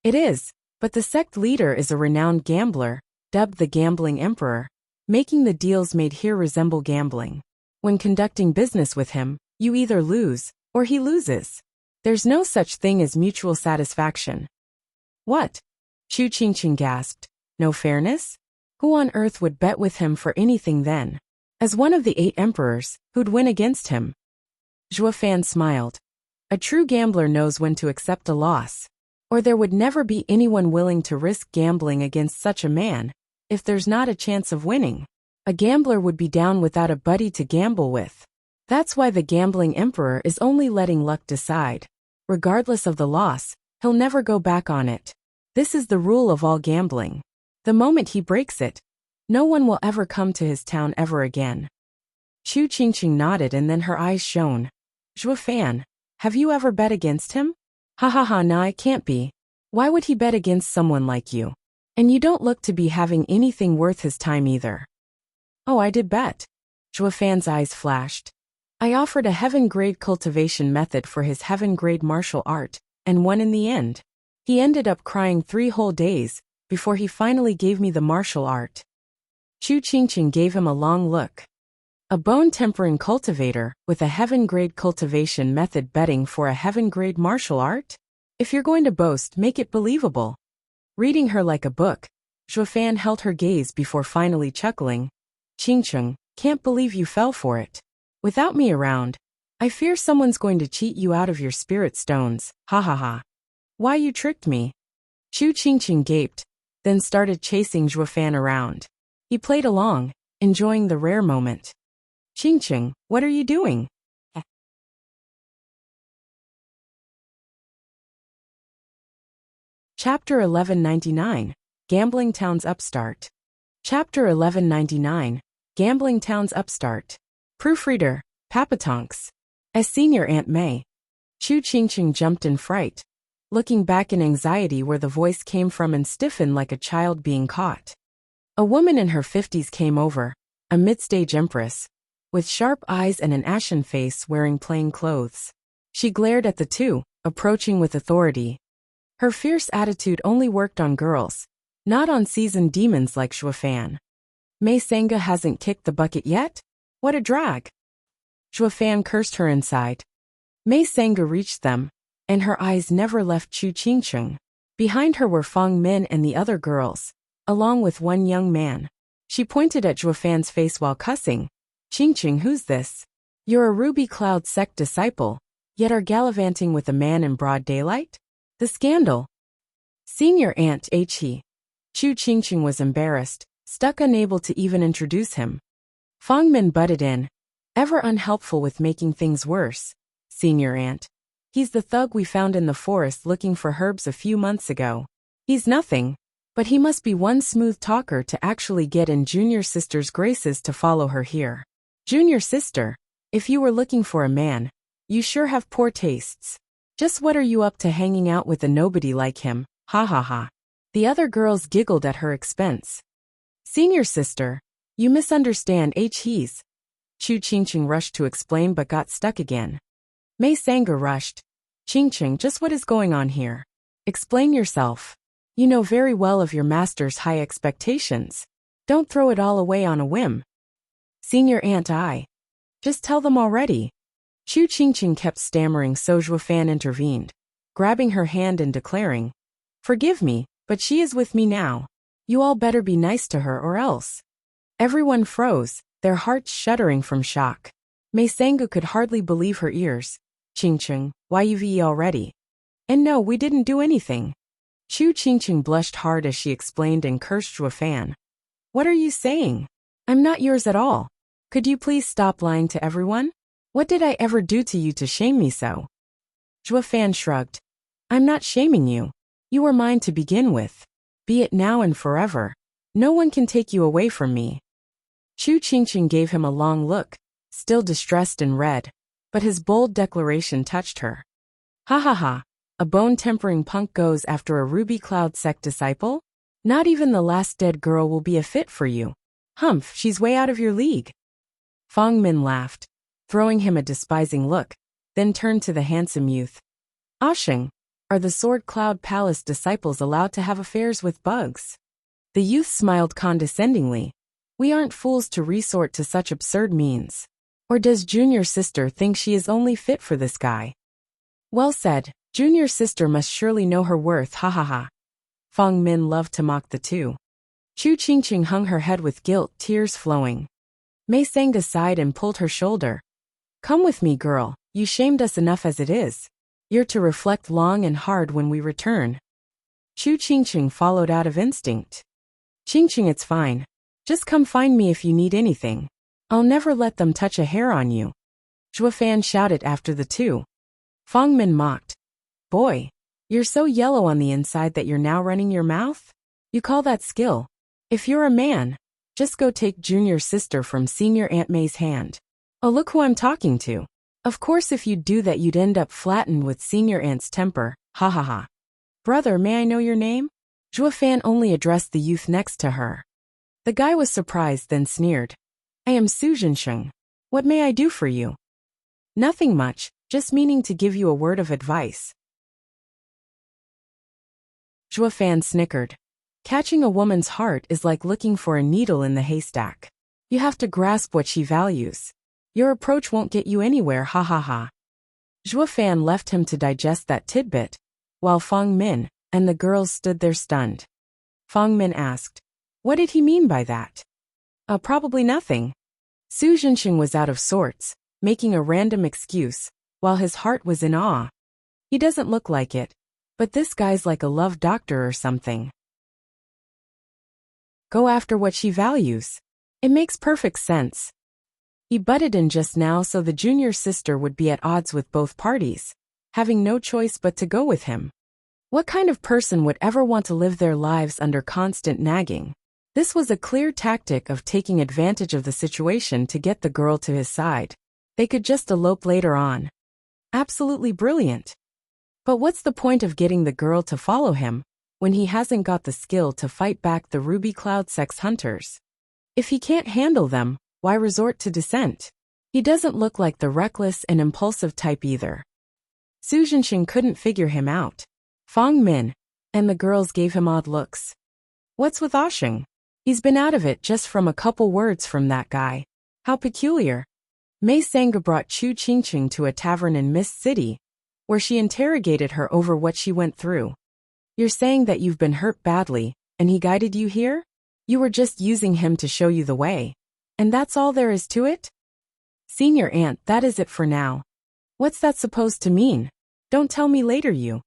It is, but the sect leader is a renowned gambler, dubbed the Gambling Emperor, making the deals made here resemble gambling. When conducting business with him, you either lose, or he loses. There's no such thing as mutual satisfaction. What? Chu Qingcheng gasped. No fairness? Who on earth would bet with him for anything then? As one of the 8 emperors, who'd win against him? Zhuo Fan smiled. A true gambler knows when to accept a loss. Or there would never be anyone willing to risk gambling against such a man, if there's not a chance of winning. A gambler would be down without a buddy to gamble with. That's why the Gambling Emperor is only letting luck decide. Regardless of the loss, he'll never go back on it. This is the rule of all gambling. The moment he breaks it, no one will ever come to his town ever again. Chu Qingcheng nodded and then her eyes shone. Zhuo Fan, have you ever bet against him? Ha, nah, it can't be. Why would he bet against someone like you? And you don't look to be having anything worth his time either. Oh, I did bet. Zhuo Fan's eyes flashed. I offered a heaven-grade cultivation method for his heaven-grade martial art, and won in the end. He ended up crying 3 whole days, before he finally gave me the martial art. Chu Qingqing gave him a long look. A bone-tempering cultivator, with a heaven-grade cultivation method betting for a heaven-grade martial art? If you're going to boast, make it believable. Reading her like a book, Zhuofan held her gaze before finally chuckling. Qingqing, can't believe you fell for it. Without me around, I fear someone's going to cheat you out of your spirit stones, ha ha ha. Why you tricked me? Chu Qingqing gaped, then started chasing Zhuofan around. He played along, enjoying the rare moment. Qingqing, what are you doing? Chapter 1199, Gambling Town's Upstart. Chapter 1199, Gambling Town's Upstart. Proofreader, Papatonks. As Senior Aunt May. Chu Qingqing jumped in fright, looking back in anxiety where the voice came from and stiffened like a child being caught. A woman in her 50s came over, a mid-stage empress, with sharp eyes and an ashen face wearing plain clothes. She glared at the two, approaching with authority. Her fierce attitude only worked on girls, not on seasoned demons like Zhuofan. Mei Sanga hasn't kicked the bucket yet? What a drag! Zhuofan cursed her inside. Mei Sanga reached them, and her eyes never left Chu Qingqing. Behind her were Fang Min and the other girls, along with one young man. She pointed at Zhuofan's face while cussing. Qingqing, who's this? You're a Ruby Cloud sect disciple, yet are gallivanting with a man in broad daylight? The scandal. Senior Aunt He. Chu Qingqing was embarrassed, stuck unable to even introduce him. Fang Min butted in, ever unhelpful with making things worse. Senior Aunt. He's the thug we found in the forest looking for herbs a few months ago. He's nothing, but he must be one smooth talker to actually get in Junior Sister's graces to follow her here. Junior Sister, if you were looking for a man, you sure have poor tastes. Just what are you up to hanging out with a nobody like him, ha ha ha. The other girls giggled at her expense. Senior Sister, you misunderstand He's. Chu Qingqing rushed to explain but got stuck again. Mei Sanga rushed. Qingqing, just what is going on here? Explain yourself. You know very well of your master's high expectations. Don't throw it all away on a whim. Senior Aunt I. Just tell them already. Chu Qingqing kept stammering, so Zhuofan intervened, grabbing her hand and declaring, forgive me, but she is with me now. You all better be nice to her or else. Everyone froze, their hearts shuddering from shock. Mei Sanga could hardly believe her ears. Qingqing, why you've already? And no, we didn't do anything. Chu Qingqing blushed hard as she explained and cursed Zhuofan. What are you saying? I'm not yours at all. Could you please stop lying to everyone? What did I ever do to you to shame me so? Zhuofan shrugged. I'm not shaming you. You were mine to begin with. Be it now and forever. No one can take you away from me. Chu Qingqing gave him a long look, still distressed and red, but his bold declaration touched her. Ha ha ha, a bone-tempering punk goes after a Ruby Cloud sect disciple? Not even the last dead girl will be a fit for you. Humph, she's way out of your league. Fang Min laughed, throwing him a despising look, then turned to the handsome youth. Ashing, are the Sword Cloud Palace disciples allowed to have affairs with bugs? The youth smiled condescendingly. We aren't fools to resort to such absurd means. Or does Junior Sister think she is only fit for this guy? Well said, Junior Sister must surely know her worth, ha ha ha. Fang Min loved to mock the two. Chu Qingqing hung her head with guilt, tears flowing. Mei Sanga sighed and pulled her shoulder. Come with me, girl, you shamed us enough as it is. You're to reflect long and hard when we return. Chu Qingqing followed out of instinct. Qingqing, it's fine. Just come find me if you need anything. I'll never let them touch a hair on you. Zhuofan shouted after the two. Fang Min mocked. Boy, you're so yellow on the inside that you're now running your mouth? You call that skill? If you're a man, just go take Junior Sister from Senior Aunt May's hand. Oh, look who I'm talking to. Of course if you'd do that you'd end up flattened with Senior Aunt's temper, ha ha ha. Brother, may I know your name? Zhuofan only addressed the youth next to her. The guy was surprised, then sneered. I am Su Jinsheng. What may I do for you? Nothing much, just meaning to give you a word of advice. Zhuofan snickered. Catching a woman's heart is like looking for a needle in the haystack. You have to grasp what she values. Your approach won't get you anywhere, ha ha ha. Zhua Fan left him to digest that tidbit, while Fang Min and the girls stood there stunned. Fang Min asked, "What did he mean by that?" Probably nothing." Su Zhenxing was out of sorts, making a random excuse, while his heart was in awe. He doesn't look like it, but this guy's like a love doctor or something. Go after what she values. It makes perfect sense. He butted in just now so the junior sister would be at odds with both parties, having no choice but to go with him. What kind of person would ever want to live their lives under constant nagging? This was a clear tactic of taking advantage of the situation to get the girl to his side. They could just elope later on. Absolutely brilliant. But what's the point of getting the girl to follow him when he hasn't got the skill to fight back the Ruby Cloud sex hunters? If he can't handle them, why resort to dissent? He doesn't look like the reckless and impulsive type either. Su Zhenxing couldn't figure him out. Fang Min and the girls gave him odd looks. What's with Ashing? He's been out of it just from a couple words from that guy. How peculiar. Mei Sanga brought Chu Qingqing to a tavern in Mist City, where she interrogated her over what she went through. You're saying that you've been hurt badly, and he guided you here? You were just using him to show you the way. And that's all there is to it? Senior aunt, that is it for now. What's that supposed to mean? Don't tell me later you.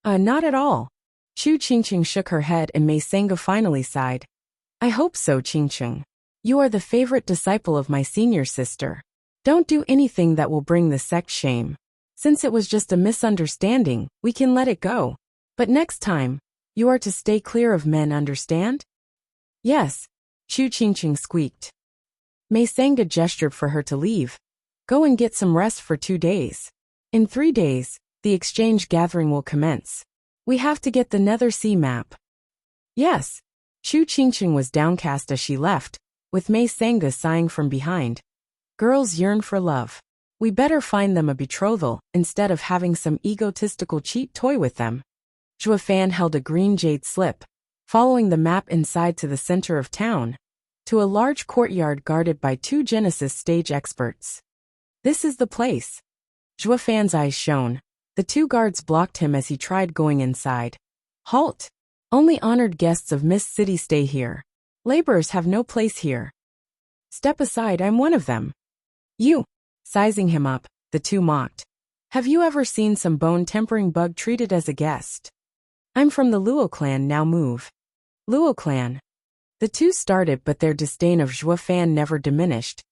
Not at all. Chu Qingqing shook her head and Mei Sanga finally sighed. I hope so, Qingqing. You are the favorite disciple of my senior sister. Don't do anything that will bring the sect shame. Since it was just a misunderstanding, we can let it go. But next time, you are to stay clear of men, understand? Yes, Chu Qingqing squeaked. Mei Sanga gestured for her to leave. Go and get some rest for 2 days. In 3 days, the exchange gathering will commence. We have to get the Nether Sea map. Yes. Chu Qingqing was downcast as she left, with Mei Sanga sighing from behind. Girls yearn for love. We better find them a betrothal instead of having some egotistical cheap toy with them. Zhua Fan held a green jade slip, following the map inside to the center of town, to a large courtyard guarded by 2 Genesis stage experts. This is the place. Zhua Fan's eyes shone. The 2 guards blocked him as he tried going inside. Halt! Only honored guests of Mist City stay here. Laborers have no place here. Step aside, I'm one of them. You! Sizing him up, the 2 mocked. Have you ever seen some bone-tempering bug treated as a guest? I'm from the Luo clan, now move. Luo clan. The 2 started, but their disdain of Zhua Fan never diminished.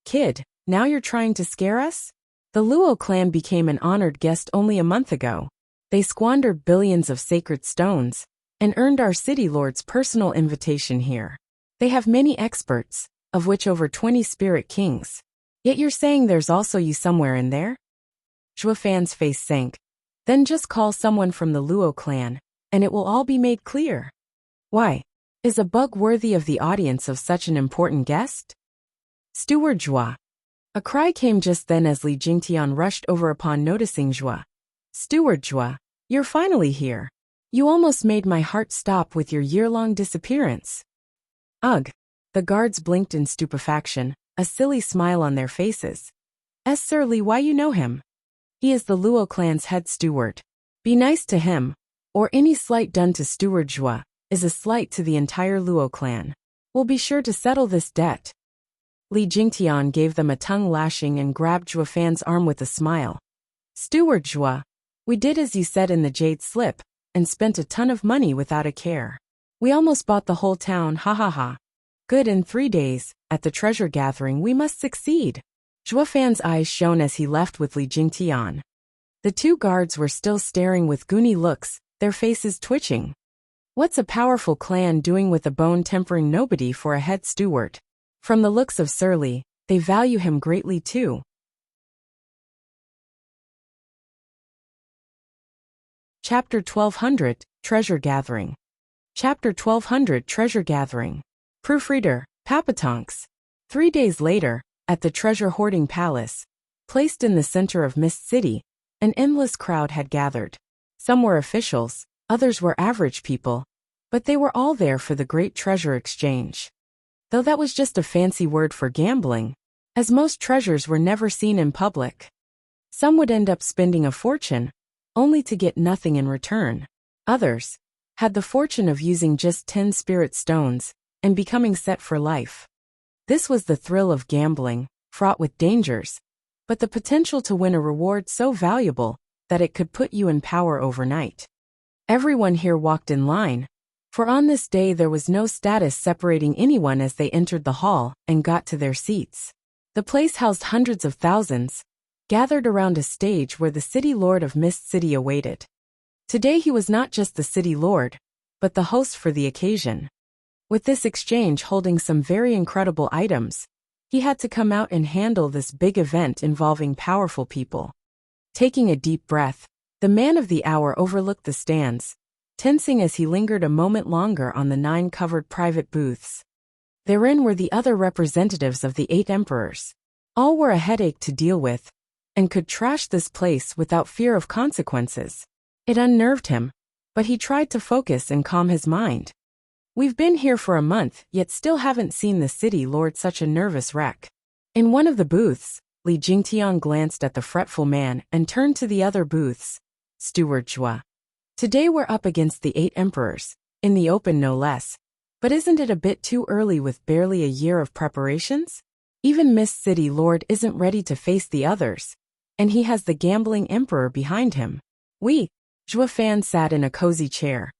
Kid, now you're trying to scare us? The Luo clan became an honored guest only a month ago. They squandered billions of sacred stones and earned our city lord's personal invitation here. They have many experts, of which over 20 spirit kings. Yet you're saying there's also you somewhere in there? Zhua Fan's face sank. Then just call someone from the Luo clan, and it will all be made clear. Why? Is a bug worthy of the audience of such an important guest? Steward Zhua. A cry came just then as Li Jingtian rushed over upon noticing Zhua. Steward Zhua, you're finally here. You almost made my heart stop with your year-long disappearance. Ugh. The guards blinked in stupefaction, a silly smile on their faces. Sir Li, why you know him? He is the Luo clan's head steward. Be nice to him, or any slight done to Steward Zhua is a slight to the entire Luo clan. We'll be sure to settle this debt. Li Jingtian gave them a tongue lashing and grabbed Zhua Fan's arm with a smile. Steward Zhua, we did as you said in the jade slip, and spent a ton of money without a care. We almost bought the whole town, ha ha ha. Good, in 3 days, at the treasure gathering we must succeed. Zhua Fan's eyes shone as he left with Li Jingtian. The 2 guards were still staring with goony looks, their faces twitching. What's a powerful clan doing with a bone-tempering nobody for a head steward? From the looks of Sir Li, they value him greatly too. Chapter 1200, Treasure Gathering. Chapter 1200, Treasure Gathering. Proofreader, Papatonks. 3 days later, at the treasure hoarding palace, placed in the center of Mist City, an endless crowd had gathered. Some were officials, others were average people. But they were all there for the great treasure exchange. Though that was just a fancy word for gambling, as most treasures were never seen in public. Some would end up spending a fortune, only to get nothing in return. Others had the fortune of using just 10 spirit stones and becoming set for life. This was the thrill of gambling, fraught with dangers, but the potential to win a reward so valuable that it could put you in power overnight. Everyone here walked in line, for on this day there was no status separating anyone as they entered the hall and got to their seats. The place housed hundreds of thousands, gathered around a stage where the city lord of Mist City awaited. Today he was not just the city lord, but the host for the occasion. With this exchange holding some very incredible items, he had to come out and handle this big event involving powerful people. Taking a deep breath, the man of the hour overlooked the stands, tensing as he lingered a moment longer on the 9 covered private booths. Therein were the other representatives of the 8 emperors. All were a headache to deal with, and could trash this place without fear of consequences. It unnerved him, but he tried to focus and calm his mind. We've been here for a month, yet still haven't seen the city lord such a nervous wreck. In one of the booths, Li Jingtian glanced at the fretful man and turned to the other booths. Steward Zhua. Today we're up against the 8 emperors, in the open no less. But isn't it a bit too early with barely a year of preparations? Even Mist City Lord isn't ready to face the others, and he has the gambling emperor behind him. Zhua Fan sat in a cozy chair.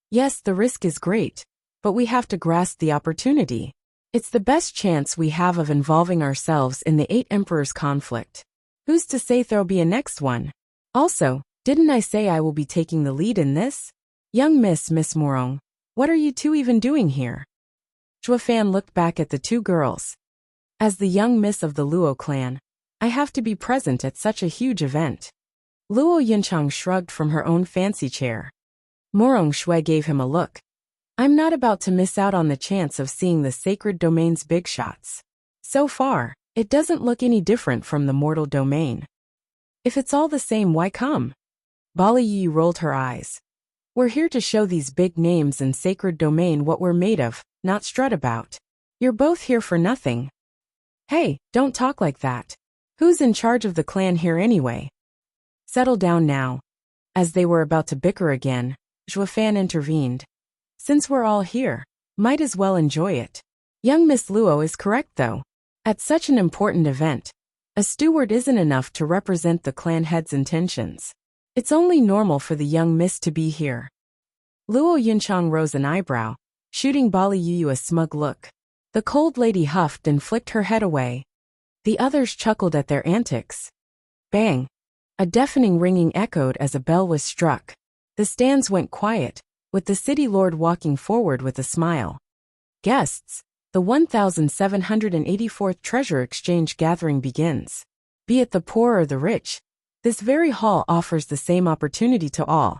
Yes, the risk is great, but we have to grasp the opportunity. It's the best chance we have of involving ourselves in the 8 emperors conflict. Who's to say there'll be a next one? Also, didn't I say I will be taking the lead in this? Young Miss Morong, what are you two even doing here? Zhua Fan looked back at the 2 girls. As the young miss of the Luo clan, I have to be present at such a huge event. Luo Yinchang shrugged from her own fancy chair. Morong Shui gave him a look. I'm not about to miss out on the chance of seeing the sacred domain's big shots. So far, it doesn't look any different from the mortal domain. If it's all the same, why come? Bali Yi rolled her eyes. We're here to show these big names in sacred domain what we're made of, not strut about. You're both here for nothing. Hey, don't talk like that. Who's in charge of the clan here anyway? Settle down now. As they were about to bicker again, Zhua Fan intervened. Since we're all here, might as well enjoy it. Young Miss Luo is correct though. At such an important event, a steward isn't enough to represent the clan head's intentions. It's only normal for the young miss to be here. Luo Yinchang rose an eyebrow, shooting Bali Yu a smug look. The cold lady huffed and flicked her head away. The others chuckled at their antics. Bang! A deafening ringing echoed as a bell was struck. The stands went quiet, with the city lord walking forward with a smile. Guests, the 1784th Treasure Exchange gathering begins. Be it the poor or the rich, this very hall offers the same opportunity to all.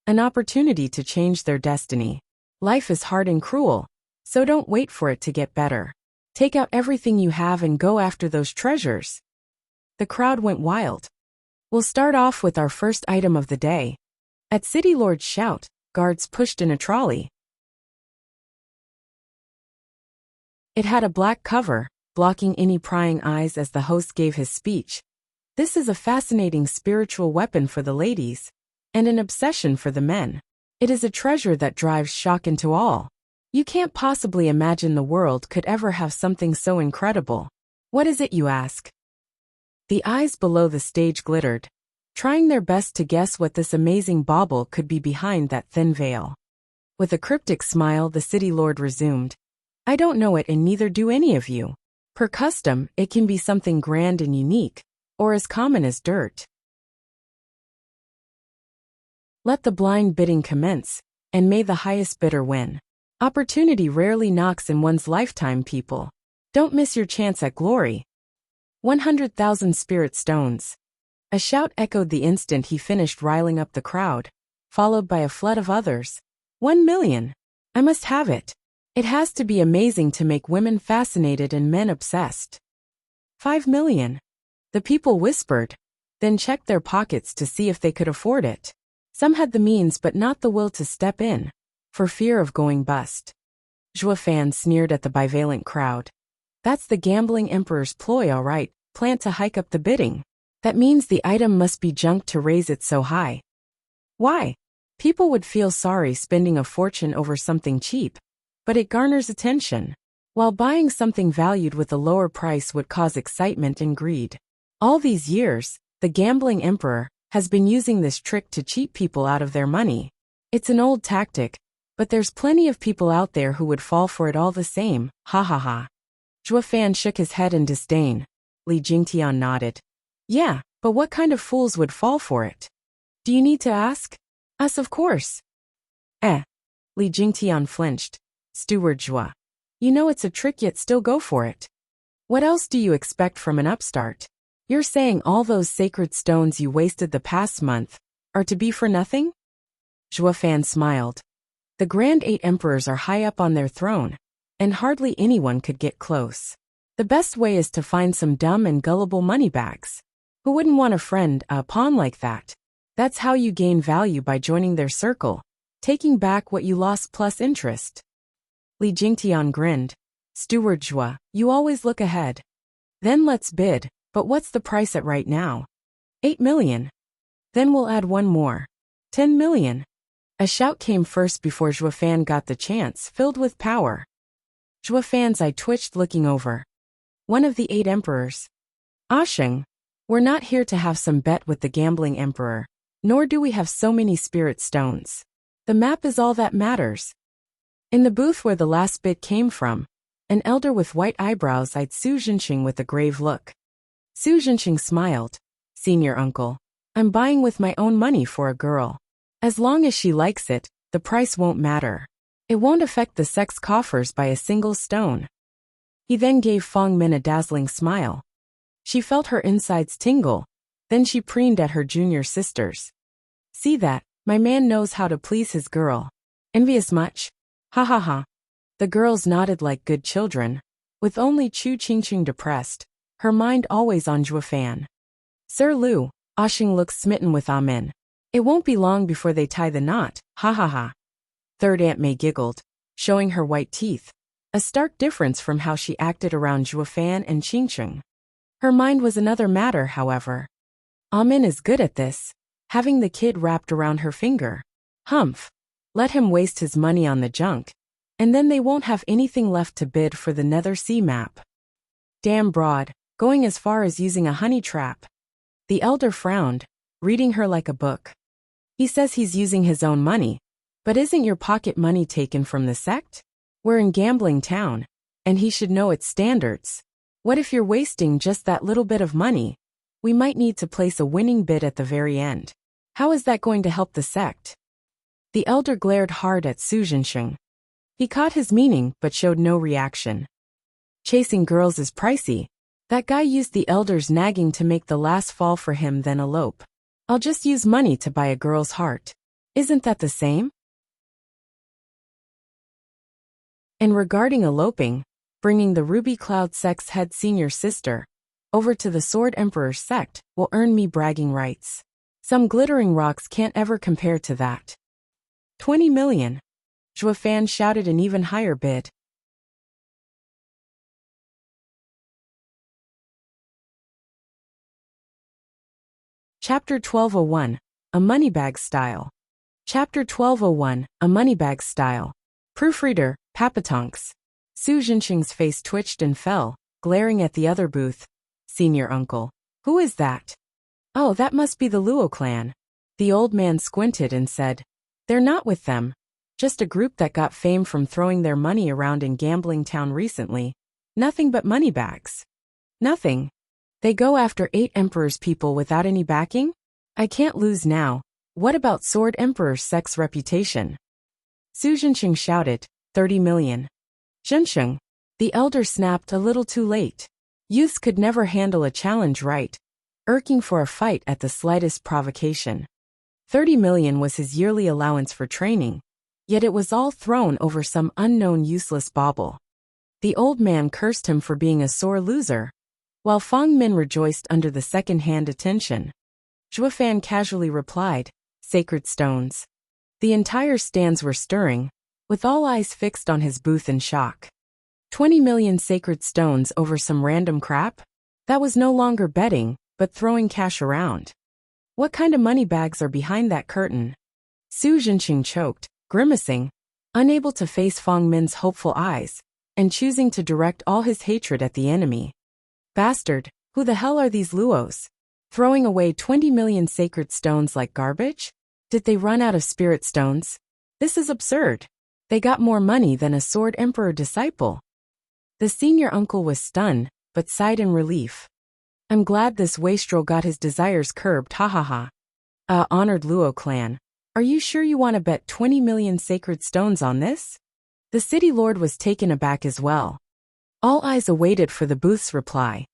An opportunity to change their destiny. Life is hard and cruel, so don't wait for it to get better. Take out everything you have and go after those treasures. The crowd went wild. We'll start off with our first item of the day. At City Lord's shout, guards pushed in a trolley. It had a black cover, blocking any prying eyes as the host gave his speech. This is a fascinating spiritual weapon for the ladies, and an obsession for the men. It is a treasure that drives shock into all. You can't possibly imagine the world could ever have something so incredible. What is it, you ask? The eyes below the stage glittered, trying their best to guess what this amazing bauble could be behind that thin veil. With a cryptic smile, the city lord resumed. I don't know it, and neither do any of you. Per custom, it can be something grand and unique, or as common as dirt. Let the blind bidding commence, and may the highest bidder win. Opportunity rarely knocks in one's lifetime, people. Don't miss your chance at glory. 100,000 spirit stones. A shout echoed the instant he finished riling up the crowd, followed by a flood of others. 1 million. I must have it. It has to be amazing to make women fascinated and men obsessed. 5 million. The people whispered, then checked their pockets to see if they could afford it. Some had the means but not the will to step in. for fear of going bust. Zhuo Fan sneered at the bivalent crowd. That's the gambling emperor's ploy, all right, plan to hike up the bidding. That means the item must be junked to raise it so high. Why? People would feel sorry spending a fortune over something cheap, but it garners attention, while buying something valued with a lower price would cause excitement and greed. All these years, the gambling emperor has been using this trick to cheat people out of their money. It's an old tactic, but there's plenty of people out there who would fall for it all the same, ha ha ha. Zhuo Fan shook his head in disdain. Li Jingtian nodded. Yeah, but what kind of fools would fall for it? Do you need to ask? Us, of course. Li Jingtian flinched. Steward Zhuo. You know it's a trick yet still go for it. What else do you expect from an upstart? You're saying all those sacred stones you wasted the past month are to be for nothing? Zhuo Fan smiled. The Grand Eight Emperors are high up on their throne, and hardly anyone could get close. The best way is to find some dumb and gullible moneybags. Who wouldn't want a friend, a pawn like that? That's how you gain value by joining their circle, taking back what you lost plus interest. Li Jingtian grinned. Steward Zhuo, you always look ahead. Then let's bid, but what's the price at right now? 8 million. Then we'll add one more. 10 million. A shout came first before Zhuo Fan got the chance, filled with power. Zhuo Fan's eye twitched looking over. One of the 8 emperors. Asheng. We're not here to have some bet with the gambling emperor, nor do we have so many spirit stones. The map is all that matters. In the booth where the last bid came from, an elder with white eyebrows eyed Su Jinqing with a grave look. Su Jinqing smiled. Senior uncle, I'm buying with my own money for a girl. As long as she likes it, the price won't matter. It won't affect the sex coffers by a single stone. He then gave Fang Min a dazzling smile. She felt her insides tingle, then she preened at her junior sisters. See that, my man knows how to please his girl. Envious much? Ha ha ha. The girls nodded like good children, with only Chu Qingqing depressed, her mind always on Zhuo Fan. Sir Lu, Ashing looks smitten with Amin. It won't be long before they tie the knot, ha ha ha. Third Aunt May giggled, showing her white teeth, a stark difference from how she acted around Zhuo Fan and Qingqing. Her mind was another matter, however. Amin is good at this, having the kid wrapped around her finger. Humph. Let him waste his money on the junk, and then they won't have anything left to bid for the Nether Sea map. Damn broad, going as far as using a honey trap. The elder frowned, reading her like a book. He says he's using his own money, but isn't your pocket money taken from the sect? We're in gambling town, and he should know its standards. What if you're wasting just that little bit of money? We might need to place a winning bid at the very end. How is that going to help the sect? The elder glared hard at Su Jinqing. He caught his meaning but showed no reaction. Chasing girls is pricey. That guy used the elder's nagging to make the last fall for him then elope. I'll just use money to buy a girl's heart. Isn't that the same? And regarding eloping, bringing the Ruby Cloud sect's head senior sister over to the Sword Emperor's sect will earn me bragging rights. Some glittering rocks can't ever compare to that. 20 million. Zhuo Fan shouted an even higher bid. Chapter 1201, A Moneybag Style. Chapter 1201, A Moneybag Style. Proofreader, Papatonks. Su Jinqing's face twitched and fell, glaring at the other booth. Senior uncle. Who is that? Oh, that must be the Luo clan. The old man squinted and said, They're not with them. Just a group that got fame from throwing their money around in gambling town recently. Nothing but moneybags. Nothing. They go after 8 emperors people without any backing? I can't lose now. What about Sword Emperor's sex reputation? Su Jinqing shouted, 30 million. Jinqing. The elder snapped a little too late. Youths could never handle a challenge right, irking for a fight at the slightest provocation. 30 million was his yearly allowance for training, yet it was all thrown over some unknown useless bauble. The old man cursed him for being a sore loser, while Fang Min rejoiced under the second-hand attention. Zhuo Fan casually replied, Sacred stones. The entire stands were stirring, with all eyes fixed on his booth in shock. 20 million sacred stones over some random crap? That was no longer betting, but throwing cash around. What kind of money bags are behind that curtain? Su Jinqing choked, grimacing, unable to face Fong Min's hopeful eyes, and choosing to direct all his hatred at the enemy. Bastard, who the hell are these Luos? Throwing away 20 million sacred stones like garbage? Did they run out of spirit stones? This is absurd. They got more money than a sword emperor disciple. The senior uncle was stunned, but sighed in relief. I'm glad this wastrel got his desires curbed, ha ha ha. Honored Luo clan. Are you sure you want to bet 20 million sacred stones on this? The city lord was taken aback as well. All eyes awaited for the booth's reply.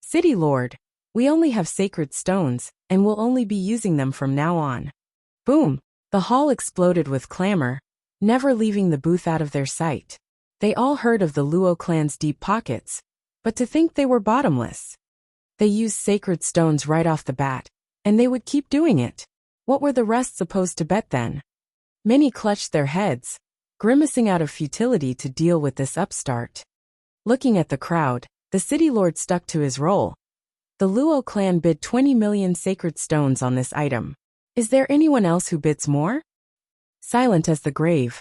City lord, we only have sacred stones, and will only be using them from now on. Boom! The hall exploded with clamor, never leaving the booth out of their sight. They all heard of the Luo clan's deep pockets, but to think they were bottomless. They used sacred stones right off the bat, and they would keep doing it. What were the rest supposed to bet then? Many clutched their heads, grimacing out of futility to deal with this upstart. Looking at the crowd, the city lord stuck to his role. The Luo clan bid 20 million sacred stones on this item. Is there anyone else who bids more? Silent as the grave.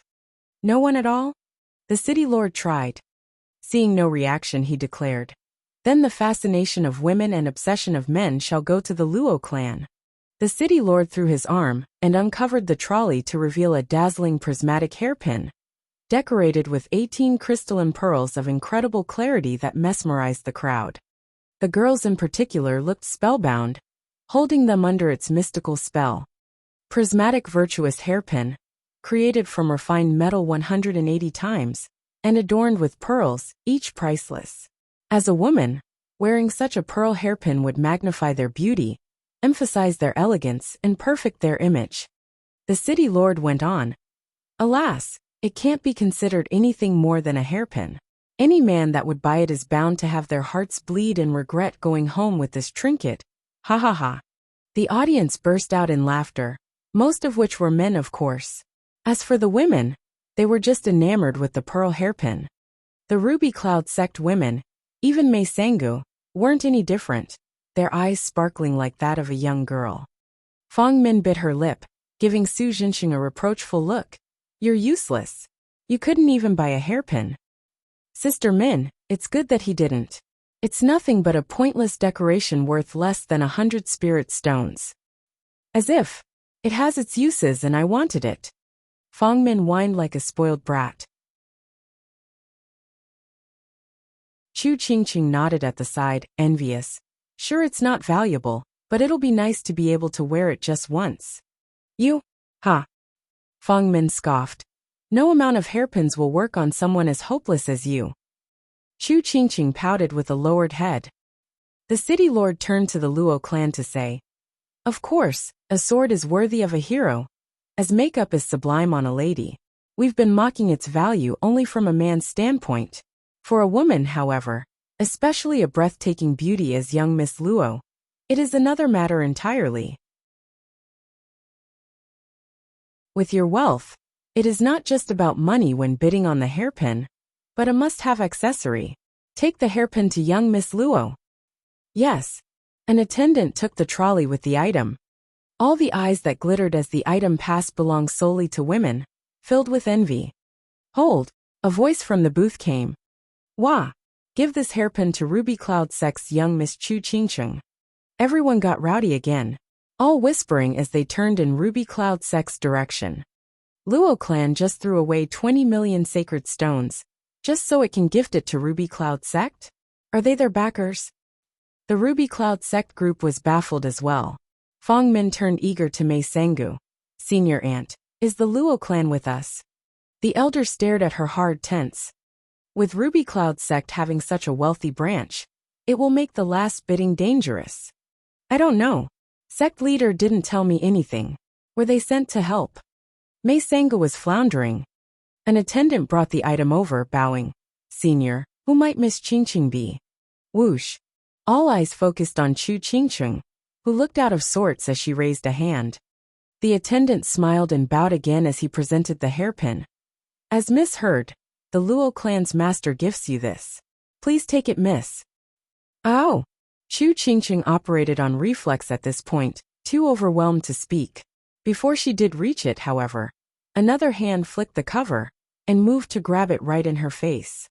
No one at all? The city lord tried. Seeing no reaction, he declared. Then the fascination of women and obsession of men shall go to the Luo clan. The city lord threw his arm and uncovered the trolley to reveal a dazzling prismatic hairpin, decorated with 18 crystalline pearls of incredible clarity that mesmerized the crowd. The girls in particular looked spellbound, holding them under its mystical spell. Prismatic virtuous hairpin, created from refined metal 180 times, and adorned with pearls, each priceless. As a woman, wearing such a pearl hairpin would magnify their beauty, emphasize their elegance, and perfect their image. The city lord went on. Alas, it can't be considered anything more than a hairpin. Any man that would buy it is bound to have their hearts bleed and regret going home with this trinket. Ha ha ha. The audience burst out in laughter, most of which were men, of course. As for the women, they were just enamored with the pearl hairpin. The Ruby Cloud sect women, even Mei Sangu, weren't any different, their eyes sparkling like that of a young girl. Fong Min bit her lip, giving Su Jinqing a reproachful look. You're useless. You couldn't even buy a hairpin. Sister Min, it's good that he didn't. It's nothing but a pointless decoration worth less than 100 spirit stones. As if. It has its uses and I wanted it. Fong Min whined like a spoiled brat. Chu Qingqing nodded at the side, envious. Sure, it's not valuable, but it'll be nice to be able to wear it just once. You? Ha. Fong Min scoffed. No amount of hairpins will work on someone as hopeless as you. Chu Qingqing pouted with a lowered head. The city lord turned to the Luo clan to say, of course, a sword is worthy of a hero, as makeup is sublime on a lady. We've been mocking its value only from a man's standpoint. For a woman, however, especially a breathtaking beauty as young Miss Luo, it is another matter entirely. With your wealth, it is not just about money when bidding on the hairpin, but a must-have accessory. Take the hairpin to young Miss Luo. Yes. An attendant took the trolley with the item. All the eyes that glittered as the item passed belonged solely to women, filled with envy. Hold! A voice from the booth came. Wah! Give this hairpin to Ruby Cloud Sect's young Miss Chu Qingqing. Everyone got rowdy again, all whispering as they turned in Ruby Cloud Sect's direction. Luo clan just threw away 20 million sacred stones, just so it can gift it to Ruby Cloud Sect? Are they their backers? The Ruby Cloud Sect group was baffled as well. Fong Min turned eager to Mei Sangu. Senior aunt, is the Luo clan with us? The elder stared at her hard tense. With Ruby Cloud Sect having such a wealthy branch, it will make the last bidding dangerous. I don't know. Sect leader didn't tell me anything. Were they sent to help? Mei Sangu was floundering. An attendant brought the item over, bowing. Senior, who might Miss Qingqing be? Whoosh. All eyes focused on Chu Qingqing, who looked out of sorts as she raised a hand. The attendant smiled and bowed again as he presented the hairpin. As Miss heard, the Luo clan's master gifts you this. Please take it, miss. Oh. Chu Qingqing operated on reflex at this point, too overwhelmed to speak. Before she did reach it, however, another hand flicked the cover and moved to grab it right in her face.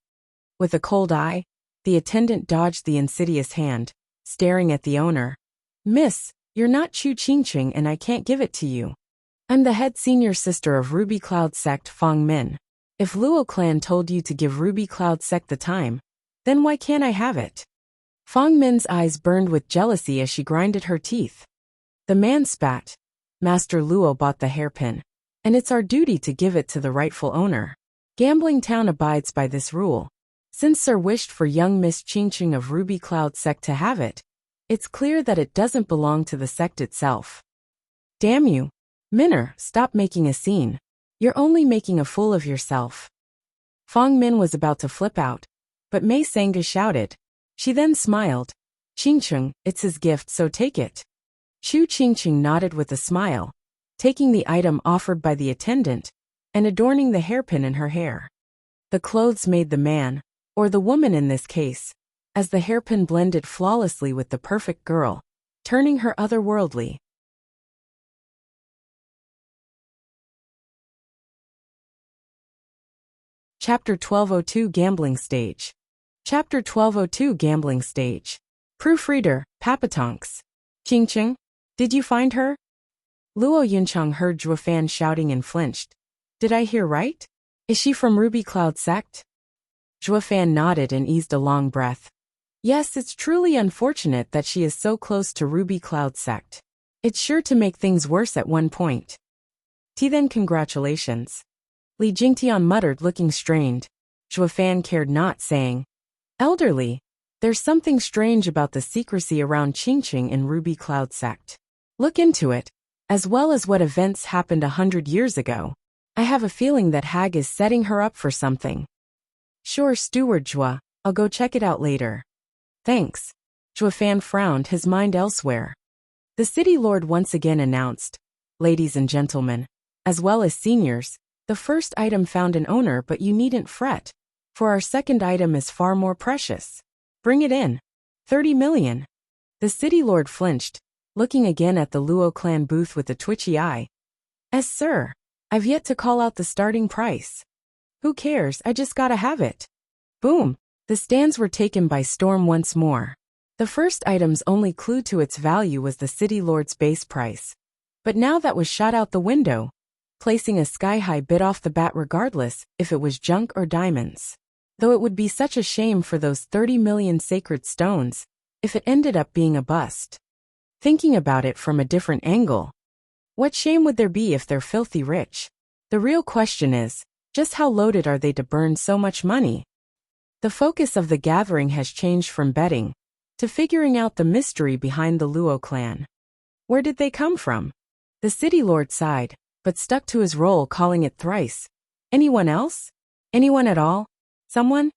With a cold eye, the attendant dodged the insidious hand, staring at the owner. Miss, you're not Chu Qingqing and I can't give it to you. I'm the head senior sister of Ruby Cloud Sect Fang Min. If Luo clan told you to give Ruby Cloud Sect the time, then why can't I have it? Fang Min's eyes burned with jealousy as she grinded her teeth. The man spat. Master Luo bought the hairpin, and it's our duty to give it to the rightful owner. Gambling Town abides by this rule. Since Sir wished for young Miss Qingqing of Ruby Cloud Sect to have it, it's clear that it doesn't belong to the sect itself. Damn you. Minner, stop making a scene. You're only making a fool of yourself. Fang Min was about to flip out, but Mei Sanga shouted. She then smiled. Qingqing, it's his gift, so take it. Chu Qingqing nodded with a smile, taking the item offered by the attendant and adorning the hairpin in her hair. The clothes made the man, or the woman in this case, as the hairpin blended flawlessly with the perfect girl, turning her otherworldly. Chapter 1202 Gambling Stage. Chapter 1202 Gambling Stage. Proofreader, Papatonks. Qingqing, did you find her? Luo Yuncheng heard Zhuofan shouting and flinched. Did I hear right? Is she from Ruby Cloud Sect? Zhuofan nodded and eased a long breath. Yes, it's truly unfortunate that she is so close to Ruby Cloud Sect. It's sure to make things worse at one point. Then congratulations. Li Jingtian muttered, looking strained. Zhuofan cared not, saying, Elderly, there's something strange about the secrecy around Qingqing in Ruby Cloud Sect. Look into it, as well as what events happened 100 years ago. I have a feeling that Hag is setting her up for something. Sure, Steward Zhua, I'll go check it out later. Thanks. Zhuofan frowned, his mind elsewhere. The city lord once again announced, Ladies and gentlemen, as well as seniors, the first item found an owner, but you needn't fret, for our second item is far more precious. Bring it in. 30 million. The city lord flinched, looking again at the Luo clan booth with a twitchy eye. As sir, I've yet to call out the starting price. Who cares, I just gotta have it. Boom. The stands were taken by storm once more. The first item's only clue to its value was the city lord's base price. But now that was shot out the window, placing a sky-high bid off the bat regardless if it was junk or diamonds. Though it would be such a shame for those 30 million sacred stones if it ended up being a bust. Thinking about it from a different angle, what shame would there be if they're filthy rich? The real question is, just how loaded are they to burn so much money? The focus of the gathering has changed from betting to figuring out the mystery behind the Luo clan. Where did they come from? The city lord sighed, but stuck to his role, calling it thrice. Anyone else? Anyone at all? Someone?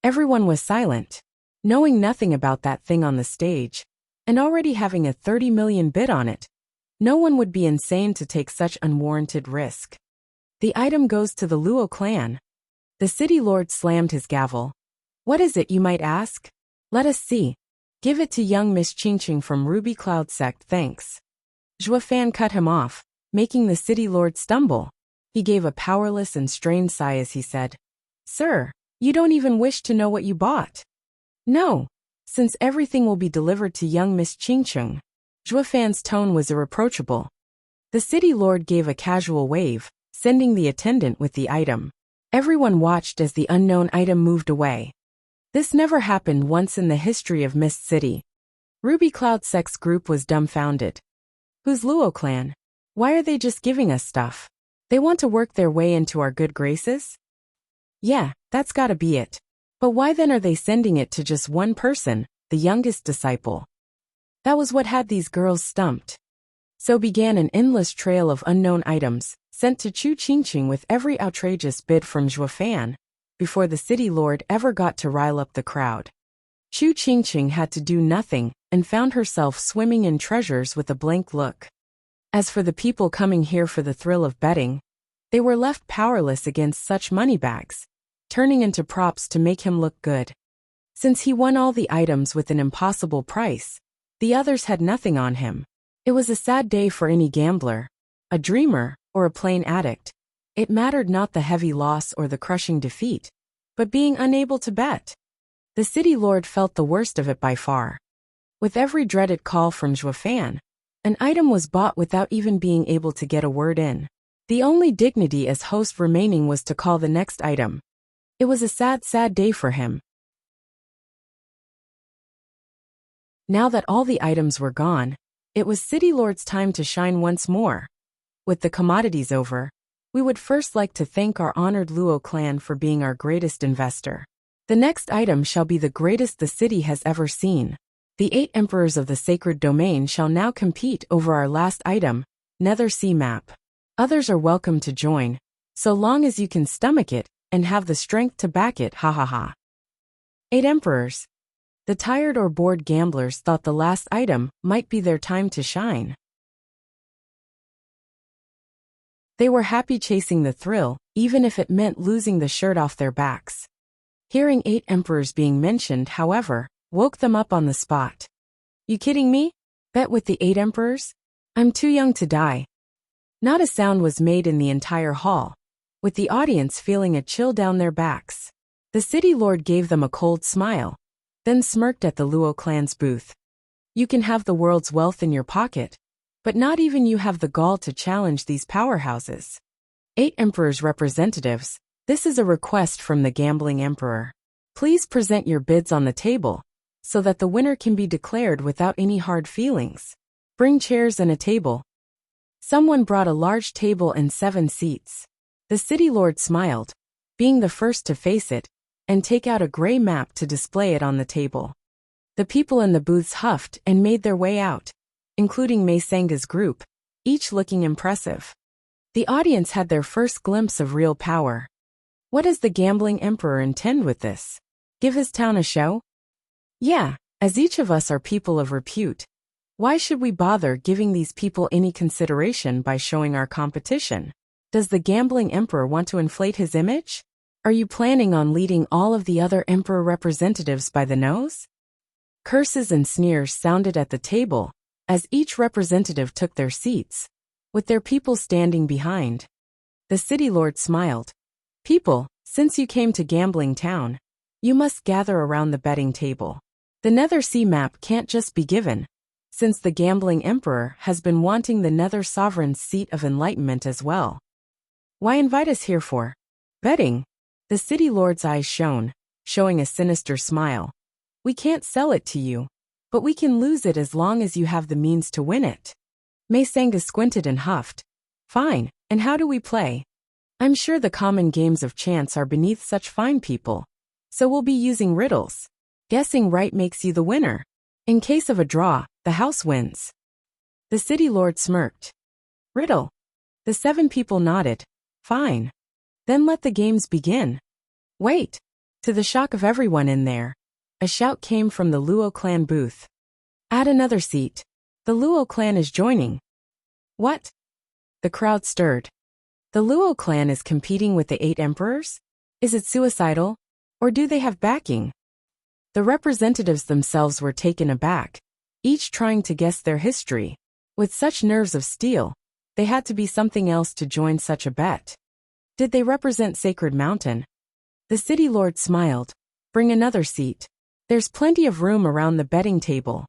Everyone was silent, knowing nothing about that thing on the stage, and already having a 30 million bid on it. No one would be insane to take such unwarranted risk. The item goes to the Luo clan. The city lord slammed his gavel. What is it, you might ask? Let us see. Give it to young Miss Qingqing from Ruby Cloud Sect, thanks. Zhuofan cut him off, making the city lord stumble. He gave a powerless and strained sigh as he said, Sir, you don't even wish to know what you bought. No, since everything will be delivered to young Miss Qingqing. Zhuofan's tone was irreproachable. The city lord gave a casual wave, sending the attendant with the item. Everyone watched as the unknown item moved away. This never happened once in the history of Mist City. Ruby Cloud Sect's group was dumbfounded. Who's Luo clan? Why are they just giving us stuff? They want to work their way into our good graces? Yeah, that's gotta be it. But why then are they sending it to just one person, the youngest disciple? That was what had these girls stumped. So began an endless trail of unknown items, sent to Chu Qingqing with every outrageous bid from Zhuofan, before the city lord ever got to rile up the crowd. Chu Qingqing had to do nothing, and found herself swimming in treasures with a blank look. As for the people coming here for the thrill of betting, They were left powerless against such money bags, turning into props to make him look good. Since he won all the items with an impossible price, the others had nothing on him. It was a sad day for any gambler, a dreamer, or a plain addict. It mattered not the heavy loss or the crushing defeat, but being unable to bet. The city lord felt the worst of it by far. With every dreaded call from Zhuofan, an item was bought without even being able to get a word in. The only dignity as host remaining was to call the next item. It was a sad, sad day for him. Now that all the items were gone, it was City Lord's time to shine once more. With the commodities over, we would first like to thank our honored Luo clan for being our greatest investor. The next item shall be the greatest the city has ever seen. The 8 emperors of the sacred domain shall now compete over our last item, Nether Sea Map. Others are welcome to join, so long as you can stomach it and have the strength to back it, ha ha ha. 8 emperors. The tired or bored gamblers thought the last item might be their time to shine. They were happy chasing the thrill, even if it meant losing the shirt off their backs. Hearing 8 emperors being mentioned, however, woke them up on the spot. You kidding me? Bet with the 8 emperors? I'm too young to die. Not a sound was made in the entire hall, with the audience feeling a chill down their backs. The city lord gave them a cold smile, then smirked at the Luo clan's booth. You can have the world's wealth in your pocket, but not even you have the gall to challenge these powerhouses. 8 emperors representatives, this is a request from the gambling emperor. Please present your bids on the table, so that the winner can be declared without any hard feelings. Bring chairs and a table. Someone brought a large table and 7 seats. The city lord smiled, being the first to face it, and take out a gray map to display it on the table. The people in the booths huffed and made their way out, including Mei Sanga's group, each looking impressive. The audience had their first glimpse of real power. What does the gambling emperor intend with this? Give his town a show? Yeah, as each of us are people of repute, why should we bother giving these people any consideration by showing our competition? Does the gambling emperor want to inflate his image? Are you planning on leading all of the other emperor representatives by the nose? Curses and sneers sounded at the table, as each representative took their seats, with their people standing behind. The city lord smiled. People, since you came to Gambling Town, you must gather around the betting table. The Nether Sea Map can't just be given, since the gambling emperor has been wanting the Nether Sovereign's seat of enlightenment as well. Why invite us here for? Betting? The city lord's eyes shone, showing a sinister smile. We can't sell it to you, but we can lose it as long as you have the means to win it. Mei Sanga squinted and huffed. Fine, and how do we play? I'm sure the common games of chance are beneath such fine people, so we'll be using riddles. Guessing right makes you the winner. In case of a draw, the house wins. The city lord smirked. Riddle. The 7 people nodded. Fine. Then let the games begin. Wait. To the shock of everyone in there, a shout came from the Luo clan booth. Add another seat. The Luo clan is joining. What? The crowd stirred. The Luo clan is competing with the 8 emperors? Is it suicidal? Or do they have backing? The representatives themselves were taken aback, each trying to guess their history. With such nerves of steel, they had to be something else to join such a bet. Did they represent Sacred Mountain? The city lord smiled. Bring another seat. There's plenty of room around the betting table.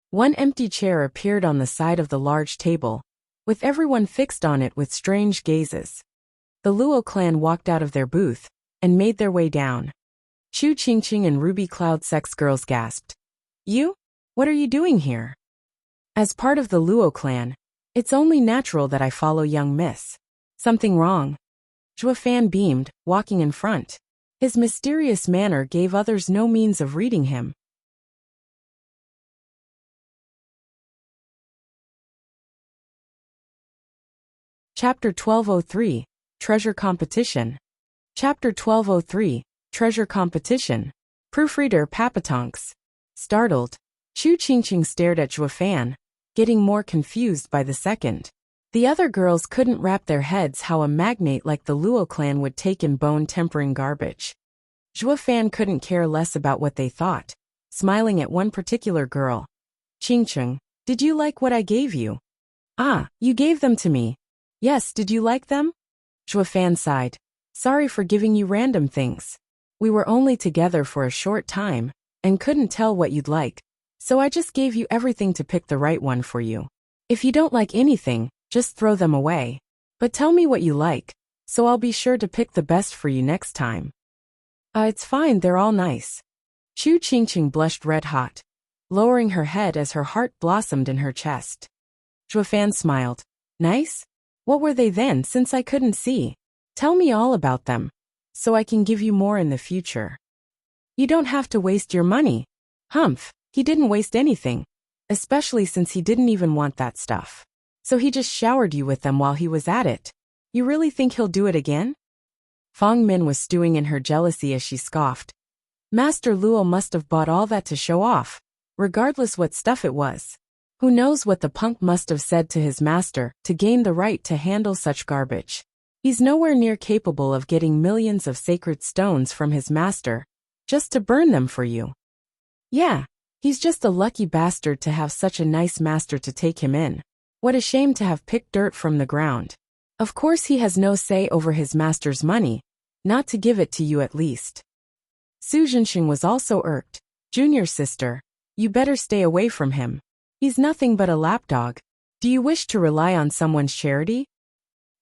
One empty chair appeared on the side of the large table, with everyone fixed on it with strange gazes. The Luo clan walked out of their booth and made their way down. Chu Qingqing and Ruby Cloud sex girls gasped. You? What are you doing here? As part of the Luo clan, it's only natural that I follow young miss. Something wrong? Zhuofan beamed, walking in front. His mysterious manner gave others no means of reading him. Chapter 1203, Treasure Competition. Chapter 1203, Treasure Competition. Proofreader Papatonks. Startled, Chu Qingqing stared at Zhuofan, getting more confused by the second. The other girls couldn't wrap their heads how a magnate like the Luo clan would take in bone-tempering garbage. Zhua Fan couldn't care less about what they thought, smiling at one particular girl. Qingcheng, did you like what I gave you? Ah, you gave them to me. Yes, did you like them? Zhua Fan sighed. Sorry for giving you random things. We were only together for a short time, and couldn't tell what you'd like, so I just gave you everything to pick the right one for you. If you don't like anything, just throw them away. But tell me what you like, so I'll be sure to pick the best for you next time. It's fine, they're all nice. Chu Qingqing blushed red-hot, lowering her head as her heart blossomed in her chest. Zhua Fan smiled. Nice? What were they then, since I couldn't see? Tell me all about them, so I can give you more in the future. You don't have to waste your money. Humph, he didn't waste anything, especially since he didn't even want that stuff. So he just showered you with them while he was at it. You really think he'll do it again? Fang Min was stewing in her jealousy as she scoffed. Master Luo must have bought all that to show off, regardless what stuff it was. Who knows what the punk must have said to his master to gain the right to handle such garbage. He's nowhere near capable of getting millions of sacred stones from his master, just to burn them for you. Yeah, he's just a lucky bastard to have such a nice master to take him in. What a shame to have picked dirt from the ground. Of course he has no say over his master's money, not to give it to you at least. Su Zhenxing was also irked. Junior sister, you better stay away from him. He's nothing but a lapdog. Do you wish to rely on someone's charity?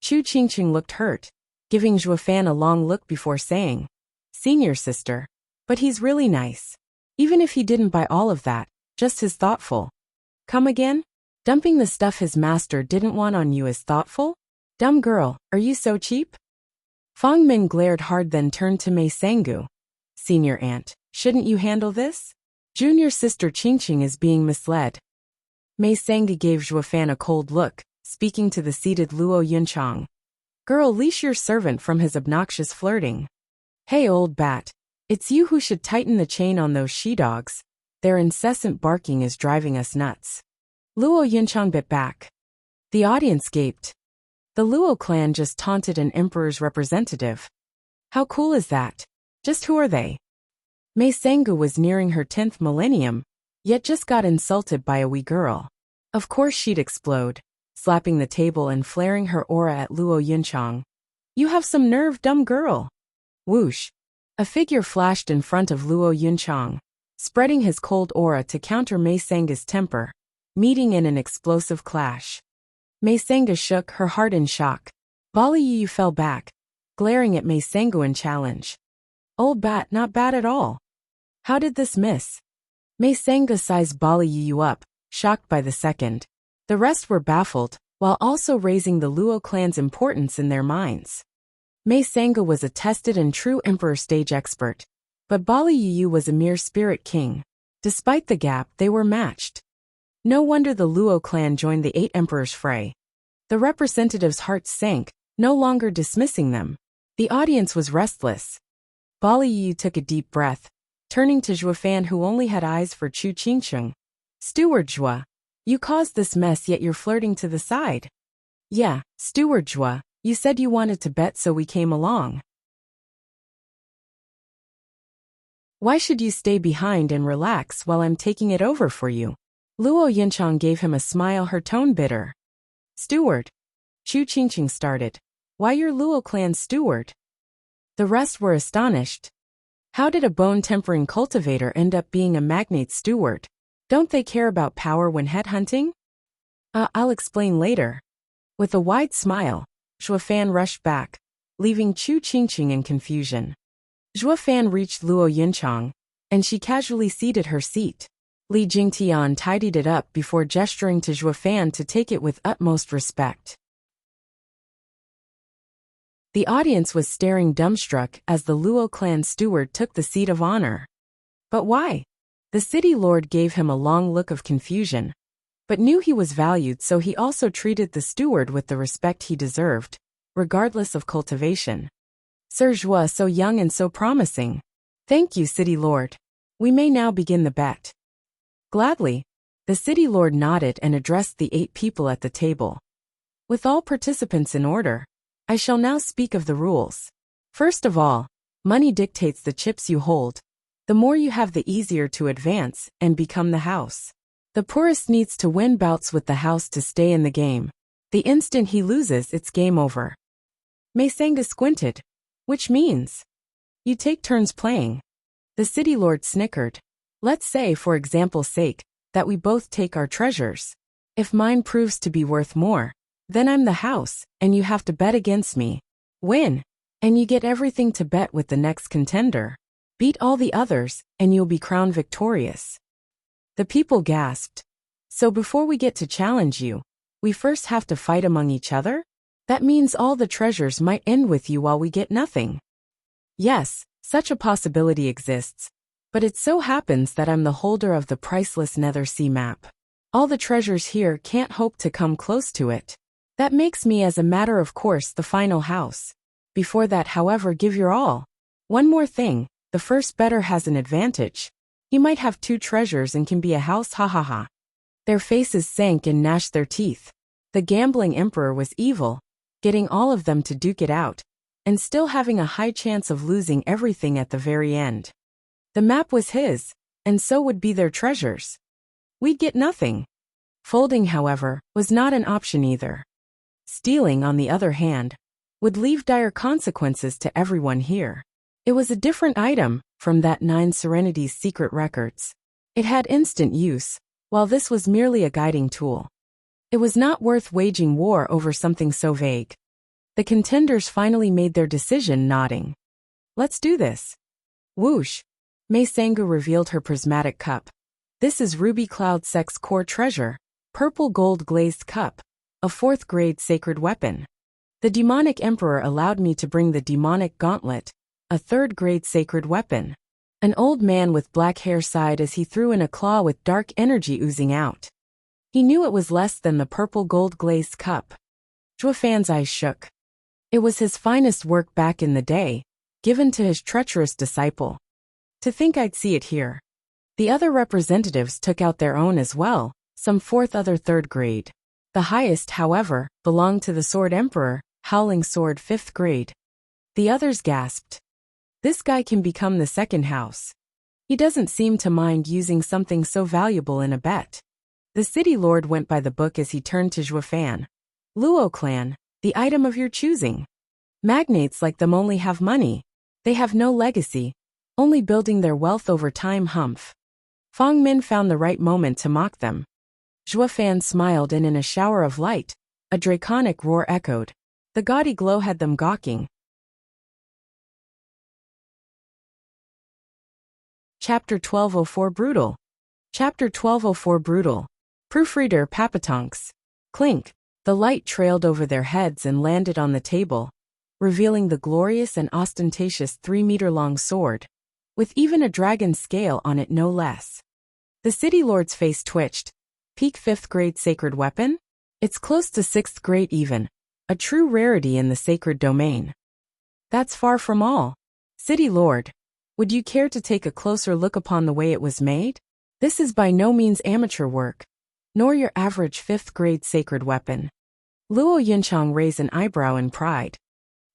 Chu Qingqing looked hurt, giving Zhua Fan a long look before saying, Senior sister, but he's really nice. Even if he didn't buy all of that, just his thoughtful. Come again? Dumping the stuff his master didn't want on you is thoughtful? Dumb girl, are you so cheap? Fang Min glared hard, then turned to Mei Sengu. Senior aunt, shouldn't you handle this? Junior sister Qingqing is being misled. Mei Sengu gave Zhua Fan a cold look, speaking to the seated Luo Yunchang. Girl, leash your servant from his obnoxious flirting. Hey old bat, it's you who should tighten the chain on those she-dogs. Their incessant barking is driving us nuts. Luo Yunchang bit back. The audience gaped. The Luo clan just taunted an emperor's representative. How cool is that? Just who are they? Mei Sengu was nearing her 10th millennium, yet just got insulted by a wee girl. Of course she'd explode, slapping the table and flaring her aura at Luo Yunchang. You have some nerve, dumb girl. Whoosh. A figure flashed in front of Luo Yunchang, spreading his cold aura to counter Mei Sengu's temper, meeting in an explosive clash. Mei Sengu shook, her heart in shock. Bali Yu fell back, glaring at Mei Sengu in challenge. Old bat, not bad at all. How did this miss? Mei Sengu sized Bali Yu up, shocked by the second. The rest were baffled, while also raising the Luo clan's importance in their minds. Mei Sengu was a tested and true emperor stage expert, but Bali Yu was a mere spirit king. Despite the gap, they were matched. No wonder the Luo clan joined the 8 emperors' fray. The representatives' hearts sank, no longer dismissing them. The audience was restless. Bali Yu took a deep breath, turning to Zhua Fan, who only had eyes for Chu Qingcheng. Steward Zhua, you caused this mess, yet you're flirting to the side. Yeah, Steward Zhua, you said you wanted to bet, so we came along. Why should you stay behind and relax while I'm taking it over for you? Luo Yunchang gave him a smile, her tone bitter. Steward. Chu Qingqing started. Why your Luo clan's steward? The rest were astonished. How did a bone-tempering cultivator end up being a magnate steward? Don't they care about power when headhunting? I'll explain later. With a wide smile, Zhua Fan rushed back, leaving Chu Qingqing in confusion. Zhua Fan reached Luo Yunchang, and she casually ceded her seat. Li Jingtian tidied it up before gesturing to Zhua Fan to take it with utmost respect. The audience was staring dumbstruck as the Luo clan steward took the seat of honor. But why? The city lord gave him a long look of confusion, but knew he was valued, so he also treated the steward with the respect he deserved, regardless of cultivation. Sir Zhua, so young and so promising. Thank you, city lord. We may now begin the bet. Gladly, the city lord nodded and addressed the 8 people at the table. With all participants in order, I shall now speak of the rules. First of all, money dictates the chips you hold. The more you have, the easier to advance and become the house. The poorest needs to win bouts with the house to stay in the game. The instant he loses, it's game over. Maisanga squinted. Which means you take turns playing. The city lord snickered. Let's say, for example's sake, that we both take our treasures. If mine proves to be worth more, then I'm the house, and you have to bet against me. Win, and you get everything to bet with the next contender. Beat all the others, and you'll be crowned victorious. The people gasped. So before we get to challenge you, we first have to fight among each other? That means all the treasures might end with you while we get nothing. Yes, such a possibility exists. But it so happens that I'm the holder of the priceless Nether Sea map. All the treasures here can't hope to come close to it. That makes me, as a matter of course, the final house. Before that, however, give your all. One more thing, the first better has an advantage. He might have 2 treasures and can be a house, ha ha ha. Their faces sank and gnashed their teeth. The gambling emperor was evil, getting all of them to duke it out, and still having a high chance of losing everything at the very end. The map was his, and so would be their treasures. We'd get nothing. Folding, however, was not an option either. Stealing, on the other hand, would leave dire consequences to everyone here. It was a different item from that 9 Serenity's secret records. It had instant use, while this was merely a guiding tool. It was not worth waging war over something so vague. The contenders finally made their decision, nodding. Let's do this. Whoosh. Maisanga revealed her prismatic cup. This is Ruby Cloud Sec's core treasure, purple gold glazed cup, a 4th grade sacred weapon. The demonic emperor allowed me to bring the demonic gauntlet, a 3rd grade sacred weapon. An old man with black hair sighed as he threw in a claw with dark energy oozing out. He knew it was less than the purple gold glazed cup. Zhuofan's eyes shook. It was his finest work back in the day, given to his treacherous disciple. To think I'd see it here. The other representatives took out their own as well, some 4th other 3rd grade. The highest, however, belonged to the Sword Emperor, Howling Sword 5th grade. The others gasped. This guy can become the second house. He doesn't seem to mind using something so valuable in a bet. The city lord went by the book as he turned to Zhuofan. Luo clan, the item of your choosing. Magnates like them only have money. They have no legacy, only building their wealth over time. Humph. Fong Min found the right moment to mock them. Zhuofan smiled, and in a shower of light, a draconic roar echoed. The gaudy glow had them gawking. Chapter 1204 Brutal. Chapter 1204 Brutal. Proofreader Papatonks. Clink. The light trailed over their heads and landed on the table, revealing the glorious and ostentatious 3-meter-long sword, with even a dragon scale on it, no less. The city lord's face twitched. Peak 5th grade sacred weapon? It's close to 6th grade even, a true rarity in the sacred domain. That's far from all. City lord, would you care to take a closer look upon the way it was made? This is by no means amateur work, nor your average 5th grade sacred weapon. Luo Yinchang raised an eyebrow in pride.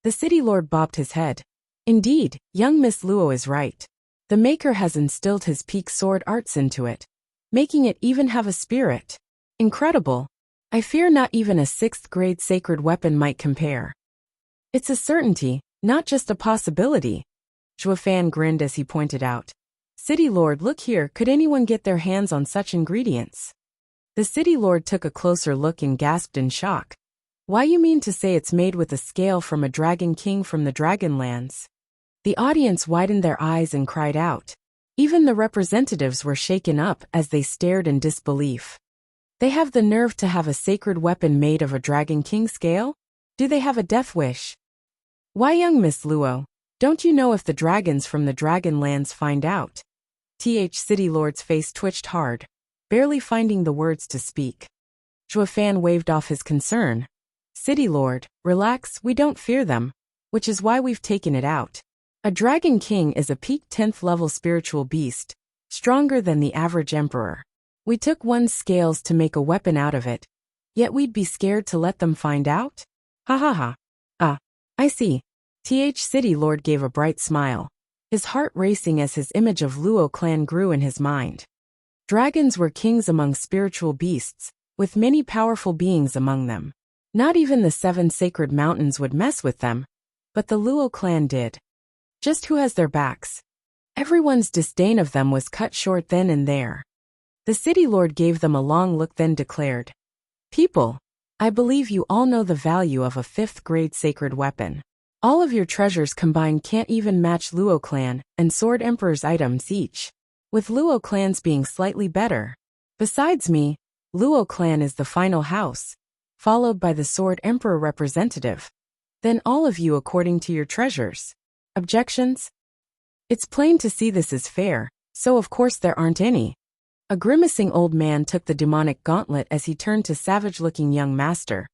The city lord bobbed his head. Indeed, young Miss Luo is right. The maker has instilled his peak sword arts into it, making it even have a spirit. Incredible. I fear not even a 6th grade sacred weapon might compare. It's a certainty, not just a possibility. Zhuofan grinned as he pointed out. City lord, look here, could anyone get their hands on such ingredients? The city lord took a closer look and gasped in shock. Why, you mean to say it's made with a scale from a dragon king from the Dragonlands? The audience widened their eyes and cried out. Even the representatives were shaken up as they stared in disbelief. They have the nerve to have a sacred weapon made of a dragon king scale? Do they have a death wish? Why, young Miss Luo, don't you know if the dragons from the Dragonlands find out? City lord's face twitched hard, barely finding the words to speak. Zhuofan waved off his concern. City lord, relax, we don't fear them, which is why we've taken it out. A dragon king is a peak 10th level spiritual beast, stronger than the average emperor. We took one's scales to make a weapon out of it. Yet we'd be scared to let them find out? Ha ha ha. Ah, I see. City Lord gave a bright smile, his heart racing as his image of Luo clan grew in his mind. Dragons were kings among spiritual beasts, with many powerful beings among them. Not even the 7 sacred mountains would mess with them, but the Luo clan did. Just who has their backs? Everyone's disdain of them was cut short then and there. The city lord gave them a long look, then declared, "People, I believe you all know the value of a 5th-grade sacred weapon. All of your treasures combined can't even match Luo clan and Sword Emperor's items each, with Luo clans being slightly better. Besides me, Luo clan is the final house, followed by the Sword Emperor representative. Then all of you according to your treasures. Objections? It's plain to see this is fair, so of course there aren't any." A grimacing old man took the demonic gauntlet as he turned to savage-looking young master.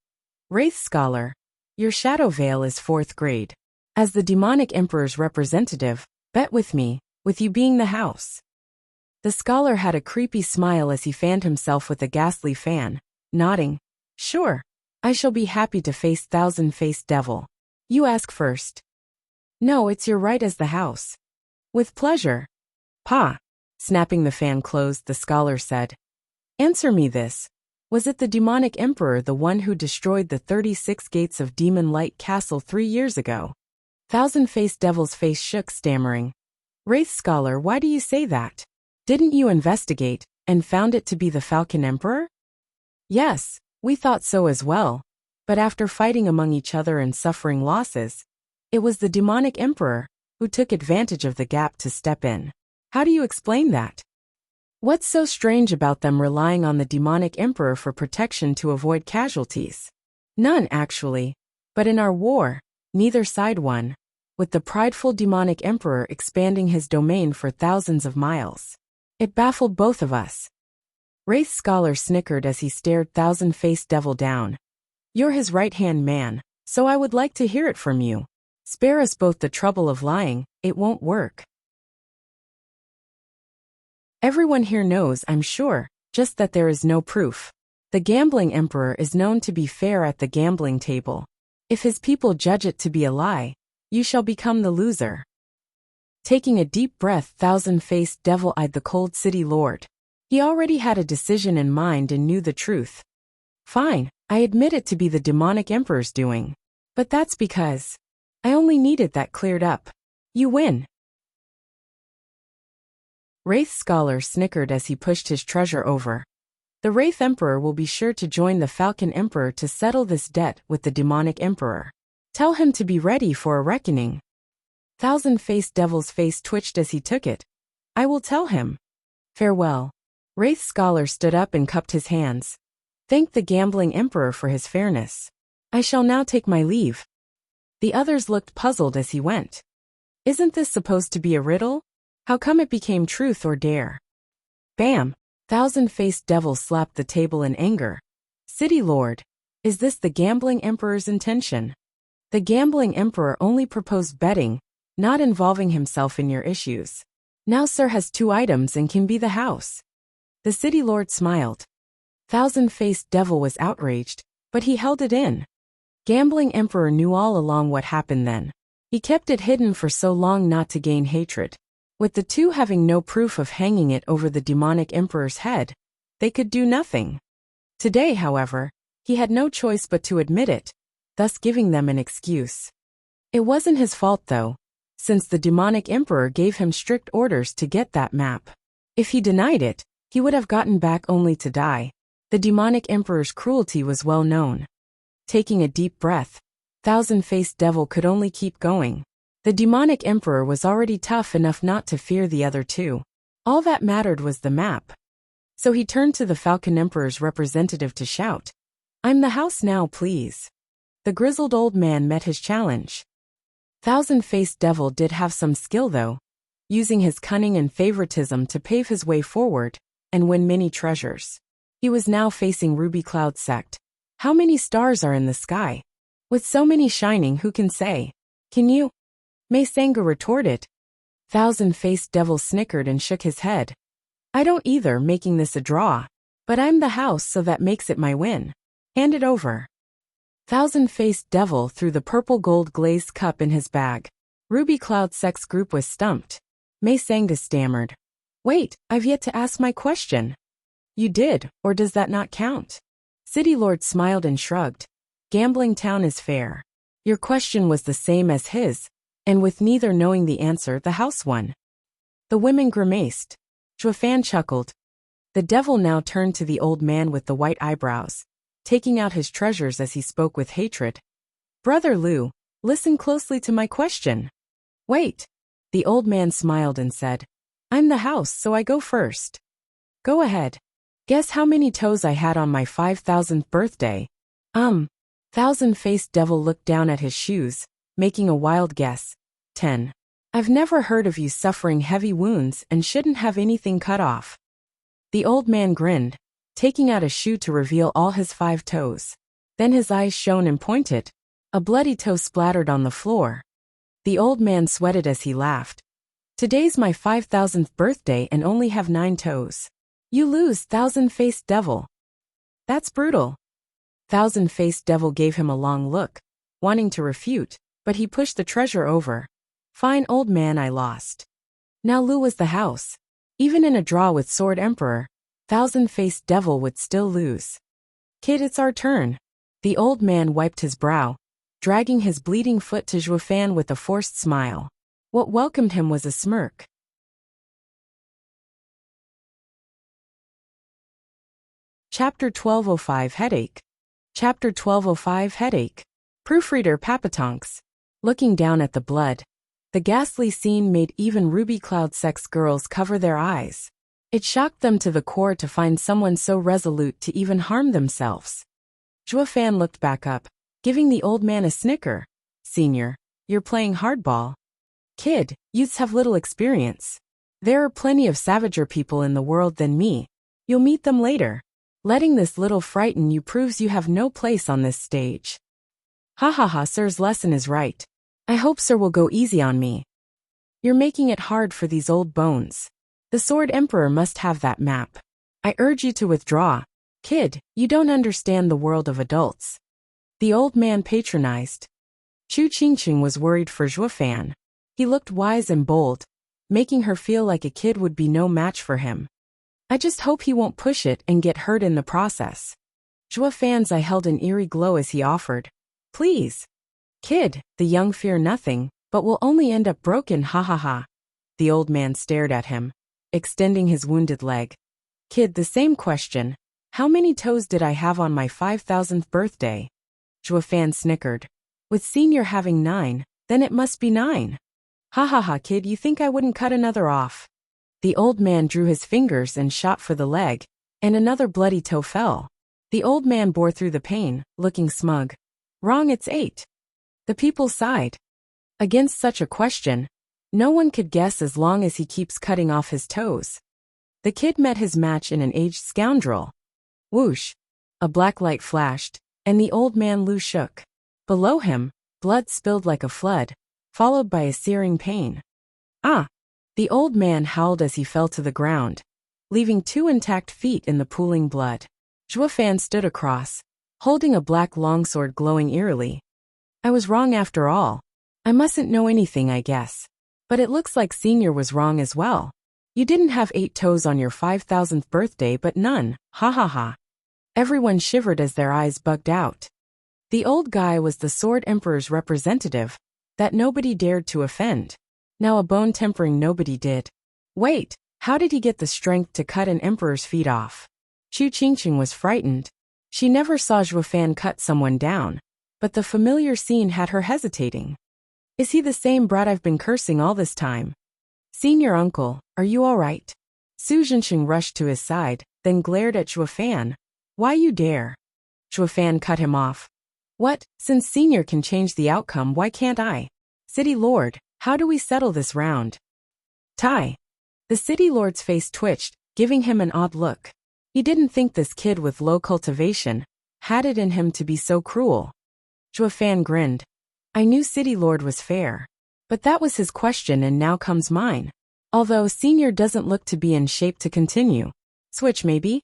"Wraith Scholar, your shadow veil is 4th grade. As the demonic emperor's representative, bet with me, with you being the house." The scholar had a creepy smile as he fanned himself with a ghastly fan, nodding, "Sure, I shall be happy to face Thousand-Faced Devil. You ask first." "No, it's your right as the house." "With pleasure." "Pa." Snapping the fan closed, the scholar said, "Answer me this. Was it the demonic emperor the one who destroyed the 36 gates of Demon Light Castle 3 years ago?" Thousand-Faced Devil's face shook, stammering, "Wraith Scholar, why do you say that? Didn't you investigate, and found it to be the Falcon Emperor?" "Yes, we thought so as well, but after fighting among each other and suffering losses, it was the demonic emperor who took advantage of the gap to step in." "How do you explain that? What's so strange about them relying on the demonic emperor for protection to avoid casualties?" "None, actually. But in our war, neither side won, with the prideful demonic emperor expanding his domain for thousands of miles. It baffled both of us." Wraith Scholar snickered as he stared Thousand-Faced Devil down. "You're his right-hand man, so I would like to hear it from you. Spare us both the trouble of lying, it won't work. Everyone here knows, I'm sure, just that there is no proof. The gambling emperor is known to be fair at the gambling table. If his people judge it to be a lie, you shall become the loser." Taking a deep breath, Thousand-Faced Devil eyed the cold city lord. He already had a decision in mind and knew the truth. "Fine, I admit it to be the demonic emperor's doing. But that's because I only needed that cleared up. You win." Wraith Scholar snickered as he pushed his treasure over. "The Wraith Emperor will be sure to join the Falcon Emperor to settle this debt with the demonic emperor. Tell him to be ready for a reckoning." Thousand-Faced Devil's face twitched as he took it. "I will tell him. Farewell." Wraith Scholar stood up and cupped his hands. "Thank the gambling emperor for his fairness. I shall now take my leave." The others looked puzzled as he went. "Isn't this supposed to be a riddle? How come it became truth or dare?" Bam! Thousand-Faced Devil slapped the table in anger. "City Lord, is this the gambling emperor's intention? The gambling emperor only proposed betting, not involving himself in your issues. Now sir has 2 items and can be the house." The city lord smiled. Thousand-Faced Devil was outraged, but he held it in. Gambling emperor knew all along what happened then. He kept it hidden for so long not to gain hatred. With the 2 having no proof of hanging it over the demonic emperor's head, they could do nothing. Today, however, he had no choice but to admit it, thus giving them an excuse. It wasn't his fault though, since the demonic emperor gave him strict orders to get that map. If he denied it, he would have gotten back only to die. The demonic emperor's cruelty was well known. Taking a deep breath, Thousand-Faced Devil could only keep going. The demonic emperor was already tough enough not to fear the other 2. All that mattered was the map. So he turned to the Falcon Emperor's representative to shout, "I'm the house now, please." The grizzled old man met his challenge. Thousand-Faced Devil did have some skill though, using his cunning and favoritism to pave his way forward and win many treasures. He was now facing Ruby Cloud Sect. How many stars are in the sky? With so many shining, who can say? Can you? Mei Sanga retorted. Thousand-Faced Devil snickered and shook his head. "I don't either, making this a draw. But I'm the house, so that makes it my win." Hand it over. Thousand-faced devil threw the purple gold glazed cup in his bag. Ruby Cloud Sex Group was stumped. Mei Sangda stammered. Wait, I've yet to ask my question. You did, or does that not count? City Lord smiled and shrugged. Gambling town is fair. Your question was the same as his, and with neither knowing the answer, the house won. The women grimaced. Zhuofan chuckled. The devil now turned to the old man with the white eyebrows, taking out his treasures as he spoke with hatred. Brother Liu, listen closely to my question. Wait. The old man smiled and said, I'm the house, so I go first. Go ahead. Guess how many toes I had on my 5,000th birthday? Thousand-faced devil looked down at his shoes, making a wild guess. 10. I've never heard of you suffering heavy wounds and shouldn't have anything cut off. The old man grinned, taking out a shoe to reveal all his 5 toes. Then his eyes shone and pointed. A bloody toe splattered on the floor. The old man sweated as he laughed. Today's my 5,000th birthday and only have 9 toes. You lose, thousand-faced devil. That's brutal. Thousand-faced devil gave him a long look, wanting to refute, but he pushed the treasure over. Fine old man, I lost. Now Liu was the house. Even in a draw with Sword Emperor, thousand-faced devil would still lose. Kid, it's our turn. The old man wiped his brow, dragging his bleeding foot to Zhuofan with a forced smile. What welcomed him was a smirk. Chapter 1205 Headache. Chapter 1205 Headache. Proofreader Papatonks. Looking down at the blood, the ghastly scene made even Ruby Cloud Sex girls cover their eyes. It shocked them to the core to find someone so resolute to even harm themselves. Zhuofan looked back up, giving the old man a snicker. Senior, you're playing hardball. Kid, youths have little experience. There are plenty of savager people in the world than me. You'll meet them later. Letting this little frighten you proves you have no place on this stage. Ha ha ha, sir's lesson is right. I hope sir will go easy on me. You're making it hard for these old bones. The Sword Emperor must have that map. I urge you to withdraw. Kid, you don't understand the world of adults. The old man patronized. Chu Qingqing was worried for Zhuofan. He looked wise and bold, making her feel like a kid would be no match for him. I just hope he won't push it and get hurt in the process. Zhuofan's eye held an eerie glow as he offered. Please. Kid, the young fear nothing, but will only end up broken, ha ha ha. The old man stared at him, extending his wounded leg. Kid, the same question. How many toes did I have on my 5,000th birthday? Zhuofan snickered. With senior having 9, then it must be 9. Ha ha ha, kid, you think I wouldn't cut another off? The old man drew his fingers and shot for the leg, and another bloody toe fell. The old man bore through the pain, looking smug. Wrong, it's 8. The people sighed. Against such a question, no one could guess as long as he keeps cutting off his toes. The kid met his match in an aged scoundrel. Whoosh! A black light flashed, and the old man Liu shook. Below him, blood spilled like a flood, followed by a searing pain. Ah! The old man howled as he fell to the ground, leaving 2 intact feet in the pooling blood. Zhuofan stood across, holding a black longsword glowing eerily. I was wrong after all. I mustn't know anything, I guess. But it looks like senior was wrong as well. You didn't have 8 toes on your 5,000th birthday but none, ha ha ha. Everyone shivered as their eyes bugged out. The old guy was the Sword Emperor's representative, that nobody dared to offend. Now a bone-tempering nobody did. Wait, how did he get the strength to cut an emperor's feet off? Chu Qingqing was frightened. She never saw Zhuofan cut someone down, but the familiar scene had her hesitating. Is he the same brat I've been cursing all this time? Senior uncle, are you all right? Su Zhenxing rushed to his side, then glared at Zhuofan. Why you dare? Zhuofan cut him off. What, since senior can change the outcome, why can't I? City Lord, how do we settle this round? Tai. The city lord's face twitched, giving him an odd look. He didn't think this kid with low cultivation had it in him to be so cruel. Zhuofan grinned. I knew city lord was fair. But that was his question and now comes mine. Although senior doesn't look to be in shape to continue. Switch maybe?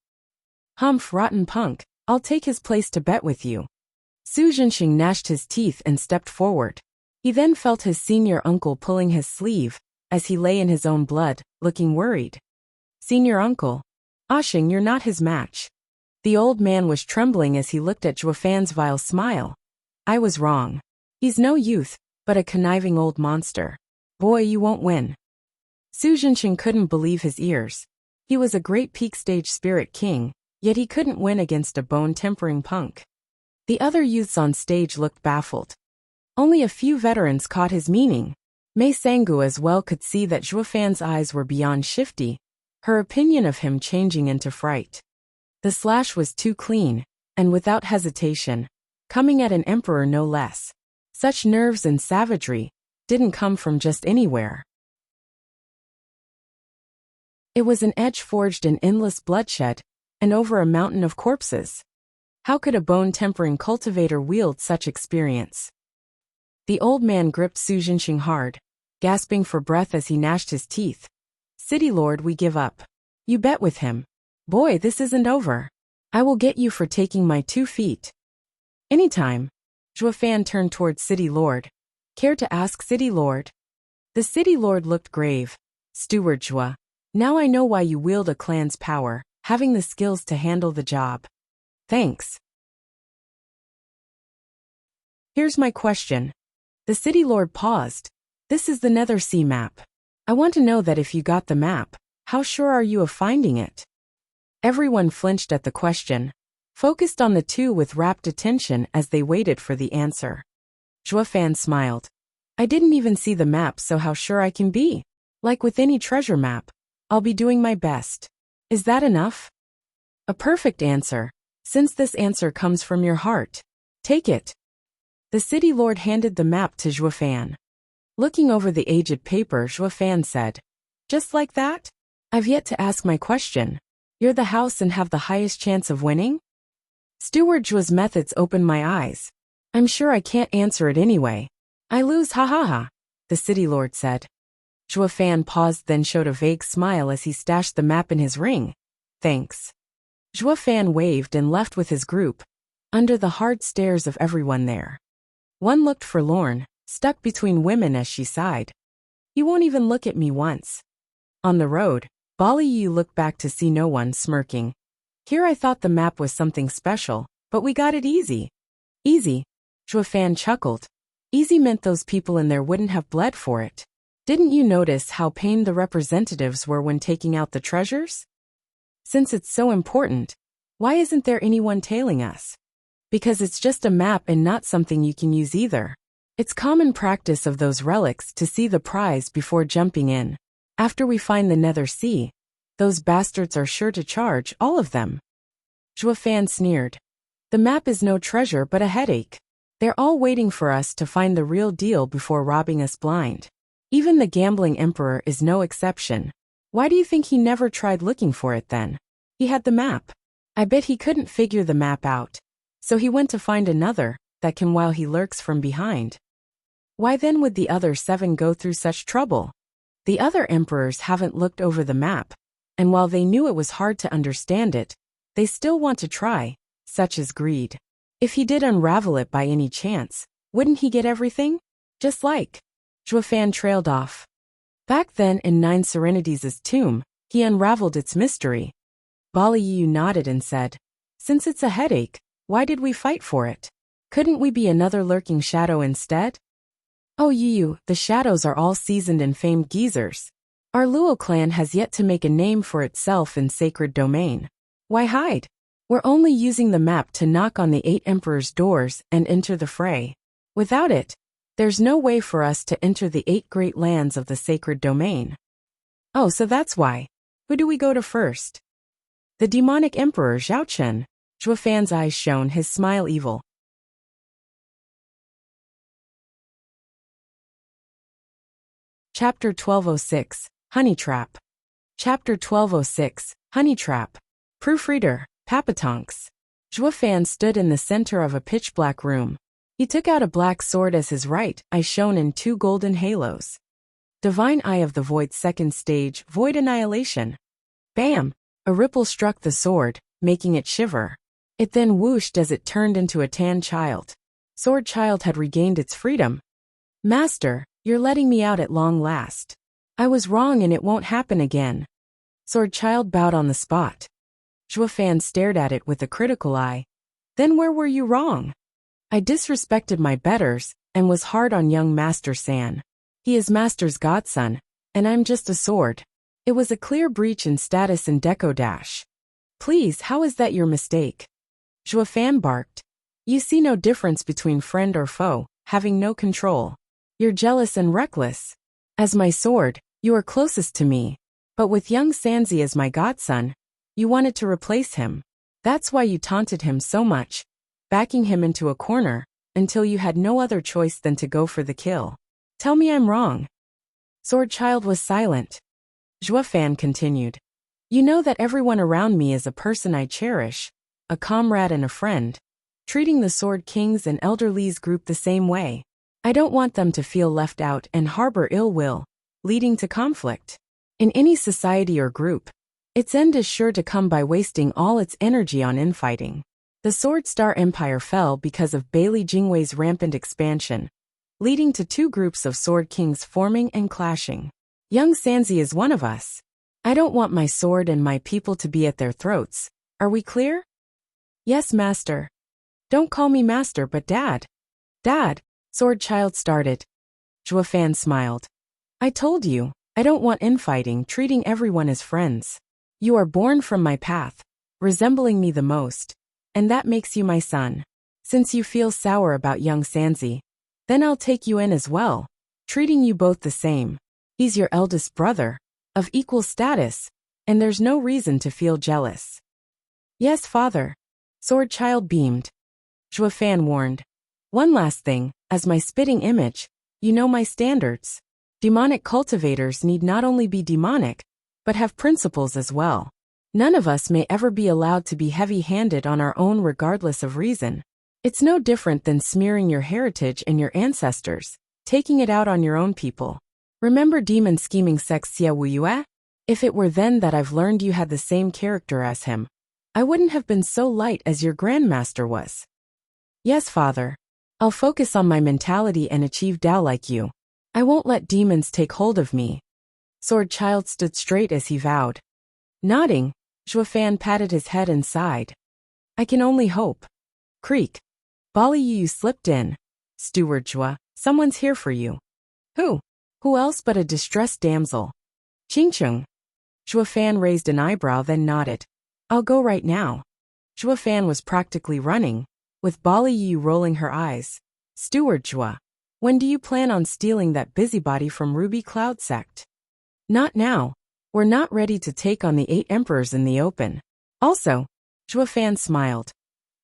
Humph, rotten punk, I'll take his place to bet with you. Su Zhenxing gnashed his teeth and stepped forward. He then felt his senior uncle pulling his sleeve, as he lay in his own blood, looking worried. Senior uncle. Ashing, you're not his match. The old man was trembling as he looked at Zhuofan's vile smile. I was wrong. He's no youth, but a conniving old monster. Boy, you won't win. Su Zhenxing couldn't believe his ears. He was a great peak stage spirit king, yet he couldn't win against a bone-tempering punk. The other youths on stage looked baffled. Only a few veterans caught his meaning. Mei Sangu as well could see that Zhuofan's eyes were beyond shifty, her opinion of him changing into fright. The slash was too clean, and without hesitation, coming at an emperor no less. Such nerves and savagery didn't come from just anywhere. It was an edge forged in endless bloodshed, and over a mountain of corpses. How could a bone-tempering cultivator wield such experience? The old man gripped Su Zhenxing hard, gasping for breath as he gnashed his teeth. City Lord, we give up. You bet with him. Boy, this isn't over. I will get you for taking my 2 feet. Anytime. Zhuofan turned toward City Lord. Care to ask, City Lord? The City Lord looked grave. Steward Zhua. Now I know why you wield a clan's power, having the skills to handle the job. Thanks. Here's my question. The City Lord paused. This is the Nether Sea map. I want to know that if you got the map, how sure are you of finding it? Everyone flinched at the question, focused on the two with rapt attention as they waited for the answer. Zhuofan smiled. I didn't even see the map, so how sure I can be? Like with any treasure map, I'll be doing my best. Is that enough? A perfect answer, since this answer comes from your heart. Take it. The City Lord handed the map to Zhuofan. Looking over the aged paper, Zhuofan said, just like that? I've yet to ask my question. You're the house and have the highest chance of winning? Steward Zhuo's methods opened my eyes. I'm sure I can't answer it anyway. I lose, ha ha ha, the City Lord said. Zhuofan paused, then showed a vague smile as he stashed the map in his ring. Thanks. Zhuofan waved and left with his group, under the hard stares of everyone there. One looked forlorn, stuck between women as she sighed. You won't even look at me once. On the road, Bali Yu looked back to see no one, smirking. Here I thought the map was something special, but we got it easy. Easy? Zhuofan chuckled. Easy meant those in there wouldn't have bled for it. Didn't you notice how pained the representatives were when taking out the treasures? Since it's so important, why isn't there anyone tailing us? Because it's just a map and not something you can use either. It's common practice of those relics to see the prize before jumping in. After we find the Nether Sea, those bastards are sure to charge all of them. Zhuofan sneered. The map is no treasure but a headache. They're all waiting for us to find the real deal before robbing us blind. Even the gambling emperor is no exception. Why do you think he never tried looking for it then? He had the map. I bet he couldn't figure the map out. So he went to find another that can while he lurks from behind. Why then would the other 7 go through such trouble? The other emperors haven't looked over the map, and while they knew it was hard to understand it, they still want to try, such is greed. If he did unravel it by any chance, wouldn't he get everything? Just like. Zhuofan trailed off. Back then in Nine Serenities' tomb, he unraveled its mystery. Bali Yu nodded and said, since it's a headache, why did we fight for it? Couldn't we be another lurking shadow instead? Oh Yu, the shadows are all seasoned and famed geezers. Our Luo clan has yet to make a name for itself in sacred domain. Why hide? We're only using the map to knock on the 8 emperors' doors and enter the fray. Without it, there's no way for us to enter the 8 great lands of the sacred domain. Oh, so that's why. Who do we go to first? The demonic emperor Zhao Chen. Zhuofan's eyes shone, his smile evil. Chapter 1206, Honey Trap. Chapter 1206, Honey Trap. Proofreader, Papatonks. Zhuofan stood in the center of a pitch-black room. He took out a black sword as his right eye shone in 2 golden halos. Divine Eye of the Void, second stage, Void Annihilation. Bam! A ripple struck the sword, making it shiver. It then whooshed as it turned into a tan child. Sword Child had regained its freedom. Master, you're letting me out at long last. I was wrong and it won't happen again. Sword Child bowed on the spot. Zhuofan stared at it with a critical eye. Then where were you wrong? I disrespected my betters, and was hard on young Master San. He is Master's godson, and I'm just a sword. It was a clear breach in status and deco dash. Please, how is that your mistake? Zhuofan barked. You see no difference between friend or foe, having no control. You're jealous and reckless. As my sword, you are closest to me. But with young Sanzi as my godson, you wanted to replace him. That's why you taunted him so much, backing him into a corner, until you had no other choice than to go for the kill. Tell me I'm wrong. Sword Child was silent. Zhuofan continued. You know that everyone around me is a person I cherish, a comrade and a friend, treating the Sword Kings and Elderlies group the same way. I don't want them to feel left out and harbor ill will, leading to conflict. In any society or group, its end is sure to come by wasting all its energy on infighting. The Sword Star Empire fell because of Bailey Jingwei's rampant expansion, leading to two groups of Sword Kings forming and clashing. Young Sanzi is one of us. I don't want my sword and my people to be at their throats. Are we clear? Yes, Master. Don't call me Master but Dad. Dad, Sword Child started. Zhuofan smiled. I told you, I don't want infighting, treating everyone as friends. You are born from my path, resembling me the most, and that makes you my son. Since you feel sour about young Sanzi, then I'll take you in as well, treating you both the same. He's your eldest brother, of equal status, and there's no reason to feel jealous. Yes, Father. Sword Child beamed. Zhuofan warned. One last thing, as my spitting image, you know my standards. Demonic cultivators need not only be demonic, but have principles as well. None of us may ever be allowed to be heavy-handed on our own regardless of reason. It's no different than smearing your heritage and your ancestors, taking it out on your own people. Remember demon scheming sex Xia Wuyue? If it were then that I've learned you had the same character as him, I wouldn't have been so light as your grandmaster was. Yes, Father. I'll focus on my mentality and achieve Tao like you. I won't let demons take hold of me. Sword Child stood straight as he vowed. Nodding, Zhuofan patted his head and sighed. I can only hope. Creak. Bali Yu slipped in. Steward Zhua, someone's here for you. Who? Who else but a distressed damsel? Qingcheng. Zhuofan raised an eyebrow then nodded. I'll go right now. Zhuofan was practically running, with Bali Yu rolling her eyes. Steward Zhua, when do you plan on stealing that busybody from Ruby Cloud Sect? Not now. We're not ready to take on the 8 emperors in the open. Also, Zhuofan smiled.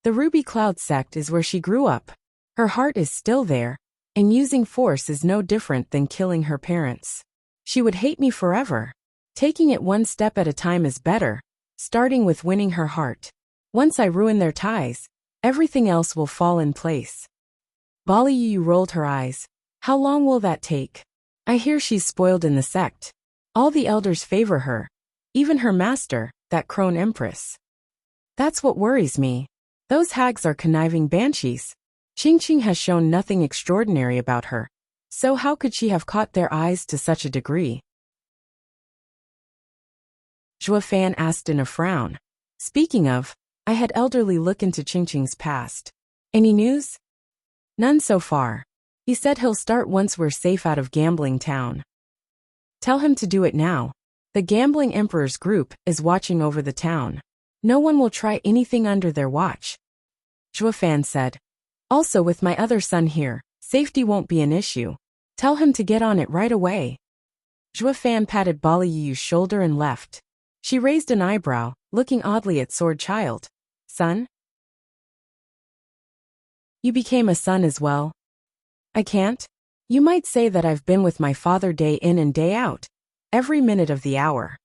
The Ruby Cloud Sect is where she grew up. Her heart is still there, and using force is no different than killing her parents. She would hate me forever. Taking it one step at a time is better, starting with winning her heart. Once I ruin their ties, everything else will fall in place. Bali Yu rolled her eyes. How long will that take? I hear she's spoiled in the sect. All the elders favor her. Even her master, that crone empress. That's what worries me. Those hags are conniving banshees. Qingqing has shown nothing extraordinary about her. So how could she have caught their eyes to such a degree? Zhuofan asked in a frown. Speaking of, I had elderly look into Qingqing's past. Any news? None so far. He said he'll start once we're safe out of Gambling Town. Tell him to do it now. The Gambling Emperor's group is watching over the town. No one will try anything under their watch. Zhuofan said. Also with my other son here, safety won't be an issue. Tell him to get on it right away. Zhuofan patted Bali Yu's shoulder and left. She raised an eyebrow, looking oddly at Sword Child. Son? You became a son as well? I can't. You might say that I've been with my father day in and day out, every minute of the hour.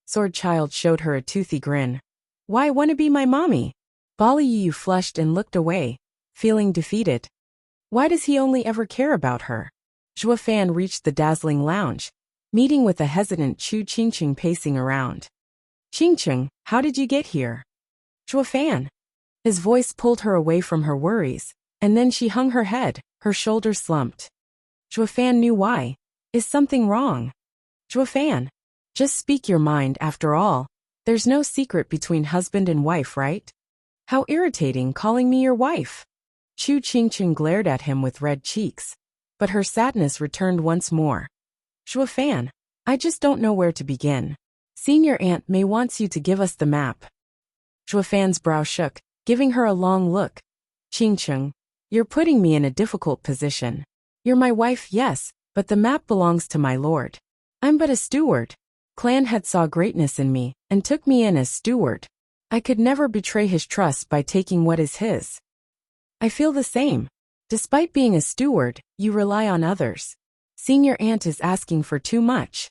Sword Child showed her a toothy grin. Why wanna be my mommy? Bali Yu flushed and looked away, feeling defeated. Why does he only ever care about her? Zhuofan reached the dazzling lounge, meeting with a hesitant Chu Qingqing pacing around. Qingqing, how did you get here? Zhuofan. His voice pulled her away from her worries, and then she hung her head, her shoulders slumped. Zhuofan knew why. Is something wrong? Zhuofan, just speak your mind after all. There's no secret between husband and wife, right? How irritating calling me your wife. Chu Qingqing glared at him with red cheeks, but her sadness returned once more. Zhuofan, I just don't know where to begin. Senior Aunt Mei wants you to give us the map. Zhuofan's brow shook, giving her a long look. Qingqing, you're putting me in a difficult position. You're my wife, yes, but the map belongs to my lord. I'm but a steward. Clan had saw greatness in me, and took me in as steward. I could never betray his trust by taking what is his. I feel the same. Despite being a steward, you rely on others. Senior Aunt is asking for too much.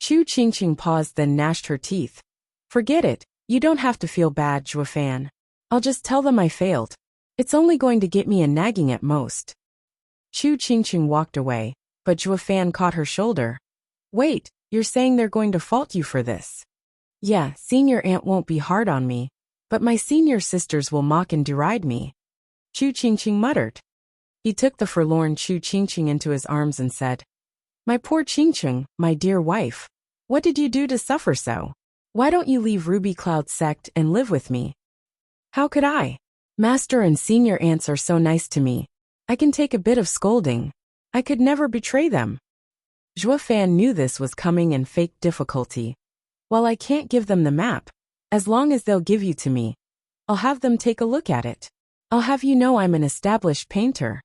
Chu Qingqing paused, then gnashed her teeth. Forget it, you don't have to feel bad, Zhuofan. I'll just tell them I failed. It's only going to get me a nagging at most. Chu Qingqing walked away, but Zhuofan caught her shoulder. Wait, you're saying they're going to fault you for this? Yeah, Senior Aunt won't be hard on me, but my senior sisters will mock and deride me. Chu Qingqing muttered. He took the forlorn Chu Qingqing into his arms and said, My poor Qingqing, my dear wife, what did you do to suffer so? Why don't you leave Ruby Cloud sect and live with me? How could I? Master and senior aunts are so nice to me. I can take a bit of scolding. I could never betray them. Zhuofan knew this was coming and faked difficulty. While I can't give them the map, as long as they'll give you to me, I'll have them take a look at it. I'll have you know I'm an established painter.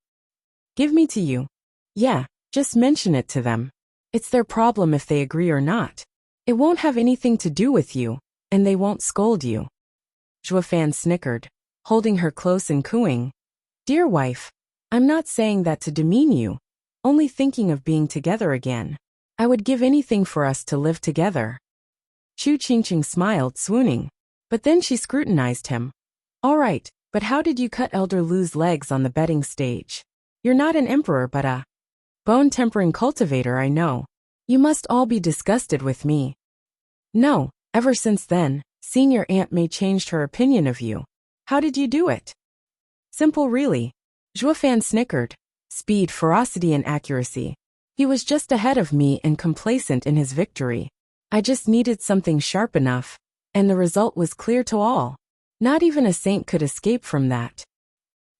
Give me to you. Yeah, just mention it to them. It's their problem if they agree or not. It won't have anything to do with you, and they won't scold you. Zhuofan snickered, holding her close and cooing. Dear wife, I'm not saying that to demean you, only thinking of being together again. I would give anything for us to live together. Chu Qingqing smiled, swooning, but then she scrutinized him. All right, but how did you cut Elder Lu's legs on the betting stage? You're not an emperor but a bone-tempering cultivator, I know. You must all be disgusted with me. No, ever since then, Senior Aunt Mei changed her opinion of you. How did you do it? Simple really. Zhuofan snickered. Speed, ferocity and accuracy. He was just ahead of me and complacent in his victory. I just needed something sharp enough, and the result was clear to all. Not even a saint could escape from that.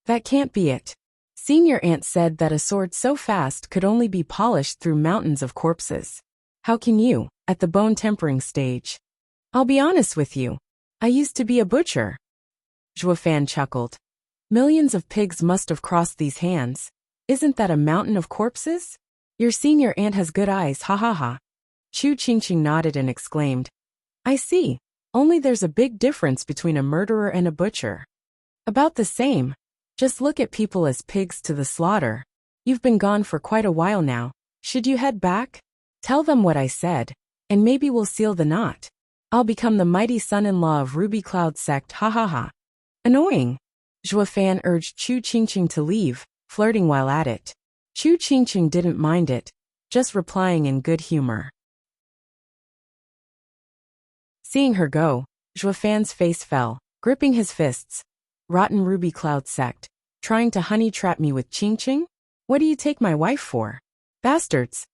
That can't be it. Senior Aunt said that a sword so fast could only be polished through mountains of corpses. How can you, at the bone-tempering stage? I'll be honest with you. I used to be a butcher. Zhuofan chuckled. Millions of pigs must have crossed these hands. Isn't that a mountain of corpses? Your senior aunt has good eyes, ha ha ha. Chu Qingqing nodded and exclaimed. I see. Only there's a big difference between a murderer and a butcher. About the same. Just look at people as pigs to the slaughter. You've been gone for quite a while now. Should you head back? Tell them what I said, and maybe we'll seal the knot. I'll become the mighty son-in-law of Ruby Cloud sect, ha ha ha. Annoying. Zhuofan urged Chu Qingqing to leave, flirting while at it. Chu Qingqing didn't mind it, just replying in good humor. Seeing her go, Zhuofan's face fell, gripping his fists. Rotten Ruby Cloud sect, trying to honey-trap me with Qingqing? What do you take my wife for? Bastards.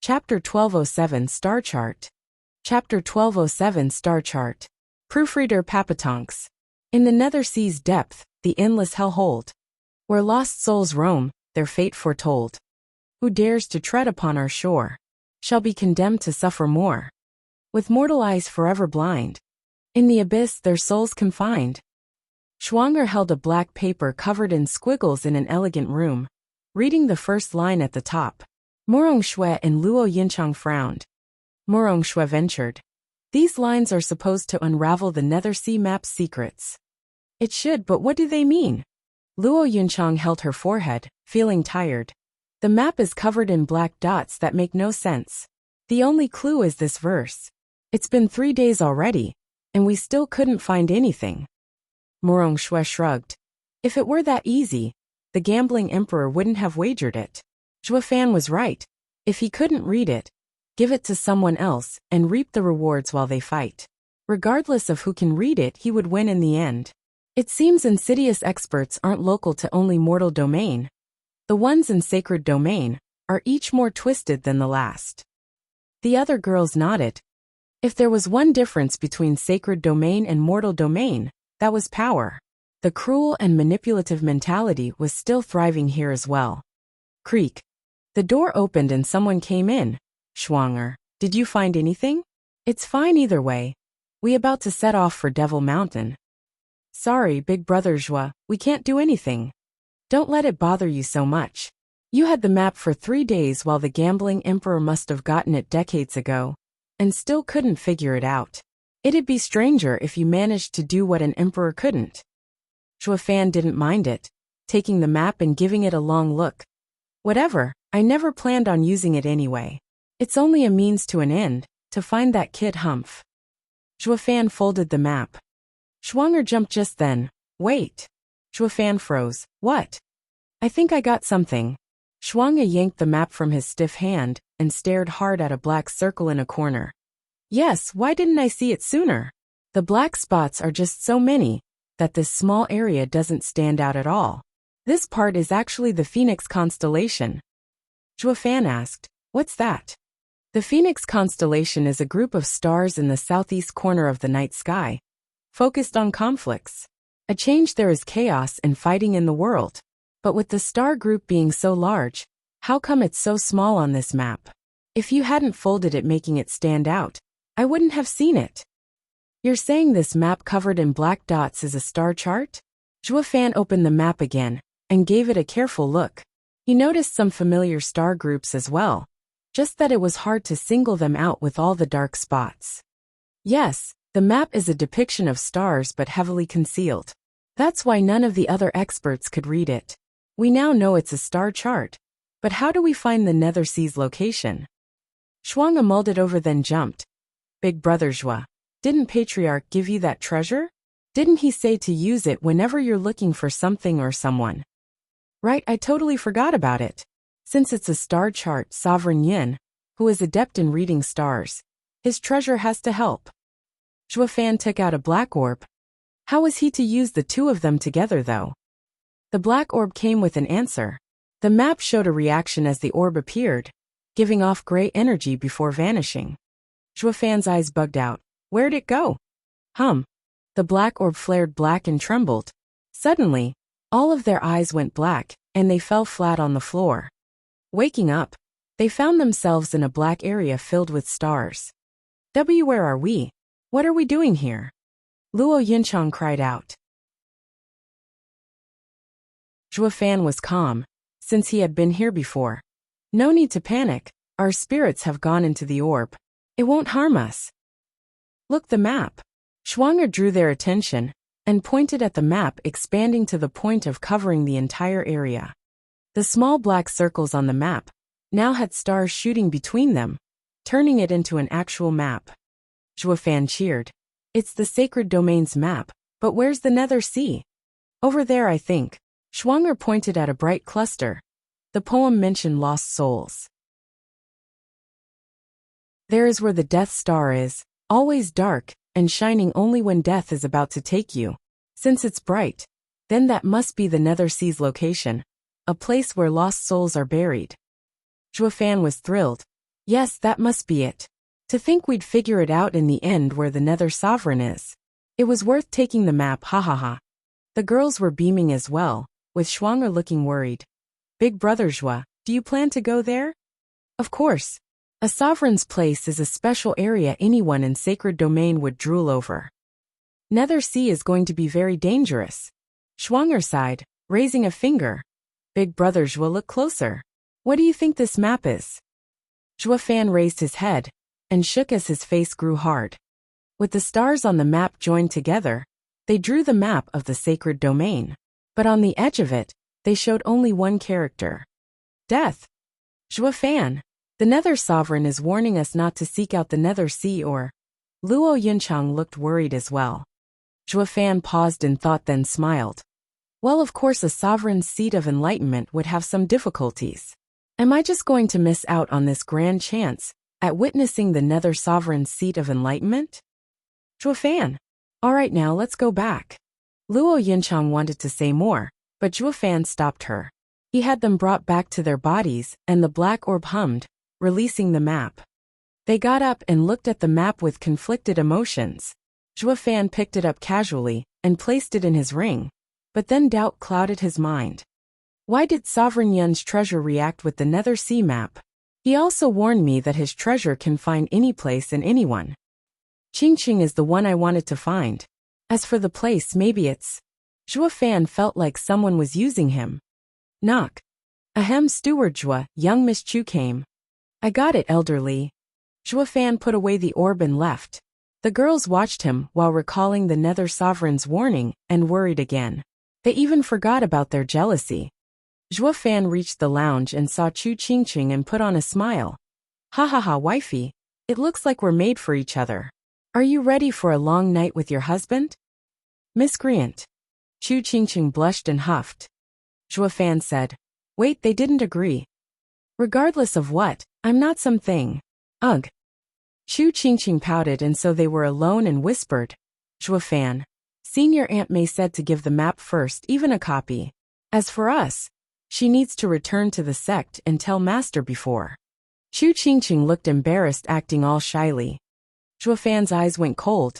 Chapter 1207 Star Chart. Chapter 1207 Star Chart. Proofreader Papatonks. In the nether sea's depth, the endless hellhold, where lost souls roam, their fate foretold. Who dares to tread upon our shore, shall be condemned to suffer more. With mortal eyes forever blind, in the abyss their souls confined. Schwanger held a black paper covered in squiggles in an elegant room, reading the first line at the top. Morong Shui and Luo Yinchang frowned. Morong Shui ventured. These lines are supposed to unravel the nether sea map's secrets. It should, but what do they mean? Luo Yinchang held her forehead, feeling tired. The map is covered in black dots that make no sense. The only clue is this verse. It's been 3 days already, and we still couldn't find anything. Morong Shui shrugged. If it were that easy, the gambling emperor wouldn't have wagered it. Zhuofan was right. If he couldn't read it, give it to someone else, and reap the rewards while they fight. Regardless of who can read it, he would win in the end. It seems insidious experts aren't local to only mortal domain. The ones in sacred domain are each more twisted than the last. The other girls nodded. If there was one difference between sacred domain and mortal domain, that was power. The cruel and manipulative mentality was still thriving here as well. Creak. The door opened and someone came in. Schwanger, did you find anything? It's fine either way. We about to set off for Devil Mountain. Sorry, big brother Zhua, we can't do anything. Don't let it bother you so much. You had the map for 3 days while the gambling emperor must have gotten it decades ago, and still couldn't figure it out. It'd be stranger if you managed to do what an emperor couldn't. Zhua Fan didn't mind it, taking the map and giving it a long look. Whatever, I never planned on using it anyway. It's only a means to an end, to find that kid Humph. Zhua Fan folded the map. Schwanger jumped just then. Wait. Zhua Fan froze. What? I think I got something. Schwanger yanked the map from his stiff hand and stared hard at a black circle in a corner. Yes, why didn't I see it sooner? The black spots are just so many that this small area doesn't stand out at all. This part is actually the Phoenix constellation. Zhua Fan asked, what's that? The Phoenix constellation is a group of stars in the southeast corner of the night sky, focused on conflicts. A change there is chaos and fighting in the world. But with the star group being so large, how come it's so small on this map? If you hadn't folded it making it stand out, I wouldn't have seen it. You're saying this map covered in black dots is a star chart? Zhua Fan opened the map again and gave it a careful look. He noticed some familiar star groups as well, just that it was hard to single them out with all the dark spots. Yes, the map is a depiction of stars but heavily concealed. That's why none of the other experts could read it. We now know it's a star chart, but how do we find the Nether Sea's location? Schwanga mulled it over then jumped. Big brother Zhua, didn't Patriarch give you that treasure? Didn't he say to use it whenever you're looking for something or someone? Right, I totally forgot about it. Since it's a star chart, Sovereign Yin, who is adept in reading stars, his treasure has to help. Zhua Fan took out a black orb. How was he to use the two of them together though? The black orb came with an answer. The map showed a reaction as the orb appeared, giving off gray energy before vanishing. Zhua Fan's eyes bugged out. Where'd it go? The black orb flared black and trembled. Suddenly, all of their eyes went black, and they fell flat on the floor. Waking up, they found themselves in a black area filled with stars. Where are we? What are we doing here? Luo Yinchang cried out. Zhua Fan was calm, since he had been here before. No need to panic, our spirits have gone into the orb. It won't harm us. Look, the map. Schwanger drew their attention and pointed at the map expanding to the point of covering the entire area. The small black circles on the map now had stars shooting between them, turning it into an actual map. Zhua Fan cheered. It's the sacred domain's map, but where's the Nether Sea? Over there, I think. Schwanger pointed at a bright cluster. The poem mentioned lost souls. There is where the Death Star is, always dark, and shining only when death is about to take you. Since it's bright, then that must be the Nether Sea's location, a place where lost souls are buried. Zhua Fan was thrilled. Yes, that must be it. To think we'd figure it out in the end where the Nether Sovereign is. It was worth taking the map, ha ha ha. The girls were beaming as well, with Schwanger looking worried. Big brother Zhua, do you plan to go there? Of course. A sovereign's place is a special area anyone in sacred domain would drool over. Nether Sea is going to be very dangerous. Schwanger sighed, raising a finger. Big brother Zhua, look closer. What do you think this map is? Zhua Fan raised his head and shook as his face grew hard. With the stars on the map joined together, they drew the map of the sacred domain. But on the edge of it, they showed only one character. Death. Zhua Fan, the Nether Sovereign is warning us not to seek out the Nether Sea or... Luo Yinchang looked worried as well. Zhua Fan paused in thought then smiled. Well, of course a sovereign's seat of enlightenment would have some difficulties. Am I just going to miss out on this grand chance at witnessing the Nether Sovereign's seat of enlightenment? Zhuofan. All right, now let's go back. Luo Yinchang wanted to say more, but Zhuofan stopped her. He had them brought back to their bodies, and the black orb hummed, releasing the map. They got up and looked at the map with conflicted emotions. Zhuofan picked it up casually and placed it in his ring, but then doubt clouded his mind. Why did Sovereign Yun's treasure react with the Nether Sea map? He also warned me that his treasure can find any place and anyone. Qingqing is the one I wanted to find. As for the place, maybe it's... Zhuofan felt like someone was using him. Knock. Ahem, Steward Zhua, young Miss Chu came. I got it, elderly. Zhuofan put away the orb and left. The girls watched him while recalling the Nether Sovereign's warning and worried again. They even forgot about their jealousy. Zhuofan reached the lounge and saw Chu Qingqing and put on a smile. Ha ha ha, wifey. It looks like we're made for each other. Are you ready for a long night with your husband? Miscreant. Chu Qingqing blushed and huffed. Zhuofan said, wait, they didn't agree. Regardless of what, I'm not something. Ugh. Chu Qingqing pouted, and so they were alone and whispered. Zhuofan. Senior Aunt May said to give the map first, even a copy. As for us, she needs to return to the sect and tell Master before. Chu Qingqing looked embarrassed, acting all shyly. Zhuofan's eyes went cold.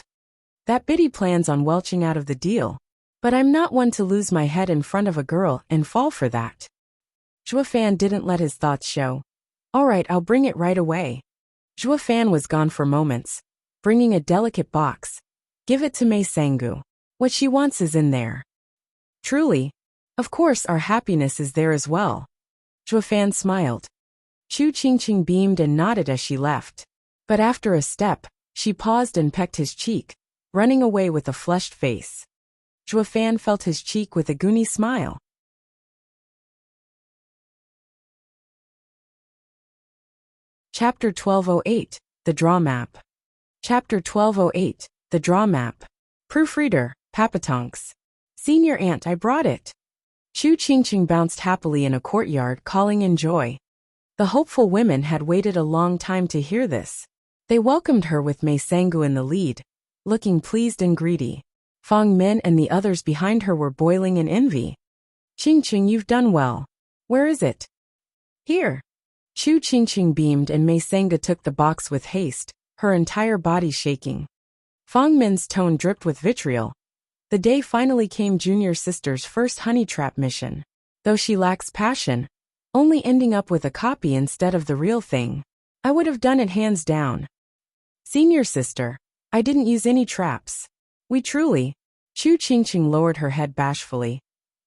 That biddy plans on welching out of the deal. But I'm not one to lose my head in front of a girl and fall for that. Zhuofan didn't let his thoughts show. All right, I'll bring it right away. Zhuofan was gone for moments, bringing a delicate box. Give it to Mei Sangu. What she wants is in there. Truly. Of course our happiness is there as well. Zhuofan smiled. Chu Qingqing beamed and nodded as she left. But after a step, she paused and pecked his cheek, running away with a flushed face. Zhuofan felt his cheek with a goony smile. Chapter 1208, The Draw Map. Chapter 1208, The Draw Map. Proofreader, Papatonks. Senior Aunt, I brought it. Chu Qingqing bounced happily in a courtyard, calling in joy. The hopeful women had waited a long time to hear this. They welcomed her with Mei Sangu in the lead, looking pleased and greedy. Fang Min and the others behind her were boiling in envy. Qingqing, you've done well. Where is it? Here. Chu Qingqing beamed and Mei Sangu took the box with haste, her entire body shaking. Fang Min's tone dripped with vitriol. The day finally came, junior sister's first honey trap mission. Though she lacks passion, only ending up with a copy instead of the real thing. I would have done it hands down. Senior sister, I didn't use any traps. We truly. Chu Qingqing lowered her head bashfully.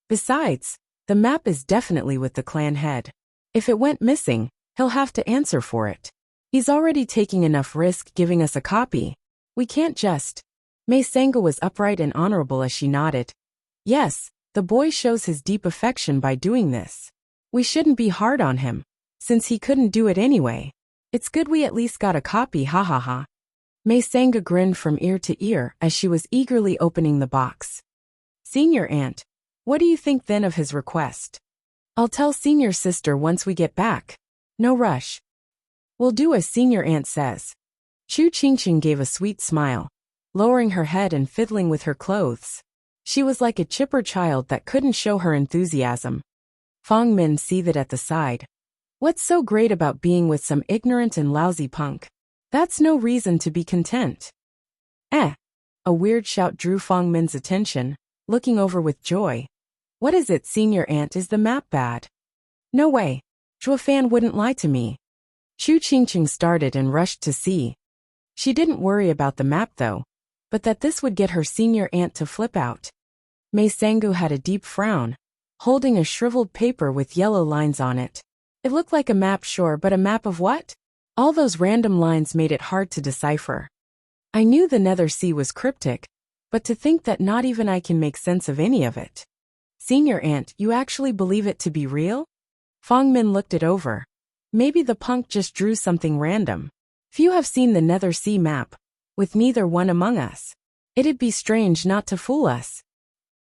Besides, the map is definitely with the clan head. If it went missing, he'll have to answer for it. He's already taking enough risk giving us a copy. We can't just. Mei Sangu was upright and honorable as she nodded. Yes, the boy shows his deep affection by doing this. We shouldn't be hard on him, since he couldn't do it anyway. It's good we at least got a copy, ha ha ha. Mei Sangu grinned from ear to ear as she was eagerly opening the box. Senior Aunt, what do you think then of his request? I'll tell senior sister once we get back. No rush. We'll do as senior aunt says. Chu Qingqing gave a sweet smile, lowering her head and fiddling with her clothes. She was like a chipper child that couldn't show her enthusiasm. Fang Min seethed at the side. What's so great about being with some ignorant and lousy punk? That's no reason to be content. Eh. A weird shout drew Fang Min's attention, looking over with joy. What is it, senior aunt? Is the map bad? No way. Zhuofan wouldn't lie to me. Chu Qingqing started and rushed to see. She didn't worry about the map though, but that this would get her senior aunt to flip out. Mei Sangu had a deep frown, holding a shriveled paper with yellow lines on it. It looked like a map, sure, but a map of what? All those random lines made it hard to decipher. I knew the Nether Sea was cryptic, but to think that not even I can make sense of any of it. Senior aunt, you actually believe it to be real? Fang Min looked it over. Maybe the punk just drew something random. Few have seen the Nether Sea map, with neither one among us. It'd be strange not to fool us.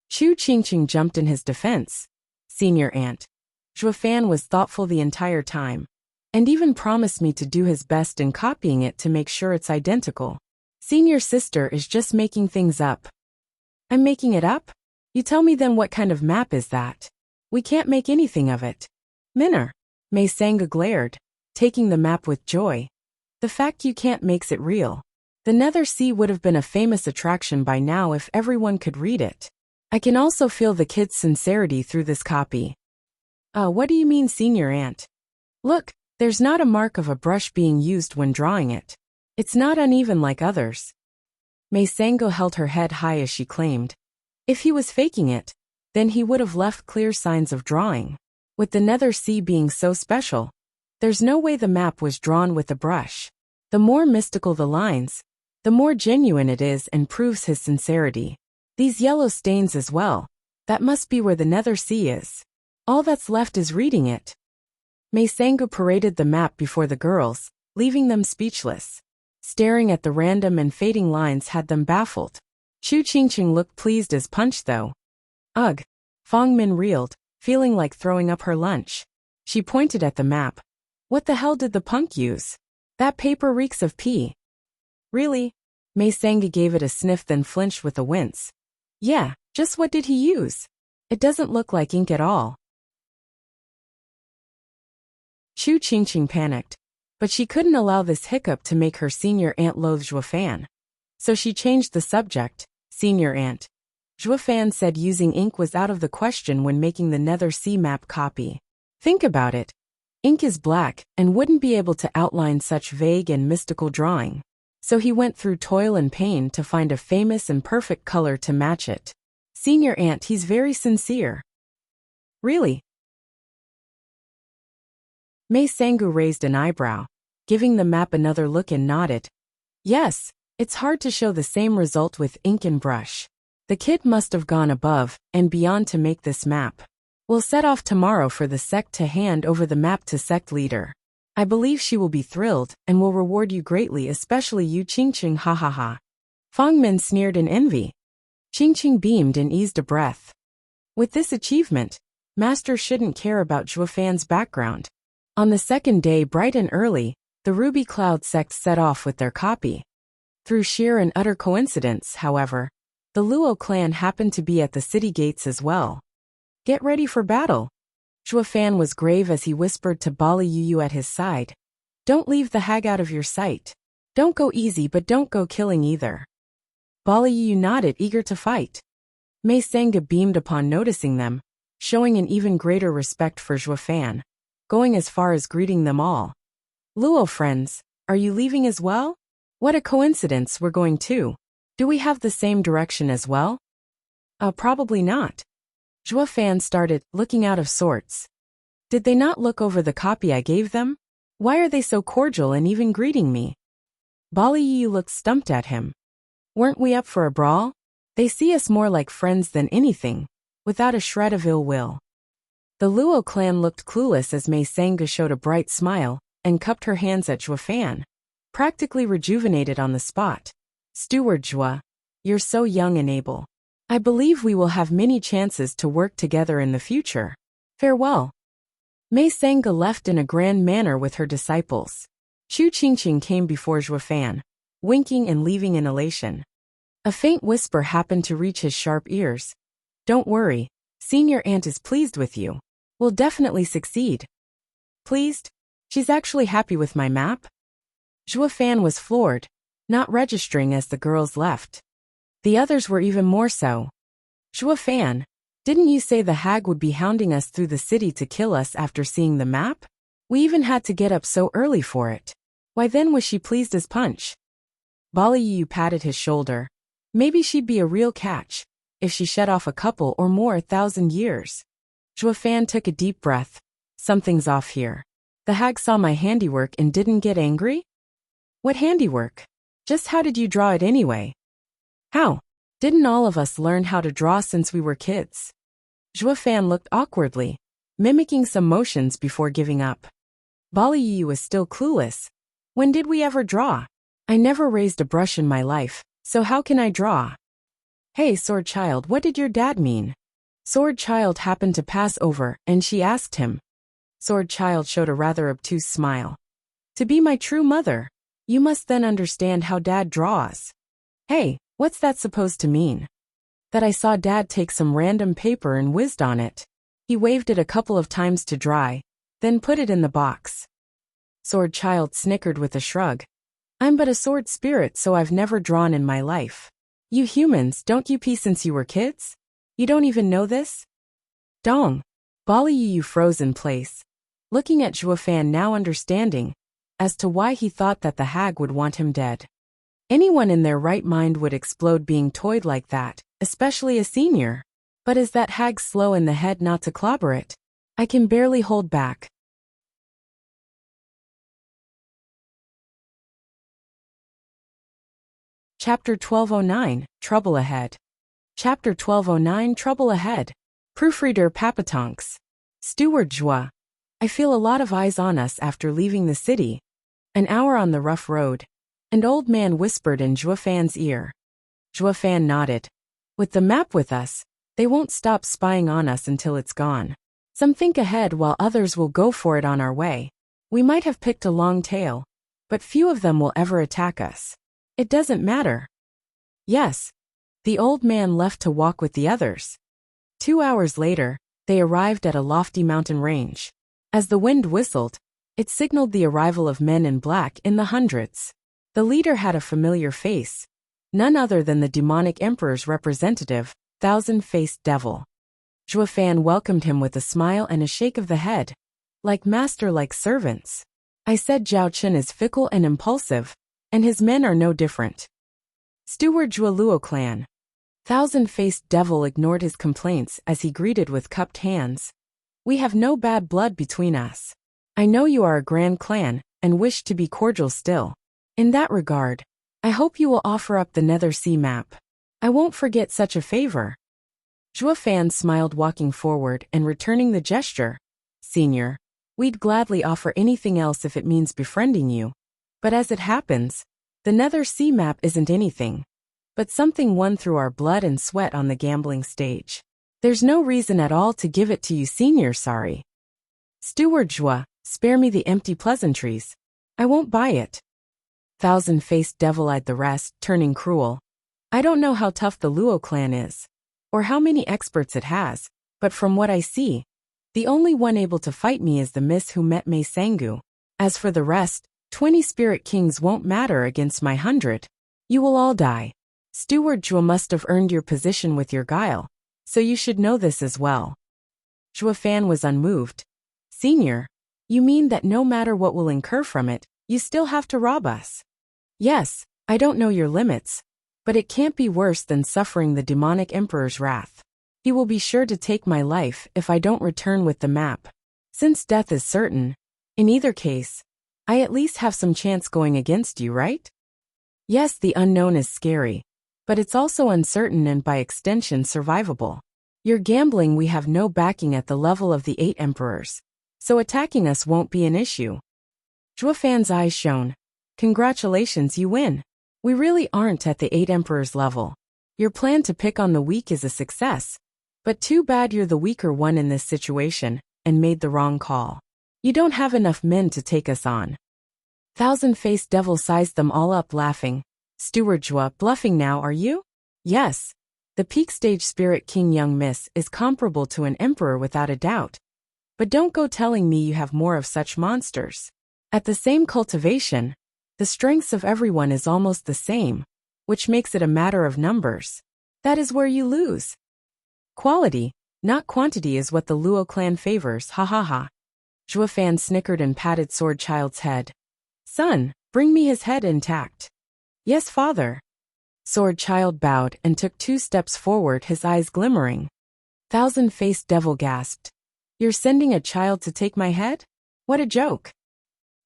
Chu Qingqing jumped in his defense. Senior aunt. Zhuofan was thoughtful the entire time. and even promised me to do his best in copying it to make sure it's identical. Senior sister is just making things up. I'm making it up? You tell me then, what kind of map is that? We can't make anything of it. Minner. Mei Sangha glared, taking the map with joy. The fact you can't makes it real. The Nether Sea would have been a famous attraction by now if everyone could read it. I can also feel the kid's sincerity through this copy. What do you mean, senior aunt? Look, there's not a mark of a brush being used when drawing it. It's not uneven like others. Mei Sangha held her head high as she claimed. If he was faking it, then he would have left clear signs of drawing. With the Nether Sea being so special, there's no way the map was drawn with a brush. The more mystical the lines, the more genuine it is and proves his sincerity. These yellow stains as well, that must be where the Nether Sea is. All that's left is reading it. Mei Sangha paraded the map before the girls, leaving them speechless. Staring at the random and fading lines had them baffled. Chu Qingqing looked pleased as punch though. Ugh. Fong Min reeled, feeling like throwing up her lunch. She pointed at the map. What the hell did the punk use? That paper reeks of pee. Really? Mei Sangha gave it a sniff then flinched with a wince. Yeah, just what did he use? It doesn't look like ink at all. Chu Qingqing panicked, but she couldn't allow this hiccup to make her senior aunt loathe Zhuofan. So she changed the subject. Senior aunt. Zhuofan said using ink was out of the question when making the Nether Sea map copy. Think about it. Ink is black and wouldn't be able to outline such vague and mystical drawing. So he went through toil and pain to find a famous and perfect color to match it. Senior aunt, he's very sincere. Really? Mei Sangha raised an eyebrow, giving the map another look and nodded. Yes, it's hard to show the same result with ink and brush. The kid must have gone above and beyond to make this map. We'll set off tomorrow for the sect to hand over the map to sect leader. I believe she will be thrilled and will reward you greatly, especially you, Qingqing, ha ha ha. Fong Min sneered in envy. Qingqing beamed and eased a breath. With this achievement, Master shouldn't care about Zhuofan's background. On the second day, bright and early, the Ruby Cloud sect set off with their copy. Through sheer and utter coincidence, however, the Luo clan happened to be at the city gates as well. Get ready for battle. Zhuofan was grave as he whispered to Bali Yu at his side. Don't leave the hag out of your sight. Don't go easy, but don't go killing either. Bali Yu nodded, eager to fight. Mei Sangha beamed upon noticing them, showing an even greater respect for Zhuofan, going as far as greeting them all. Luo friends, are you leaving as well? What a coincidence, we're going too. Do we have the same direction as well? Probably not. Zhuofan started, looking out of sorts. Did they not look over the copy I gave them? Why are they so cordial and even greeting me? Bali Yi looked stumped at him. Weren't we up for a brawl? They see us more like friends than anything, without a shred of ill will. The Luo clan looked clueless as Mei Sangha showed a bright smile and cupped her hands at Zhuofan, practically rejuvenated on the spot. Steward Zhua, you're so young and able. I believe we will have many chances to work together in the future. Farewell. Mei Sangha left in a grand manner with her disciples. Chu Qingqing came before Zhuofan, winking and leaving in elation. A faint whisper happened to reach his sharp ears. Don't worry, senior aunt is pleased with you. We'll definitely succeed. Pleased? She's actually happy with my map? Zhuofan was floored, not registering as the girls left. The others were even more so. Zhuofan, didn't you say the hag would be hounding us through the city to kill us after seeing the map? We even had to get up so early for it. Why then was she pleased as punch? Bali Yu patted his shoulder. Maybe she'd be a real catch, if she shed off a couple or more 1,000 years. Zhuofan took a deep breath. Something's off here. The hag saw my handiwork and didn't get angry? What handiwork? Just how did you draw it anyway? How? Didn't all of us learn how to draw since we were kids? Zhuofan looked awkwardly, mimicking some motions before giving up. Bali Yu was still clueless. When did we ever draw? I never raised a brush in my life, so how can I draw? Hey, Sword Child, what did your dad mean? Sword Child happened to pass over, and she asked him. Sword Child showed a rather obtuse smile. To be my true mother, you must then understand how Dad draws. Hey, what's that supposed to mean? That I saw Dad take some random paper and whizzed on it. He waved it a couple of times to dry, then put it in the box. Sword Child snickered with a shrug. I'm but a sword spirit, so I've never drawn in my life. You humans, don't you pee since you were kids? You don't even know this? Dong. Bali Yu froze in place, looking at Zhuofan, now understanding as to why he thought that the hag would want him dead. Anyone in their right mind would explode being toyed like that, especially a senior. But is that hag slow in the head not to clobber it? I can barely hold back. Chapter 1209, Trouble Ahead. Chapter 1209, Trouble Ahead. Proofreader Papatonks. Steward Zhua. I feel a lot of eyes on us after leaving the city. An hour on the rough road. An old man whispered in Zhuofan's ear. Zhuofan nodded. With the map with us, they won't stop spying on us until it's gone. Some think ahead while others will go for it on our way. We might have picked a long tail, but few of them will ever attack us. It doesn't matter. Yes. The old man left to walk with the others. 2 hours later, they arrived at a lofty mountain range. As the wind whistled, it signaled the arrival of men in black in the hundreds. The leader had a familiar face, none other than the demonic emperor's representative, thousand-faced devil. Zhuofan welcomed him with a smile and a shake of the head. Like master, like servants. I said Zhao Chen is fickle and impulsive, and his men are no different. Steward Zhuoluo clan. Thousand-faced devil ignored his complaints as he greeted with cupped hands. We have no bad blood between us. I know you are a grand clan, and wish to be cordial still. In that regard, I hope you will offer up the Nether Sea map. I won't forget such a favor. Zhuofan smiled, walking forward and returning the gesture. Senior, we'd gladly offer anything else if it means befriending you. But as it happens, the Nether Sea map isn't anything but something won through our blood and sweat on the gambling stage. There's no reason at all to give it to you, senior. Sorry. Steward Zhua, spare me the empty pleasantries. I won't buy it. Thousand-faced devil eyed the rest, turning cruel. I don't know how tough the Luo clan is, or how many experts it has, but from what I see, the only one able to fight me is the miss who met Mei Sangu. As for the rest, 20 spirit kings won't matter against my 100. You will all die. Steward Zhua must have earned your position with your guile, so you should know this as well. Zhuofan was unmoved. Senior, you mean that no matter what we'll incur from it, you still have to rob us? Yes, I don't know your limits, but it can't be worse than suffering the demonic emperor's wrath. He will be sure to take my life if I don't return with the map. Since death is certain, in either case, I at least have some chance going against you, right? Yes, the unknown is scary, but it's also uncertain and by extension survivable. You're gambling we have no backing at the level of the 8 emperors, so attacking us won't be an issue. Zhuofan's eyes shone. Congratulations, you win. We really aren't at the 8 emperors level. Your plan to pick on the weak is a success, but too bad you're the weaker one in this situation, and made the wrong call. You don't have enough men to take us on. Thousand-faced devil sized them all up, laughing. Steward Zhua, bluffing now, are you? Yes. The peak stage spirit king young miss is comparable to an emperor without a doubt. But don't go telling me you have more of such monsters. At the same cultivation, the strengths of everyone is almost the same, which makes it a matter of numbers. That is where you lose. Quality, not quantity, is what the Luo clan favors, ha ha ha. Zhuofan snickered and patted Sword Child's head. Son, bring me his head intact. Yes, father. Sword Child bowed and took 2 steps forward, his eyes glimmering. Thousand-faced devil gasped. You're sending a child to take my head? What a joke.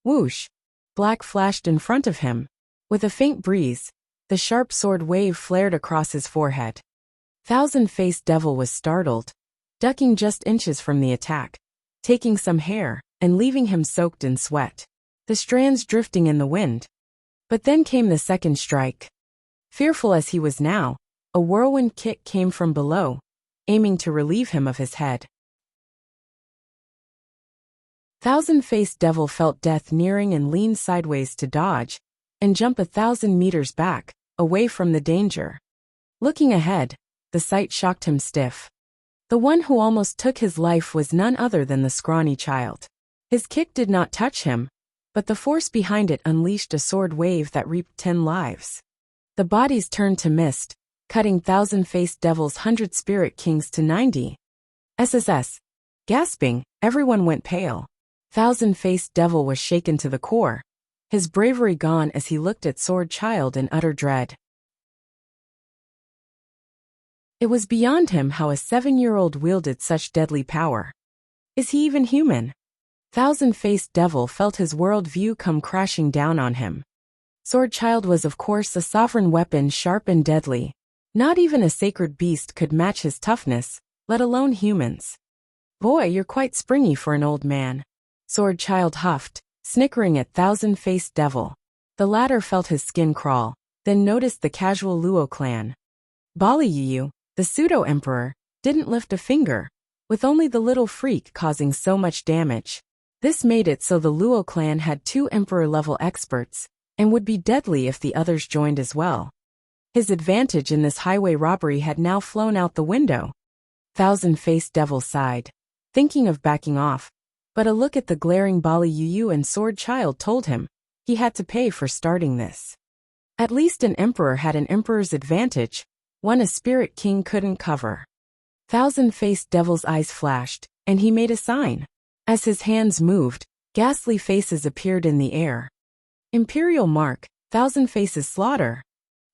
Whoosh. Black flashed in front of him. With a faint breeze, the sharp sword wave flared across his forehead. Thousand-faced devil was startled, ducking just inches from the attack, taking some hair, and leaving him soaked in sweat, the strands drifting in the wind. But then came the second strike. Fearful as he was now, a whirlwind kick came from below, aiming to relieve him of his head. Thousand-faced devil felt death nearing and leaned sideways to dodge and jump 1,000 meters back, away from the danger. Looking ahead, the sight shocked him stiff. The one who almost took his life was none other than the scrawny child. His kick did not touch him, but the force behind it unleashed a sword wave that reaped 10 lives. The bodies turned to mist, cutting thousand-faced devil's 100 spirit kings to 90. SSS. Gasping, everyone went pale. Thousand-faced devil was shaken to the core, his bravery gone as he looked at Sword Child in utter dread. It was beyond him how a 7-year-old wielded such deadly power. Is he even human? Thousand-faced devil felt his world view come crashing down on him. Sword Child was of course a sovereign weapon, sharp and deadly. Not even a sacred beast could match his toughness, let alone humans. Boy, you're quite springy for an old man. Sword Child huffed, snickering at thousand-faced devil. The latter felt his skin crawl, then noticed the casual Luo clan. Bali Yu, the pseudo-emperor, didn't lift a finger, with only the little freak causing so much damage. This made it so the Luo clan had 2 emperor-level experts, and would be deadly if the others joined as well. His advantage in this highway robbery had now flown out the window. Thousand-faced devil sighed, thinking of backing off, but a look at the glaring Bali Yu and Sword Child told him he had to pay for starting this. At least an emperor had an emperor's advantage, one a spirit king couldn't cover. Thousand-faced devil's eyes flashed, and he made a sign. As his hands moved, ghastly faces appeared in the air. Imperial mark, thousand faces slaughter.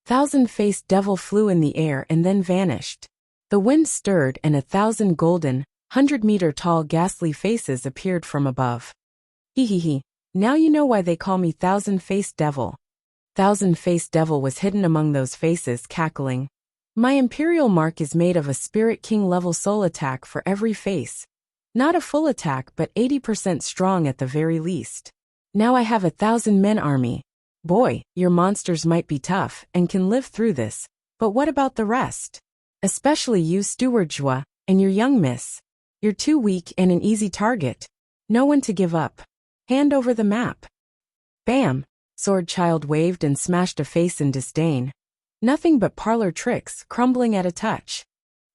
Thousand-faced devil flew in the air and then vanished. The wind stirred and 1,000 golden, 100-meter-tall ghastly faces appeared from above. Hee, now you know why they call me thousand-faced devil. Thousand-faced devil was hidden among those faces, cackling. My imperial mark is made of a spirit king level soul attack for every face. Not a full attack but 80% strong at the very least. Now I have 1,000 men army. Boy, your monsters might be tough and can live through this, but what about the rest? Especially you, Steward Zhua, and your young miss. You're too weak and an easy target. No one to give up. Hand over the map. Bam! Sword Child waved and smashed a face in disdain. Nothing but parlor tricks, crumbling at a touch.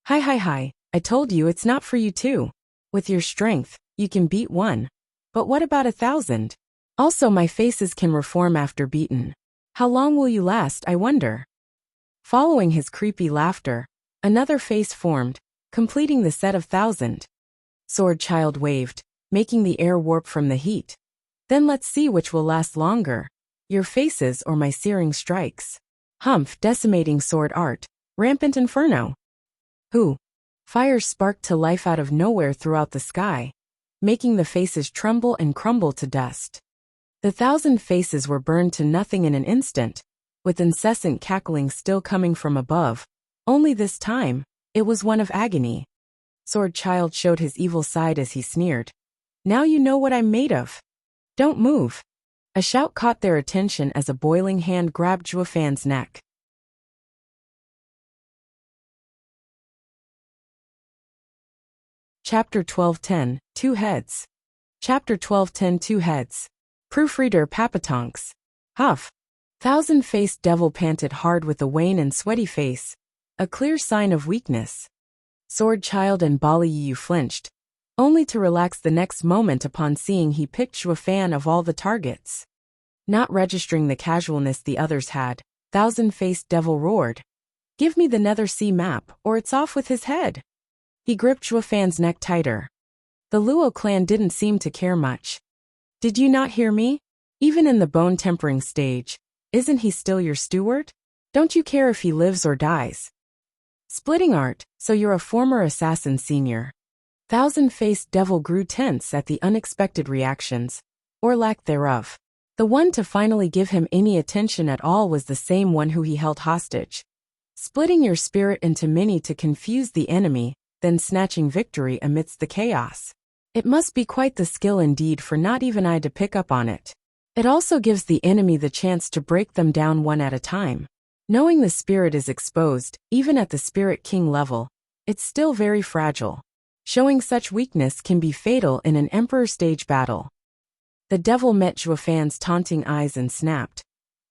Hi, I told you it's not for you too. With your strength, you can beat 1. But what about 1,000? Also my faces can reform after beaten. How long will you last, I wonder? Following his creepy laughter, another face formed, completing the set of 1,000. Sword Child waved, making the air warp from the heat. Then let's see which will last longer, your faces or my searing strikes. Humph, decimating sword art, rampant inferno. Who? Fire sparked to life out of nowhere throughout the sky, making the faces tremble and crumble to dust. The 1,000 faces were burned to nothing in an instant, with incessant cackling still coming from above, only this time, it was one of agony. Sword Child showed his evil side as he sneered. Now you know what I'm made of. Don't move. A shout caught their attention as a boiling hand grabbed Zhuofan's neck. Chapter 1210, Two Heads. Chapter 1210, Two Heads. Proofreader Papatonks. Huff. Thousand-faced devil panted hard with a wan and sweaty face, a clear sign of weakness. Sword Child and Bali Yu flinched, only to relax the next moment upon seeing he picked Zhuofan of all the targets. Not registering the casualness the others had, thousand-faced devil roared. Give me the Nether Sea map, or it's off with his head. He gripped Zhuofan's neck tighter. The Luo clan didn't seem to care much. Did you not hear me? Even in the bone-tempering stage, isn't he still your steward? Don't you care if he lives or dies? Splitting art, so you're a former assassin senior. Thousand-faced devil grew tense at the unexpected reactions, or lack thereof. The one to finally give him any attention at all was the same one who he held hostage. Splitting your spirit into many to confuse the enemy, then snatching victory amidst the chaos. It must be quite the skill indeed for not even I to pick up on it. It also gives the enemy the chance to break them down one at a time. Knowing the spirit is exposed, even at the spirit king level, it's still very fragile. Showing such weakness can be fatal in an emperor stage battle. The devil met Zhuofan's taunting eyes and snapped.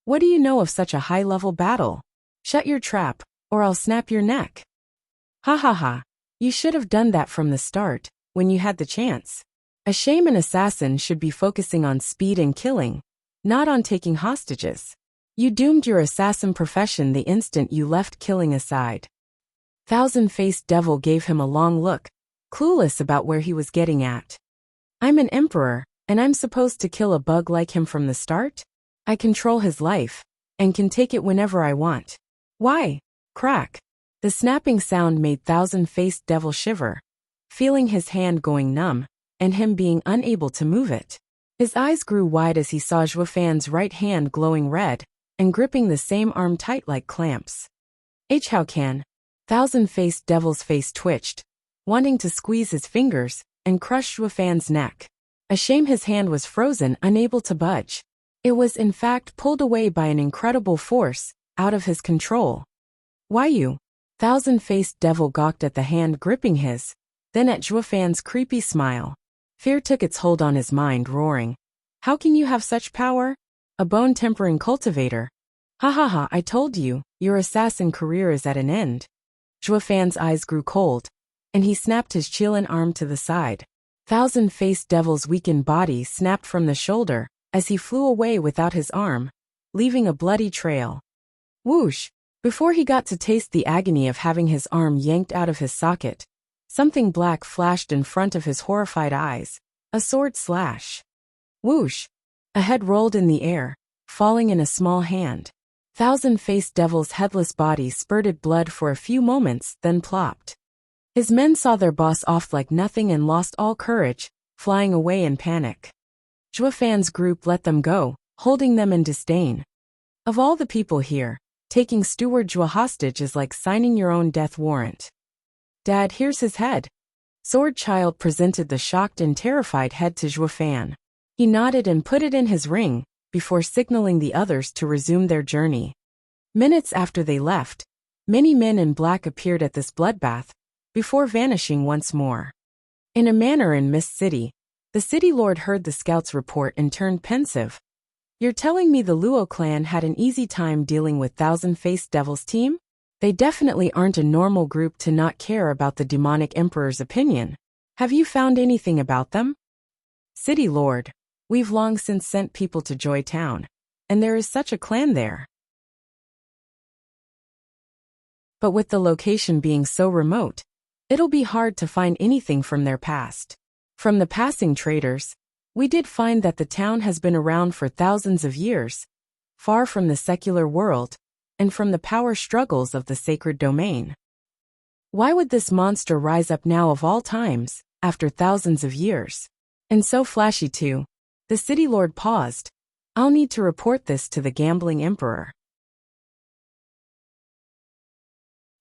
What do you know of such a high-level battle? Shut your trap, or I'll snap your neck. Ha ha ha. You should have done that from the start, when you had the chance. A shaman assassin should be focusing on speed and killing, not on taking hostages. You doomed your assassin profession the instant you left killing aside. Thousand-faced devil gave him a long look, clueless about where he was getting at. I'm an emperor, and I'm supposed to kill a bug like him from the start? I control his life, and can take it whenever I want. Why? Crack. The snapping sound made thousand-faced devil shiver, feeling his hand going numb, and him being unable to move it. His eyes grew wide as he saw Zhuofan's right hand glowing red, and gripping the same arm tight like clamps. How can? Thousand-faced devil's face twitched, wanting to squeeze his fingers, and crush Zhuofan's neck. A shame his hand was frozen, unable to budge. It was in fact pulled away by an incredible force, out of his control. Why you? Thousand-faced devil gawked at the hand gripping his, then at Zhuofan's creepy smile. Fear took its hold on his mind, roaring. How can you have such power? A bone-tempering cultivator. Ha ha ha, I told you, your assassin career is at an end. Zhuofan's eyes grew cold, and he snapped his Qilin arm to the side. Thousand-faced devil's weakened body snapped from the shoulder, as he flew away without his arm, leaving a bloody trail. Whoosh! Before he got to taste the agony of having his arm yanked out of his socket, something black flashed in front of his horrified eyes. A sword slash. Whoosh! A head rolled in the air, falling in a small hand. Thousand-faced devil's headless body spurted blood for a few moments, then plopped. His men saw their boss off like nothing and lost all courage, flying away in panic. Zhuofan's group let them go, holding them in disdain. Of all the people here, taking Steward Zhuo hostage is like signing your own death warrant. Dad, here's his head. Sword Child presented the shocked and terrified head to Zhuofan. He nodded and put it in his ring, before signaling the others to resume their journey. Minutes after they left, many men in black appeared at this bloodbath, before vanishing once more. In a manor in Mist City, the city lord heard the scouts' report and turned pensive. You're telling me the Luo clan had an easy time dealing with Thousand-Faced Devil's team? They definitely aren't a normal group to not care about the demonic emperor's opinion. Have you found anything about them? City lord, we've long since sent people to Joy Town, and there is such a clan there. But with the location being so remote, it'll be hard to find anything from their past. From the passing traders, we did find that the town has been around for thousands of years, far from the secular world, and from the power struggles of the sacred domain. Why would this monster rise up now of all times, after thousands of years? And so flashy too. The city lord paused. I'll need to report this to the gambling emperor.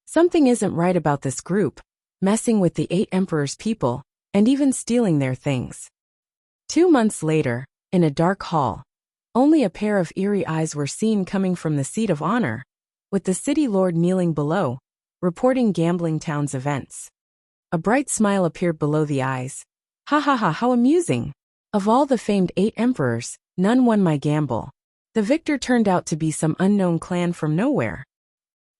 Something isn't right about this group, messing with the 8 emperor's people, and even stealing their things. 2 months later, in a dark hall, only a pair of eerie eyes were seen coming from the seat of honor, with the city lord kneeling below, reporting Gambling Town's events. A bright smile appeared below the eyes. Ha ha ha, how amusing! Of all the famed 8 emperors, none won my gamble. The victor turned out to be some unknown clan from nowhere.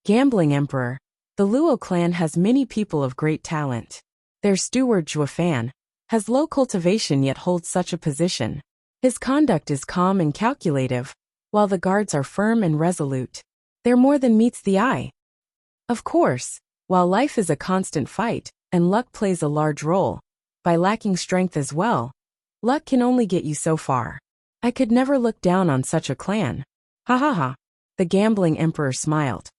Gambling Emperor, the Luo clan has many people of great talent. Their steward Zhuofan has low cultivation yet holds such a position. His conduct is calm and calculative, while the guards are firm and resolute. They're more than meets the eye. Of course, while life is a constant fight, and luck plays a large role, by lacking strength as well, luck can only get you so far. I could never look down on such a clan. Ha ha ha. The gambling emperor smiled.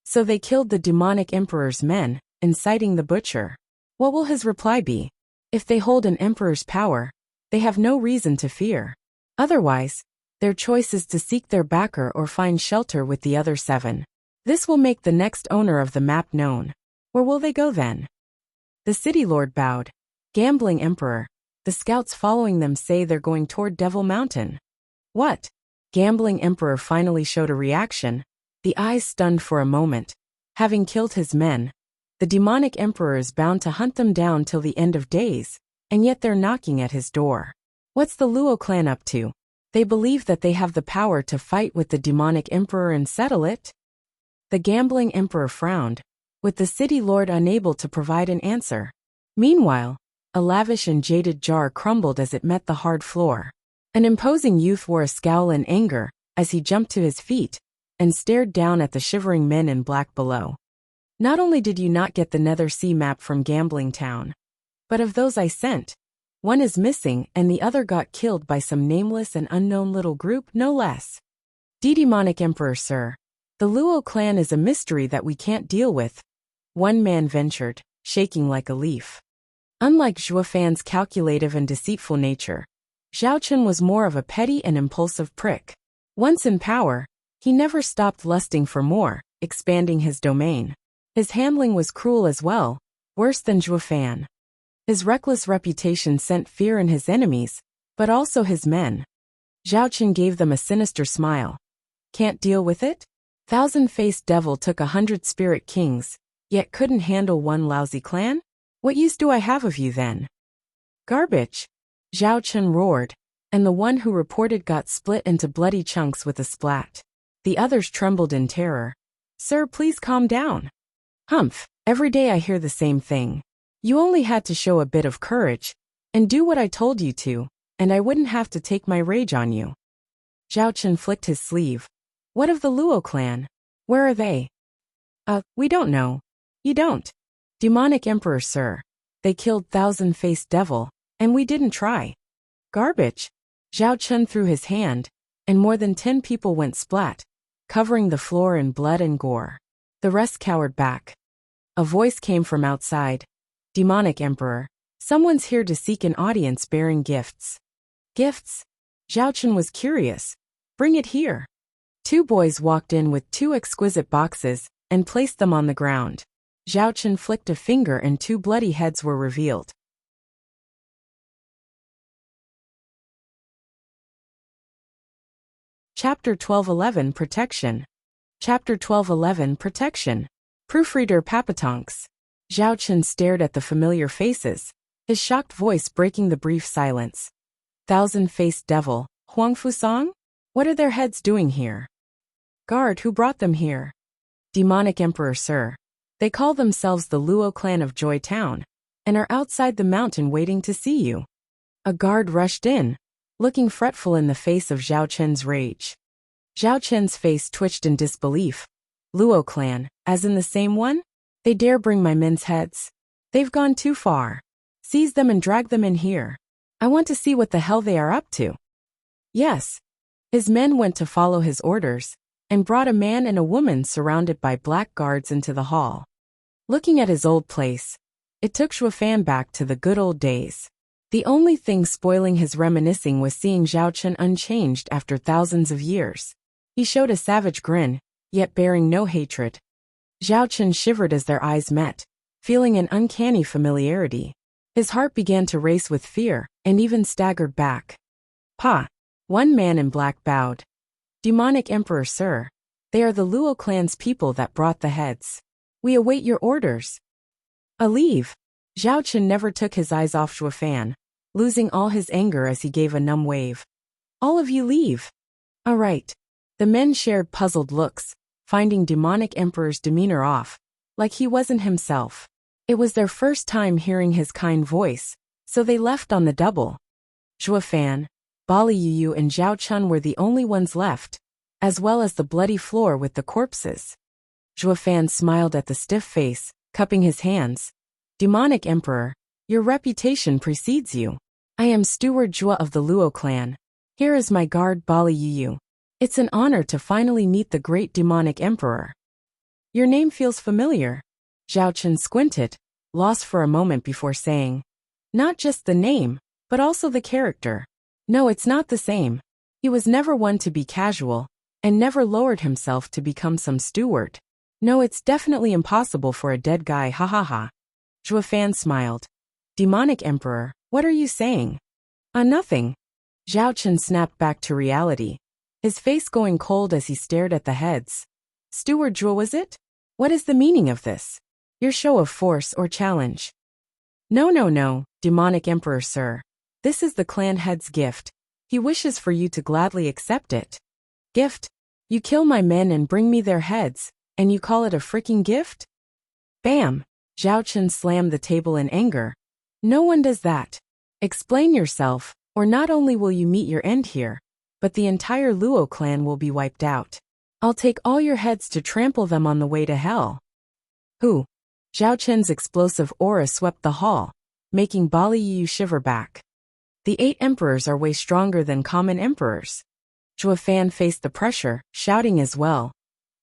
So they killed the demonic emperor's men, inciting the butcher. What will his reply be? If they hold an emperor's power, they have no reason to fear. Otherwise, their choice is to seek their backer or find shelter with the other 7. This will make the next owner of the map known. Where will they go then? The city lord bowed. Gambling emperor, the scouts following them say they're going toward Devil Mountain. What? Gambling emperor finally showed a reaction, the eyes stunned for a moment. Having killed his men, The demonic emperor is bound to hunt them down till the end of days, and yet they're knocking at his door. What's the Luo clan up to? They believe that they have the power to fight with the demonic emperor and settle it? The gambling emperor frowned, with the city lord unable to provide an answer. Meanwhile, a lavish and jaded jar crumbled as it met the hard floor. An imposing youth wore a scowl in anger as he jumped to his feet and stared down at the shivering men in black below. Not only did you not get the Nether Sea map from Gambling Town, but of those I sent, one is missing and the other got killed by some nameless and unknown little group, no less. Demonic Emperor, sir. The Luo clan is a mystery that we can't deal with, one man ventured, shaking like a leaf. Unlike Zhuo Fan's calculative and deceitful nature, Zhao Chun was more of a petty and impulsive prick. Once in power, he never stopped lusting for more, expanding his domain. His handling was cruel as well, worse than Zhuo Fan. His reckless reputation sent fear in his enemies, but also his men. Zhao Chun gave them a sinister smile. Can't deal with it? Thousand-faced devil took 100 spirit kings, yet couldn't handle one lousy clan? What use do I have of you then? Garbage! Zhao Chun roared, and the one who reported got split into bloody chunks with a splat. The others trembled in terror. Sir, please calm down. Humph, every day I hear the same thing. You only had to show a bit of courage, and do what I told you to, and I wouldn't have to take my rage on you. Zhao Chun flicked his sleeve. What of the Luo clan? Where are they? We don't know. You don't. Demonic Emperor, sir. They killed Thousand-Faced Devil, and we didn't try. Garbage. Zhao Chun threw his hand, and more than 10 people went splat, covering the floor in blood and gore. The rest cowered back. A voice came from outside. Demonic Emperor, someone's here to seek an audience bearing gifts. Gifts? Zhao Chun was curious. Bring it here. 2 boys walked in with 2 exquisite boxes and placed them on the ground. Zhao Chun flicked a finger and 2 bloody heads were revealed. Chapter 1211 Protection. Chapter 1211 Protection. Proofreader Papatonks. Zhao Chun stared at the familiar faces, his shocked voice breaking the brief silence. Thousand-Faced Devil, Huang Fusang? What are their heads doing here? Guard, who brought them here? Demonic Emperor, sir. They call themselves the Luo clan of Joy Town, and are outside the mountain waiting to see you. A guard rushed in, looking fretful in the face of Zhao Chun's rage. Zhao Chun's face twitched in disbelief. Luo clan, as in the same one? They dare bring my men's heads. They've gone too far. Seize them and drag them in here. I want to see what the hell they are up to. Yes. His men went to follow his orders, and brought a man and a woman surrounded by black guards into the hall. Looking at his old place, it took Zhuo Fan back to the good old days. The only thing spoiling his reminiscing was seeing Zhao Chun unchanged after thousands of years. He showed a savage grin, yet bearing no hatred. Zhao Chun shivered as their eyes met, feeling an uncanny familiarity. His heart began to race with fear, and even staggered back. Pa! One man in black bowed. Demonic Emperor, sir. They are the Luo clan's people that brought the heads. We await your orders. A leave. Zhao Chun never took his eyes off Zhuo Fan, losing all his anger as he gave a numb wave. All of you leave. All right. The men shared puzzled looks, finding Demonic Emperor's demeanor off, like he wasn't himself. It was their first time hearing his kind voice, so they left on the double. Zhuo Fan, Bali Yu and Zhao Chun were the only ones left, as well as the bloody floor with the corpses. Zhuo Fan smiled at the stiff face, cupping his hands. Demonic Emperor, your reputation precedes you. I am Steward Zhuo of the Luo clan. Here is my guard Bali Yu. It's an honor to finally meet the great Demonic Emperor. Your name feels familiar. Zhao Chun squinted, lost for a moment before saying, not just the name, but also the character. No, it's not the same. He was never one to be casual, and never lowered himself to become some steward. No, it's definitely impossible for a dead guy, ha ha ha. Zhuo Fan smiled. Demonic Emperor, what are you saying? Nothing. Zhao Chun snapped back to reality, his face going cold as he stared at the heads. Steward Zhuo, was it? What is the meaning of this? Your show of force or challenge. No, no, no, demonic emperor sir. This is the clan head's gift. He wishes for you to gladly accept it. Gift? You kill my men and bring me their heads, and you call it a freaking gift? Bam! Zhao Chen slammed the table in anger. No one does that. Explain yourself, or not only will you meet your end here, but the entire Luo clan will be wiped out. I'll take all your heads to trample them on the way to hell. Who? Zhao Chen's explosive aura swept the hall, making Bali Yu shiver back. The 8 emperors are way stronger than common emperors. Zhuo Fan faced the pressure, shouting as well.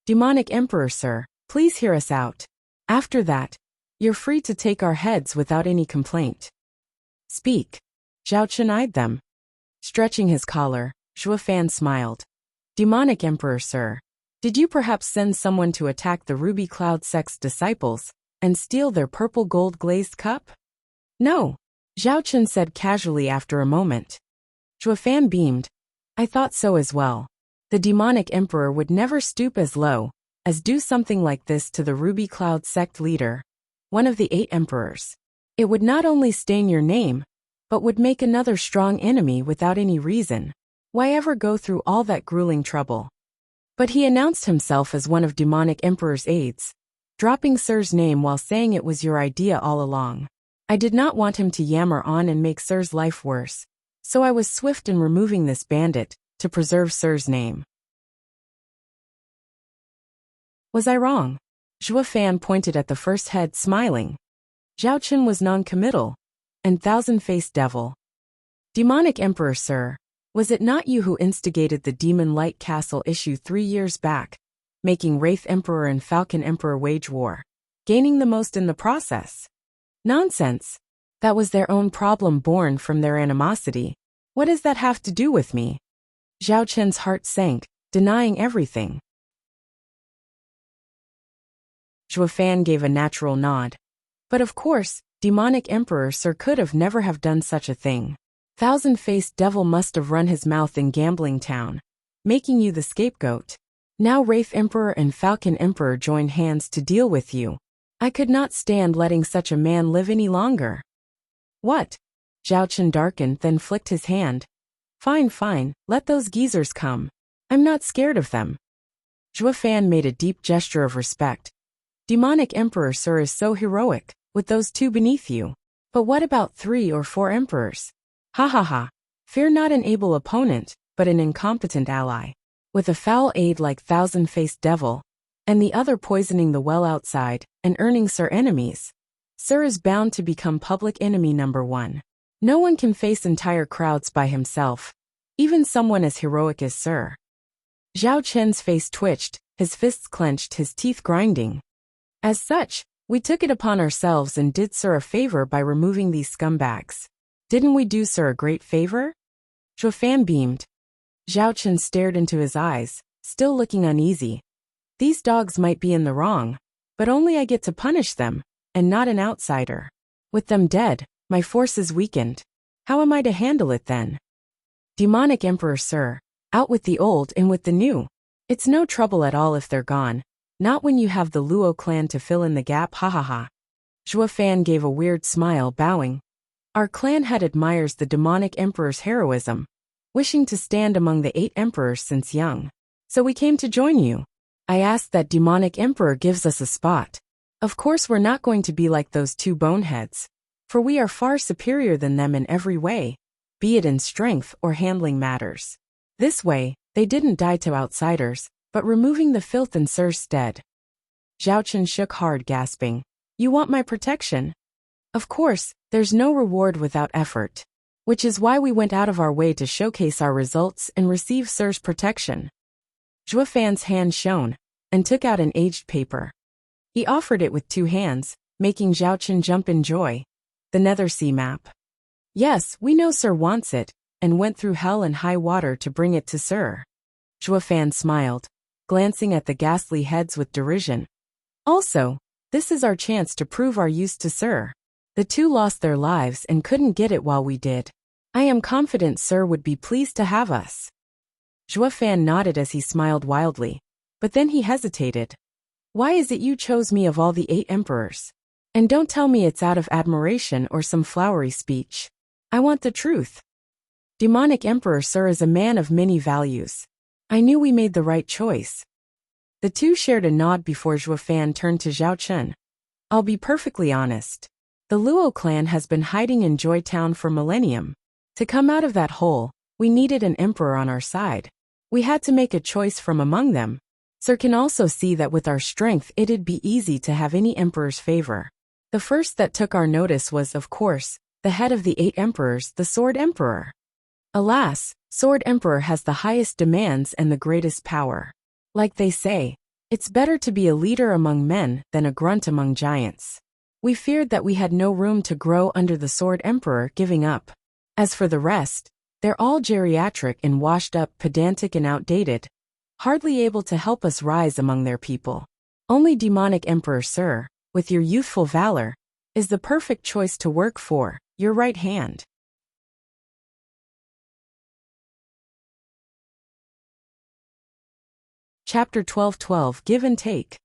Demonic emperor sir, please hear us out. After that, you're free to take our heads without any complaint. Speak. Zhao Chen eyed them. Stretching his collar, Zhuo Fan smiled. Demonic emperor sir, did you perhaps send someone to attack the Ruby Cloud sect's disciples and steal their purple gold glazed cup? No, Zhao Chen said casually after a moment. Zhuo Fan beamed. I thought so as well. The demonic emperor would never stoop as low as do something like this to the Ruby Cloud sect leader, one of the 8 emperors. It would not only stain your name, but would make another strong enemy without any reason. Why ever go through all that grueling trouble? But he announced himself as one of demonic emperor's aides, dropping Sir's name while saying it was your idea all along. I did not want him to yammer on and make Sir's life worse, so I was swift in removing this bandit to preserve Sir's name. Was I wrong? Zhuo Fan pointed at the first head, smiling. Zhao Chen was non-committal, and thousand-faced devil. Demonic emperor sir, was it not you who instigated the Demon Light Castle issue 3 years back, making Wraith Emperor and Falcon Emperor wage war, gaining the most in the process? Nonsense. That was their own problem born from their animosity. What does that have to do with me? Zhao Chen's heart sank, denying everything. Zhuo Fan gave a natural nod. But of course, demonic emperor sir could have never have done such a thing. Thousand-faced devil must have run his mouth in Gambling Town, making you the scapegoat. Now Wraith Emperor and Falcon Emperor join hands to deal with you. I could not stand letting such a man live any longer. What? Zhao Chen darkened, then flicked his hand. Fine, fine, let those geezers come. I'm not scared of them. Zhuo Fan made a deep gesture of respect. Demonic emperor sir is so heroic, with those 2 beneath you. But what about 3 or 4 emperors? Ha ha ha. Fear not an able opponent, but an incompetent ally. With a foul aide like thousand-faced devil, and the other poisoning the well outside, and earning Sir enemies, Sir is bound to become public enemy number 1. No one can face entire crowds by himself, even someone as heroic as Sir. Zhao Chen's face twitched, his fists clenched, his teeth grinding. As such, we took it upon ourselves and did Sir a favor by removing these scumbags. Didn't we do Sir a great favor? Zhuo Fan beamed. Zhao Chen stared into his eyes, still looking uneasy. These dogs might be in the wrong, but only I get to punish them, and not an outsider. With them dead, my force is weakened. How am I to handle it then? Demonic Emperor sir, out with the old and with the new. It's no trouble at all if they're gone. Not when you have the Luo clan to fill in the gap, ha ha ha. Zhuo Fan gave a weird smile, bowing. Our clan head admires the demonic emperor's heroism, wishing to stand among the 8 emperors since young. So we came to join you. I ask that demonic emperor gives us a spot. Of course we're not going to be like those 2 boneheads, for we are far superior than them in every way, be it in strength or handling matters. This way, they didn't die to outsiders, but removing the filth in Sir's stead. Zhao Chen shook hard, gasping. You want my protection? Of course, there's no reward without effort. Which is why we went out of our way to showcase our results and receive Sir's protection. Zhuo Fan's hand shone, and took out an aged paper. He offered it with 2 hands, making Zhao Chen jump in joy. The Nether Sea map. Yes, we know Sir wants it, and went through hell and high water to bring it to Sir. Zhuo Fan smiled, glancing at the ghastly heads with derision. Also, this is our chance to prove our use to Sir. The 2 lost their lives and couldn't get it while we did. I am confident Sir would be pleased to have us. Zhuo Fan nodded as he smiled wildly, but then he hesitated. Why is it you chose me of all the 8 emperors? And don't tell me it's out of admiration or some flowery speech. I want the truth. Demonic Emperor Sir is a man of many values. I knew we made the right choice. The two shared a nod before Zhuo Fan turned to Zhao Chen. I'll be perfectly honest. The Luo clan has been hiding in Joy Town for millennium. To come out of that hole, we needed an emperor on our side. We had to make a choice from among them. Sir can also see that with our strength it'd be easy to have any emperor's favor. The first that took our notice was, of course, the head of the 8 emperors, the Sword Emperor. Alas, Sword Emperor has the highest demands and the greatest power. Like they say, it's better to be a leader among men than a grunt among giants. We feared that we had no room to grow under the Sword Emperor giving up. As for the rest, they're all geriatric and washed up, pedantic and outdated, hardly able to help us rise among their people. Only Demonic Emperor Sir, with your youthful valor, is the perfect choice to work for, your right hand. Chapter 12:12 Give and Take.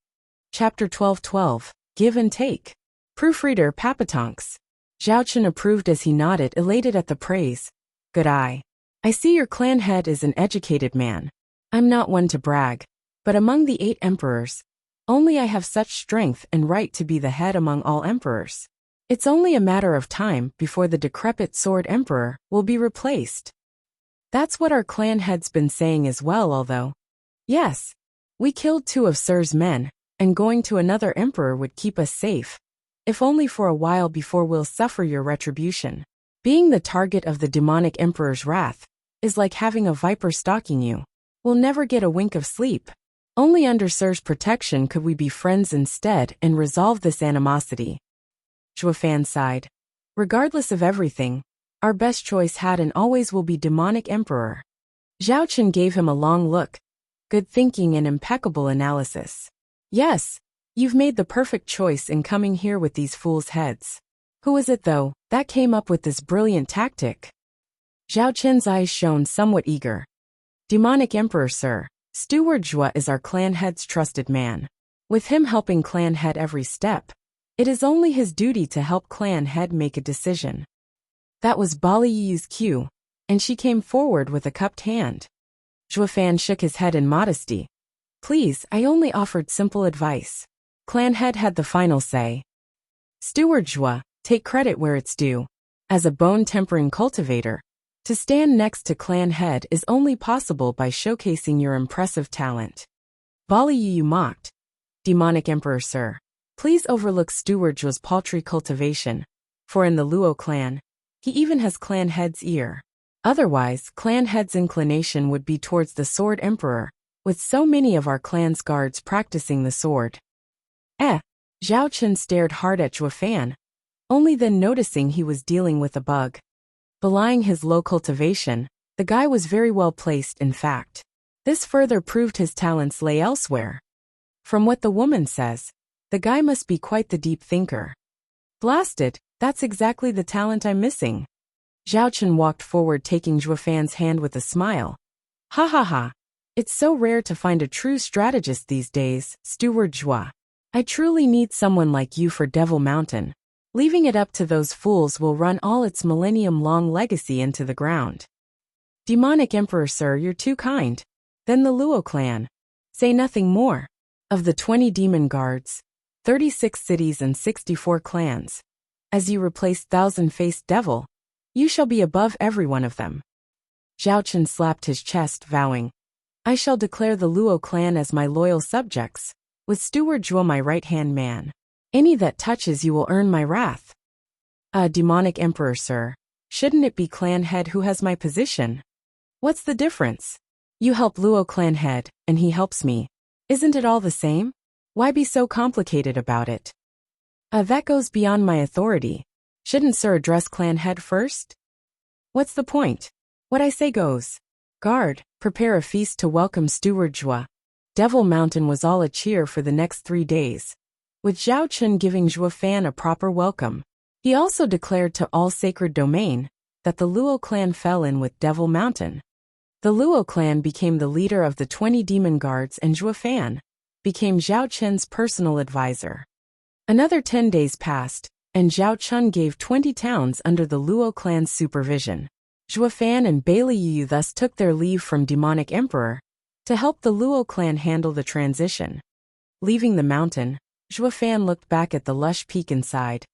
Chapter 12:12 Give and Take. Proofreader Papatonks. Zhao Chen approved as he nodded, elated at the praise. Good eye. I see your clan head is an educated man. I'm not one to brag, but among the 8 emperors, only I have such strength and right to be the head among all emperors. It's only a matter of time before the decrepit Sword Emperor will be replaced. That's what our clan head's been saying as well, although, yes, we killed 2 of Sir's men, and going to another emperor would keep us safe, if only for a while before we'll suffer your retribution. Being the target of the demonic emperor's wrath is like having a viper stalking you. We'll never get a wink of sleep. Only under Sir's protection could we be friends instead and resolve this animosity. Zhuo Fan sighed. Regardless of everything, our best choice had and always will be demonic emperor. Zhao Chen gave him a long look. Good thinking and impeccable analysis. Yes, you've made the perfect choice in coming here with these fools' heads. Who is it, though, that came up with this brilliant tactic? Zhao Chen's eyes shone somewhat eager. Demonic Emperor Sir, Steward Zhua is our clan head's trusted man. With him helping clan head every step, it is only his duty to help clan head make a decision. That was Bali Yi's cue, and she came forward with a cupped hand. Zhuo Fan shook his head in modesty. Please, I only offered simple advice. Clan head had the final say. Steward Zhua, take credit where it's due. As a bone-tempering cultivator, to stand next to clan head is only possible by showcasing your impressive talent. Bali Yi mocked. Demonic Emperor Sir, please overlook Steward Zhua's paltry cultivation, for in the Luo clan, he even has clan head's ear. Otherwise, clan head's inclination would be towards the Sword Emperor, with so many of our clan's guards practicing the sword. Zhao Chen stared hard at Zhuo Fan, only then noticing he was dealing with a bug. Belying his low cultivation, the guy was very well placed in fact. This further proved his talents lay elsewhere. From what the woman says, the guy must be quite the deep thinker. Blasted, that's exactly the talent I'm missing. Zhao Chen walked forward, taking Zhuo Fan's hand with a smile. Ha ha ha. It's so rare to find a true strategist these days, Steward Zhua. I truly need someone like you for Devil Mountain. Leaving it up to those fools will run all its millennium-long legacy into the ground. Demonic Emperor Sir, you're too kind. Then the Luo clan. Say nothing more. Of the 20 demon guards, 36 cities and 64 clans. As you replace thousand-faced devil, you shall be above every one of them. Zhao Chen slapped his chest, vowing, I shall declare the Luo clan as my loyal subjects, with Steward Zhuo my right-hand man. Any that touches you will earn my wrath. Demonic Emperor Sir, shouldn't it be clan head who has my position? What's the difference? You help Luo clan head, and he helps me. Isn't it all the same? Why be so complicated about it? That goes beyond my authority. Shouldn't Sir address clan head first? What's the point? What I say goes. Guard, prepare a feast to welcome Steward Zhua. Devil Mountain was all a cheer for the next 3 days, with Zhao Chen giving Zhuo Fan a proper welcome. He also declared to all sacred domain that the Luo clan fell in with Devil Mountain. The Luo clan became the leader of the 20 demon guards, and Zhuo Fan became Zhao Chen's personal advisor. Another 10 days passed, and Zhao Chun gave 20 towns under the Luo clan's supervision. Zhuo Fan and Bailey Yu thus took their leave from Demonic Emperor to help the Luo clan handle the transition. Leaving the mountain, Zhuo Fan looked back at the lush peak and sighed.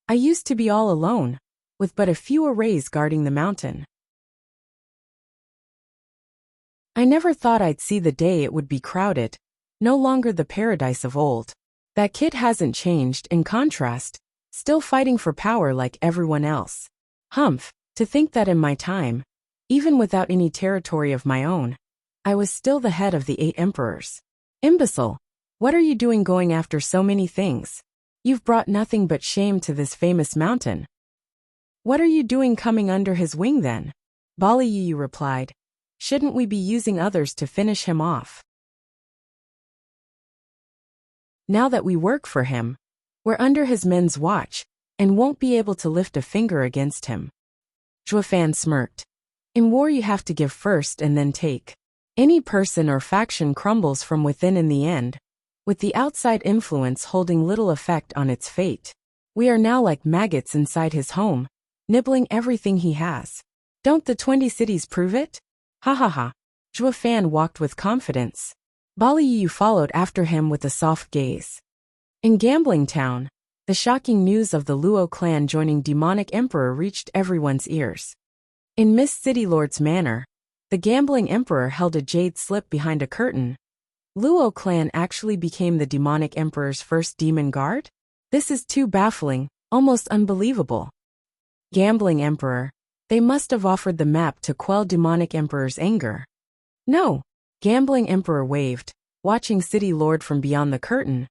I used to be all alone, with but a few arrays guarding the mountain. I never thought I'd see the day it would be crowded, no longer the paradise of old. That kid hasn't changed, in contrast, still fighting for power like everyone else. Humph, to think that in my time, even without any territory of my own, I was still the head of the 8 emperors. Imbecile, what are you doing going after so many things? You've brought nothing but shame to this famous mountain. What are you doing coming under his wing then? Bali Yu replied. Shouldn't we be using others to finish him off? Now that we work for him, we're under his men's watch, and won't be able to lift a finger against him. Zhuo Fan smirked. In war you have to give first and then take. Any person or faction crumbles from within in the end, with the outside influence holding little effect on its fate. We are now like maggots inside his home, nibbling everything he has. Don't the 20 cities prove it? Ha ha ha. Zhuo Fan walked with confidence. Bali Yu followed after him with a soft gaze. In Gambling Town, the shocking news of the Luo clan joining Demonic Emperor reached everyone's ears. In Miss City Lord's manor, the Gambling Emperor held a jade slip behind a curtain. Luo clan actually became the Demonic Emperor's first demon guard? This is too baffling, almost unbelievable. Gambling Emperor, they must have offered the map to quell Demonic Emperor's anger. No, Gambling Emperor waved, watching City Lord from beyond the curtain.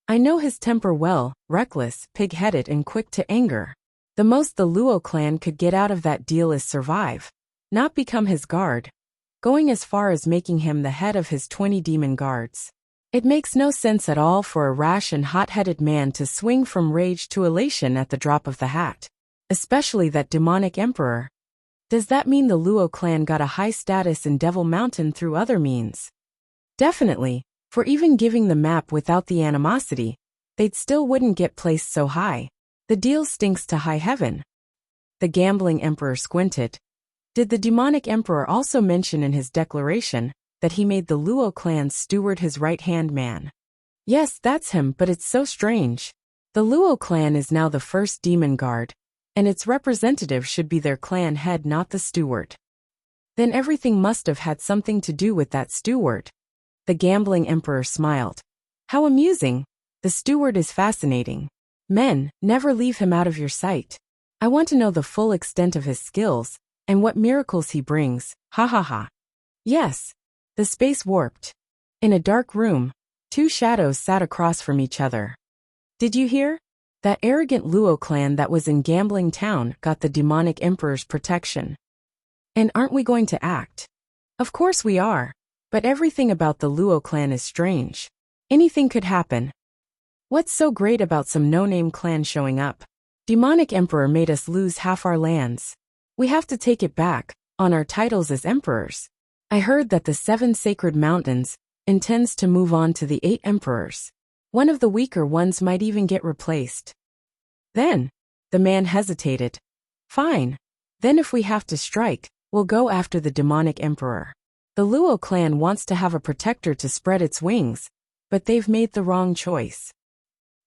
I know his temper well, reckless, pig-headed and quick to anger. The most the Luo clan could get out of that deal is survive, not become his guard, going as far as making him the head of his 20 demon guards. It makes no sense at all for a rash and hot-headed man to swing from rage to elation at the drop of the hat. Especially that Demonic Emperor. Does that mean the Luo clan got a high status in Devil Mountain through other means? Definitely, for even giving the map without the animosity, they'd still wouldn't get placed so high. The deal stinks to high heaven. The Gambling Emperor squinted. Did the Demonic Emperor also mention in his declaration that he made the Luo clan's steward his right-hand man? Yes, that's him, but it's so strange. The Luo clan is now the first demon guard, and its representative should be their clan head, not the steward. Then everything must have had something to do with that steward. The Gambling Emperor smiled. How amusing. The steward is fascinating. Men, never leave him out of your sight. I want to know the full extent of his skills, and what miracles he brings, ha ha ha. Yes. The space warped. In a dark room, 2 shadows sat across from each other. Did you hear? That arrogant Luo clan that was in Gambling Town got the Demonic Emperor's protection. And aren't we going to act? Of course we are. But everything about the Luo clan is strange. Anything could happen. What's so great about some no-name clan showing up? Demonic Emperor made us lose half our lands. We have to take it back, on our titles as emperors. I heard that the 7 sacred mountains intends to move on to the 8 emperors. One of the weaker ones might even get replaced. Then, the man hesitated. Fine. Then if we have to strike, we'll go after the Demonic Emperor. The Luo clan wants to have a protector to spread its wings, but they've made the wrong choice.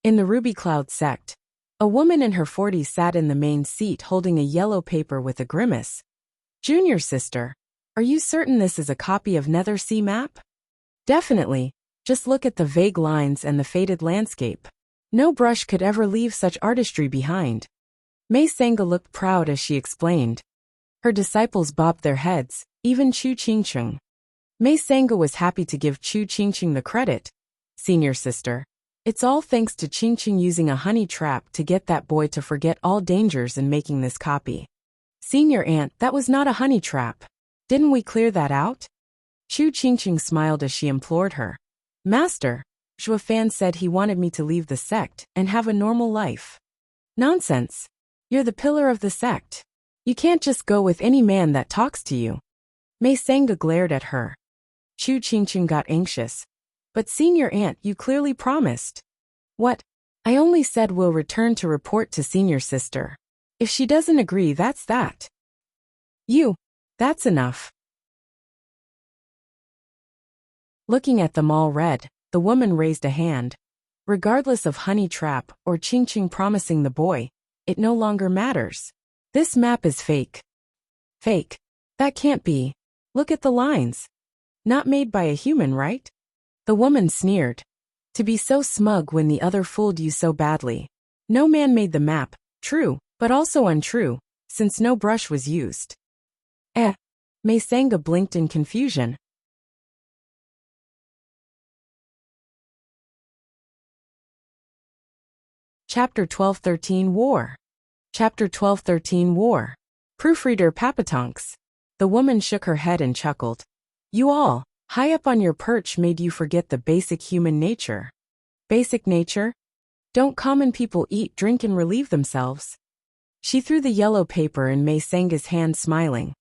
In the Ruby Cloud sect, a woman in her 40s sat in the main seat holding a yellow paper with a grimace. Junior sister, are you certain this is a copy of Nether Sea map? Definitely. Just look at the vague lines and the faded landscape. No brush could ever leave such artistry behind. Mei Sanga looked proud as she explained. Her disciples bobbed their heads, even Chu Qingqing. Mei Sanga was happy to give Chu Qingqing the credit. Senior sister, it's all thanks to Qingqing using a honey trap to get that boy to forget all dangers in making this copy. Senior aunt, that was not a honey trap. Didn't we clear that out? Chu Qingqing smiled as she implored her. Master, Zhuo Fan said he wanted me to leave the sect and have a normal life. Nonsense. You're the pillar of the sect. You can't just go with any man that talks to you. Mei Sanga glared at her. Chu Qingqing got anxious. But senior aunt, you clearly promised. What? I only said we'll return to report to senior sister. If she doesn't agree, that's that. That's enough. Looking at them all red, the woman raised a hand. Regardless of honey trap or Ching Ching promising the boy, it no longer matters. This map is fake. Fake. That can't be. Look at the lines. Not made by a human, right? The woman sneered. To be so smug when the other fooled you so badly. No man made the map, true, but also untrue, since no brush was used. Mei Sanga blinked in confusion. Chapter 12-13 War. Chapter 12-13 War. Proofreader Papatonks. The woman shook her head and chuckled. You all, high up on your perch, made you forget the basic human nature. Basic nature? Don't common people eat, drink, and relieve themselves? She threw the yellow paper in Mei Sanga's hand, smiling.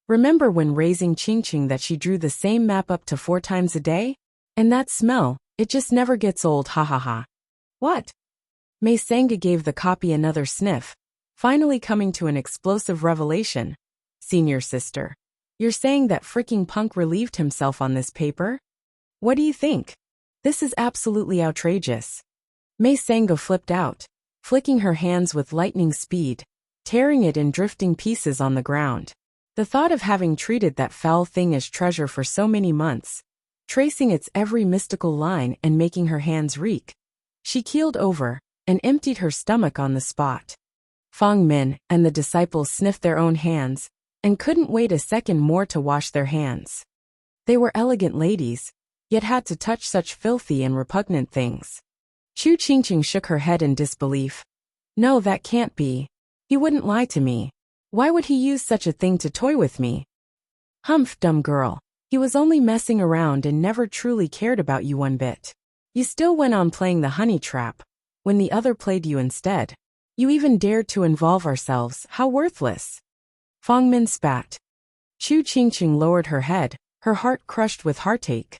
Remember when raising Ching Ching that she drew the same map up to 4 times a day? And that smell, it just never gets old, ha ha ha. What? Mei Sanga gave the copy another sniff, finally coming to an explosive revelation. Senior sister, you're saying that fricking punk relieved himself on this paper? What do you think? This is absolutely outrageous. Mei Sanga flipped out, flicking her hands with lightning speed, tearing it in drifting pieces on the ground. The thought of having treated that foul thing as treasure for so many months, tracing its every mystical line and making her hands reek. She keeled over and emptied her stomach on the spot. Fang Min and the disciples sniffed their own hands and couldn't wait a second more to wash their hands. They were elegant ladies, yet had to touch such filthy and repugnant things. Chu Qingqing shook her head in disbelief. No, that can't be. He wouldn't lie to me. Why would he use such a thing to toy with me? Humph, dumb girl. He was only messing around and never truly cared about you one bit. You still went on playing the honey trap, when the other played you instead. You even dared to involve ourselves, how worthless. Fang Min spat. Chu Qingqing lowered her head, her heart crushed with heartache.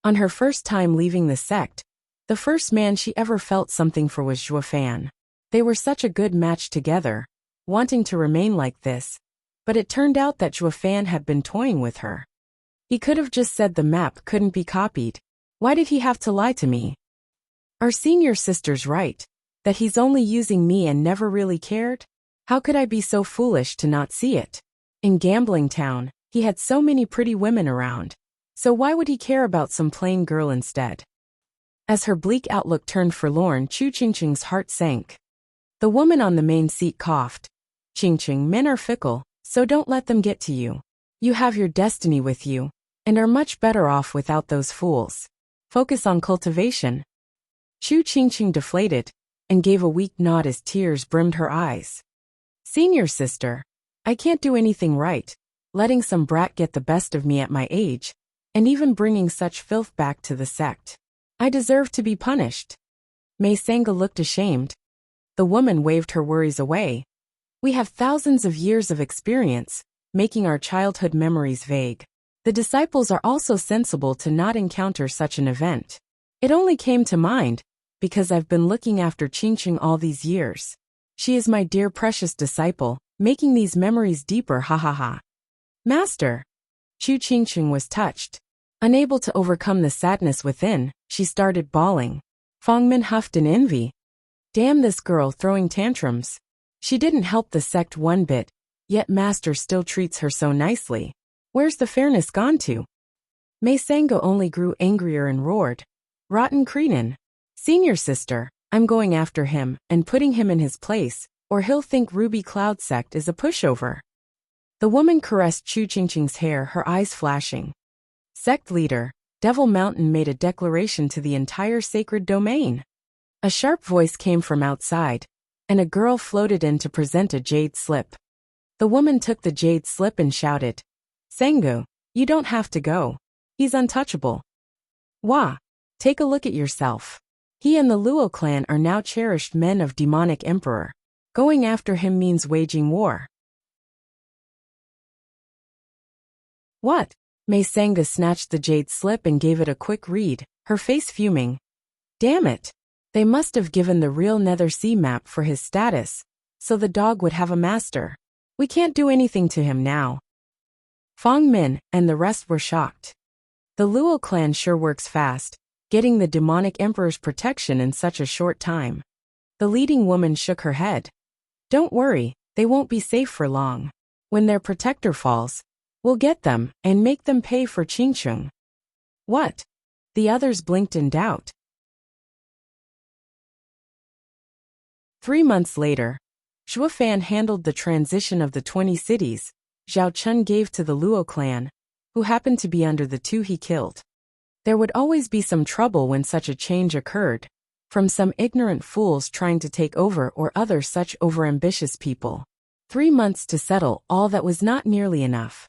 On her first time leaving the sect, the first man she ever felt something for was Zhuo Fan. They were such a good match together, wanting to remain like this, but it turned out that Zhuo Fan had been toying with her. He could have just said the map couldn't be copied. Why did he have to lie to me? Are senior sisters right, that he's only using me and never really cared? How could I be so foolish to not see it? In Gambling Town, he had so many pretty women around, so why would he care about some plain girl instead? As her bleak outlook turned forlorn, Chu Qingqing's heart sank. The woman on the main seat coughed. Qingqing, men are fickle, so don't let them get to you. You have your destiny with you, and are much better off without those fools. Focus on cultivation. Chu Qingqing deflated, and gave a weak nod as tears brimmed her eyes. Senior sister, I can't do anything right, letting some brat get the best of me at my age, and even bringing such filth back to the sect. I deserve to be punished. Mei Sanga looked ashamed. The woman waved her worries away. We have thousands of years of experience, making our childhood memories vague. The disciples are also sensible to not encounter such an event. It only came to mind, because I've been looking after Qingqing all these years. She is my dear precious disciple, making these memories deeper, ha ha ha. Master! Chu Qingqing was touched. Unable to overcome the sadness within, she started bawling. Fang Min huffed in envy. Damn this girl throwing tantrums. She didn't help the sect one bit, yet Master still treats her so nicely. Where's the fairness gone to? Mei Sanga only grew angrier and roared. Rotten cretin. Senior sister, I'm going after him and putting him in his place, or he'll think Ruby Cloud sect is a pushover. The woman caressed Chu Qingqing's hair, her eyes flashing. Sect leader, Devil Mountain made a declaration to the entire sacred domain. A sharp voice came from outside, and a girl floated in to present a jade slip. The woman took the jade slip and shouted, Sengu, you don't have to go. He's untouchable. Wah! Take a look at yourself. He and the Luo clan are now cherished men of demonic emperor. Going after him means waging war. What? Mei Sangha snatched the jade slip and gave it a quick read, her face fuming. Damn it! They must have given the real Nether Sea map for his status, so the dog would have a master. We can't do anything to him now. Fong Min and the rest were shocked. The Luo clan sure works fast, getting the demonic emperor's protection in such a short time. The leading woman shook her head. Don't worry, they won't be safe for long. When their protector falls, we'll get them and make them pay for Qingcheng. What? The others blinked in doubt. 3 months later, Zhuo Fan handled the transition of the 20 cities Zhao Chun gave to the Luo clan, who happened to be under the 2 he killed. There would always be some trouble when such a change occurred, from some ignorant fools trying to take over or other such overambitious people. 3 months to settle all that was not nearly enough.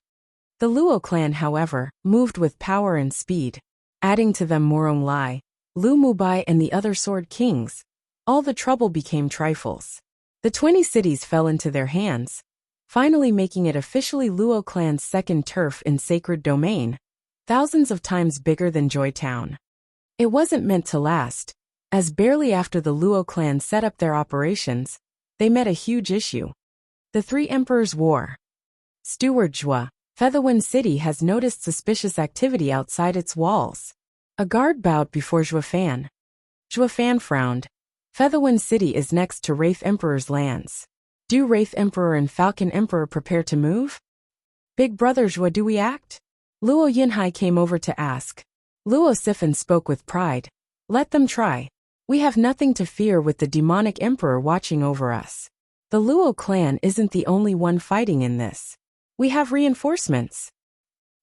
The Luo clan, however, moved with power and speed, adding to them Morong Lai, Lu Mubai and the other sword kings. All the trouble became trifles. The 20 cities fell into their hands, finally making it officially Luo clan's second turf in sacred domain, thousands of times bigger than Joy Town. It wasn't meant to last, as barely after the Luo clan set up their operations, they met a huge issue. The Three Emperors' War. Steward Zhua, Featherwind City has noticed suspicious activity outside its walls. A guard bowed before Zhuo Fan. Zhuo Fan frowned. Featherwind City is next to Wraith Emperor's lands. Do Wraith Emperor and Falcon Emperor prepare to move? Big brother Zhuo, do we act? Luo Yinhai came over to ask. Luo Sifan spoke with pride. Let them try. We have nothing to fear with the demonic emperor watching over us. The Luo clan isn't the only one fighting in this. We have reinforcements.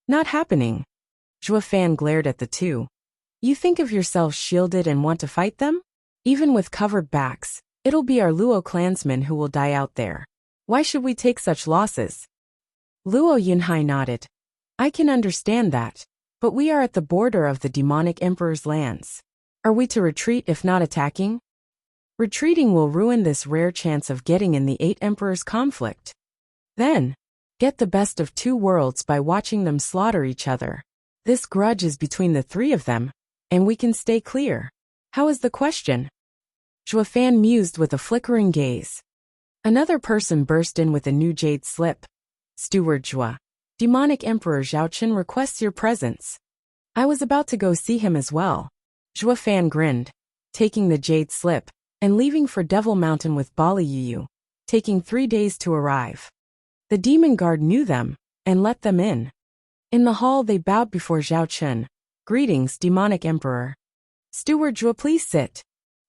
Not happening. Zhuo Fan glared at the two. You think of yourselves shielded and want to fight them? Even with covered backs, it'll be our Luo clansmen who will die out there. Why should we take such losses? Luo Yinhai nodded. I can understand that, but we are at the border of the demonic emperor's lands. Are we to retreat if not attacking? Retreating will ruin this rare chance of getting in the 8 emperors' conflict. Then, get the best of 2 worlds by watching them slaughter each other. This grudge is between the 3 of them, and we can stay clear. How is the question? Zhuo Fan mused with a flickering gaze. Another person burst in with a new jade slip. Steward Zhua. Demonic Emperor Zhaoqin requests your presence. I was about to go see him as well. Zhuo Fan grinned, taking the jade slip, and leaving for Devil Mountain with Bali Yu, taking 3 days to arrive. The demon guard knew them, and let them in. In the hall they bowed before Zhaoqin. Greetings, Demonic Emperor. Steward Zhuo, please sit.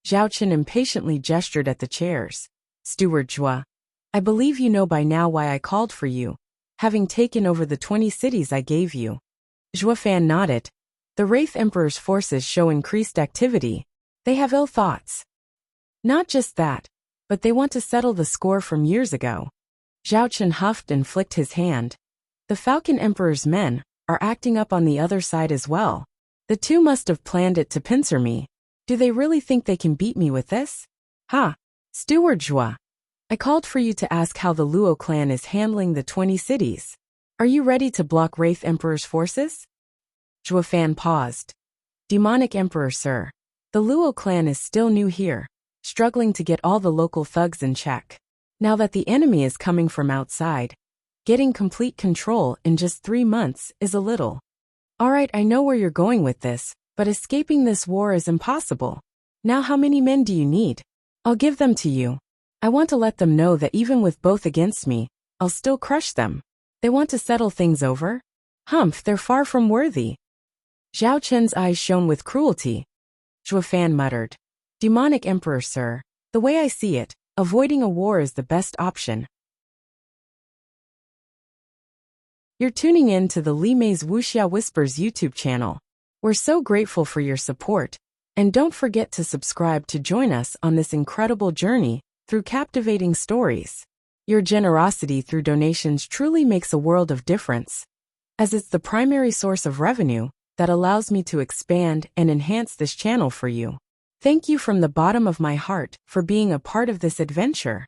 Zhaoqin impatiently gestured at the chairs. Steward Zhuo, I believe you know by now why I called for you, having taken over the 20 cities I gave you. Zhuo Fan nodded. The Wraith Emperor's forces show increased activity. They have ill thoughts. Not just that, but they want to settle the score from years ago. Zhaoqin huffed and flicked his hand. The Falcon Emperor's men are acting up on the other side as well. The 2 must have planned it to pincer me. Do they really think they can beat me with this? Ha! Steward Zhuo. I called for you to ask how the Luo clan is handling the 20 cities. Are you ready to block Wraith Emperor's forces? Zhuo Fan paused. Demonic Emperor, sir. The Luo clan is still new here, struggling to get all the local thugs in check. Now that the enemy is coming from outside, getting complete control in just 3 months is a little. Alright, I know where you're going with this, but escaping this war is impossible. Now how many men do you need? I'll give them to you. I want to let them know that even with both against me, I'll still crush them. They want to settle things over? Humph, they're far from worthy. Zhao Chen's eyes shone with cruelty. Zhuo Fan muttered. Demonic Emperor, sir. The way I see it, avoiding a war is the best option. You're tuning in to the Li Mei's Wuxia Whispers YouTube channel. We're so grateful for your support, and don't forget to subscribe to join us on this incredible journey through captivating stories. Your generosity through donations truly makes a world of difference, as it's the primary source of revenue that allows me to expand and enhance this channel for you. Thank you from the bottom of my heart for being a part of this adventure.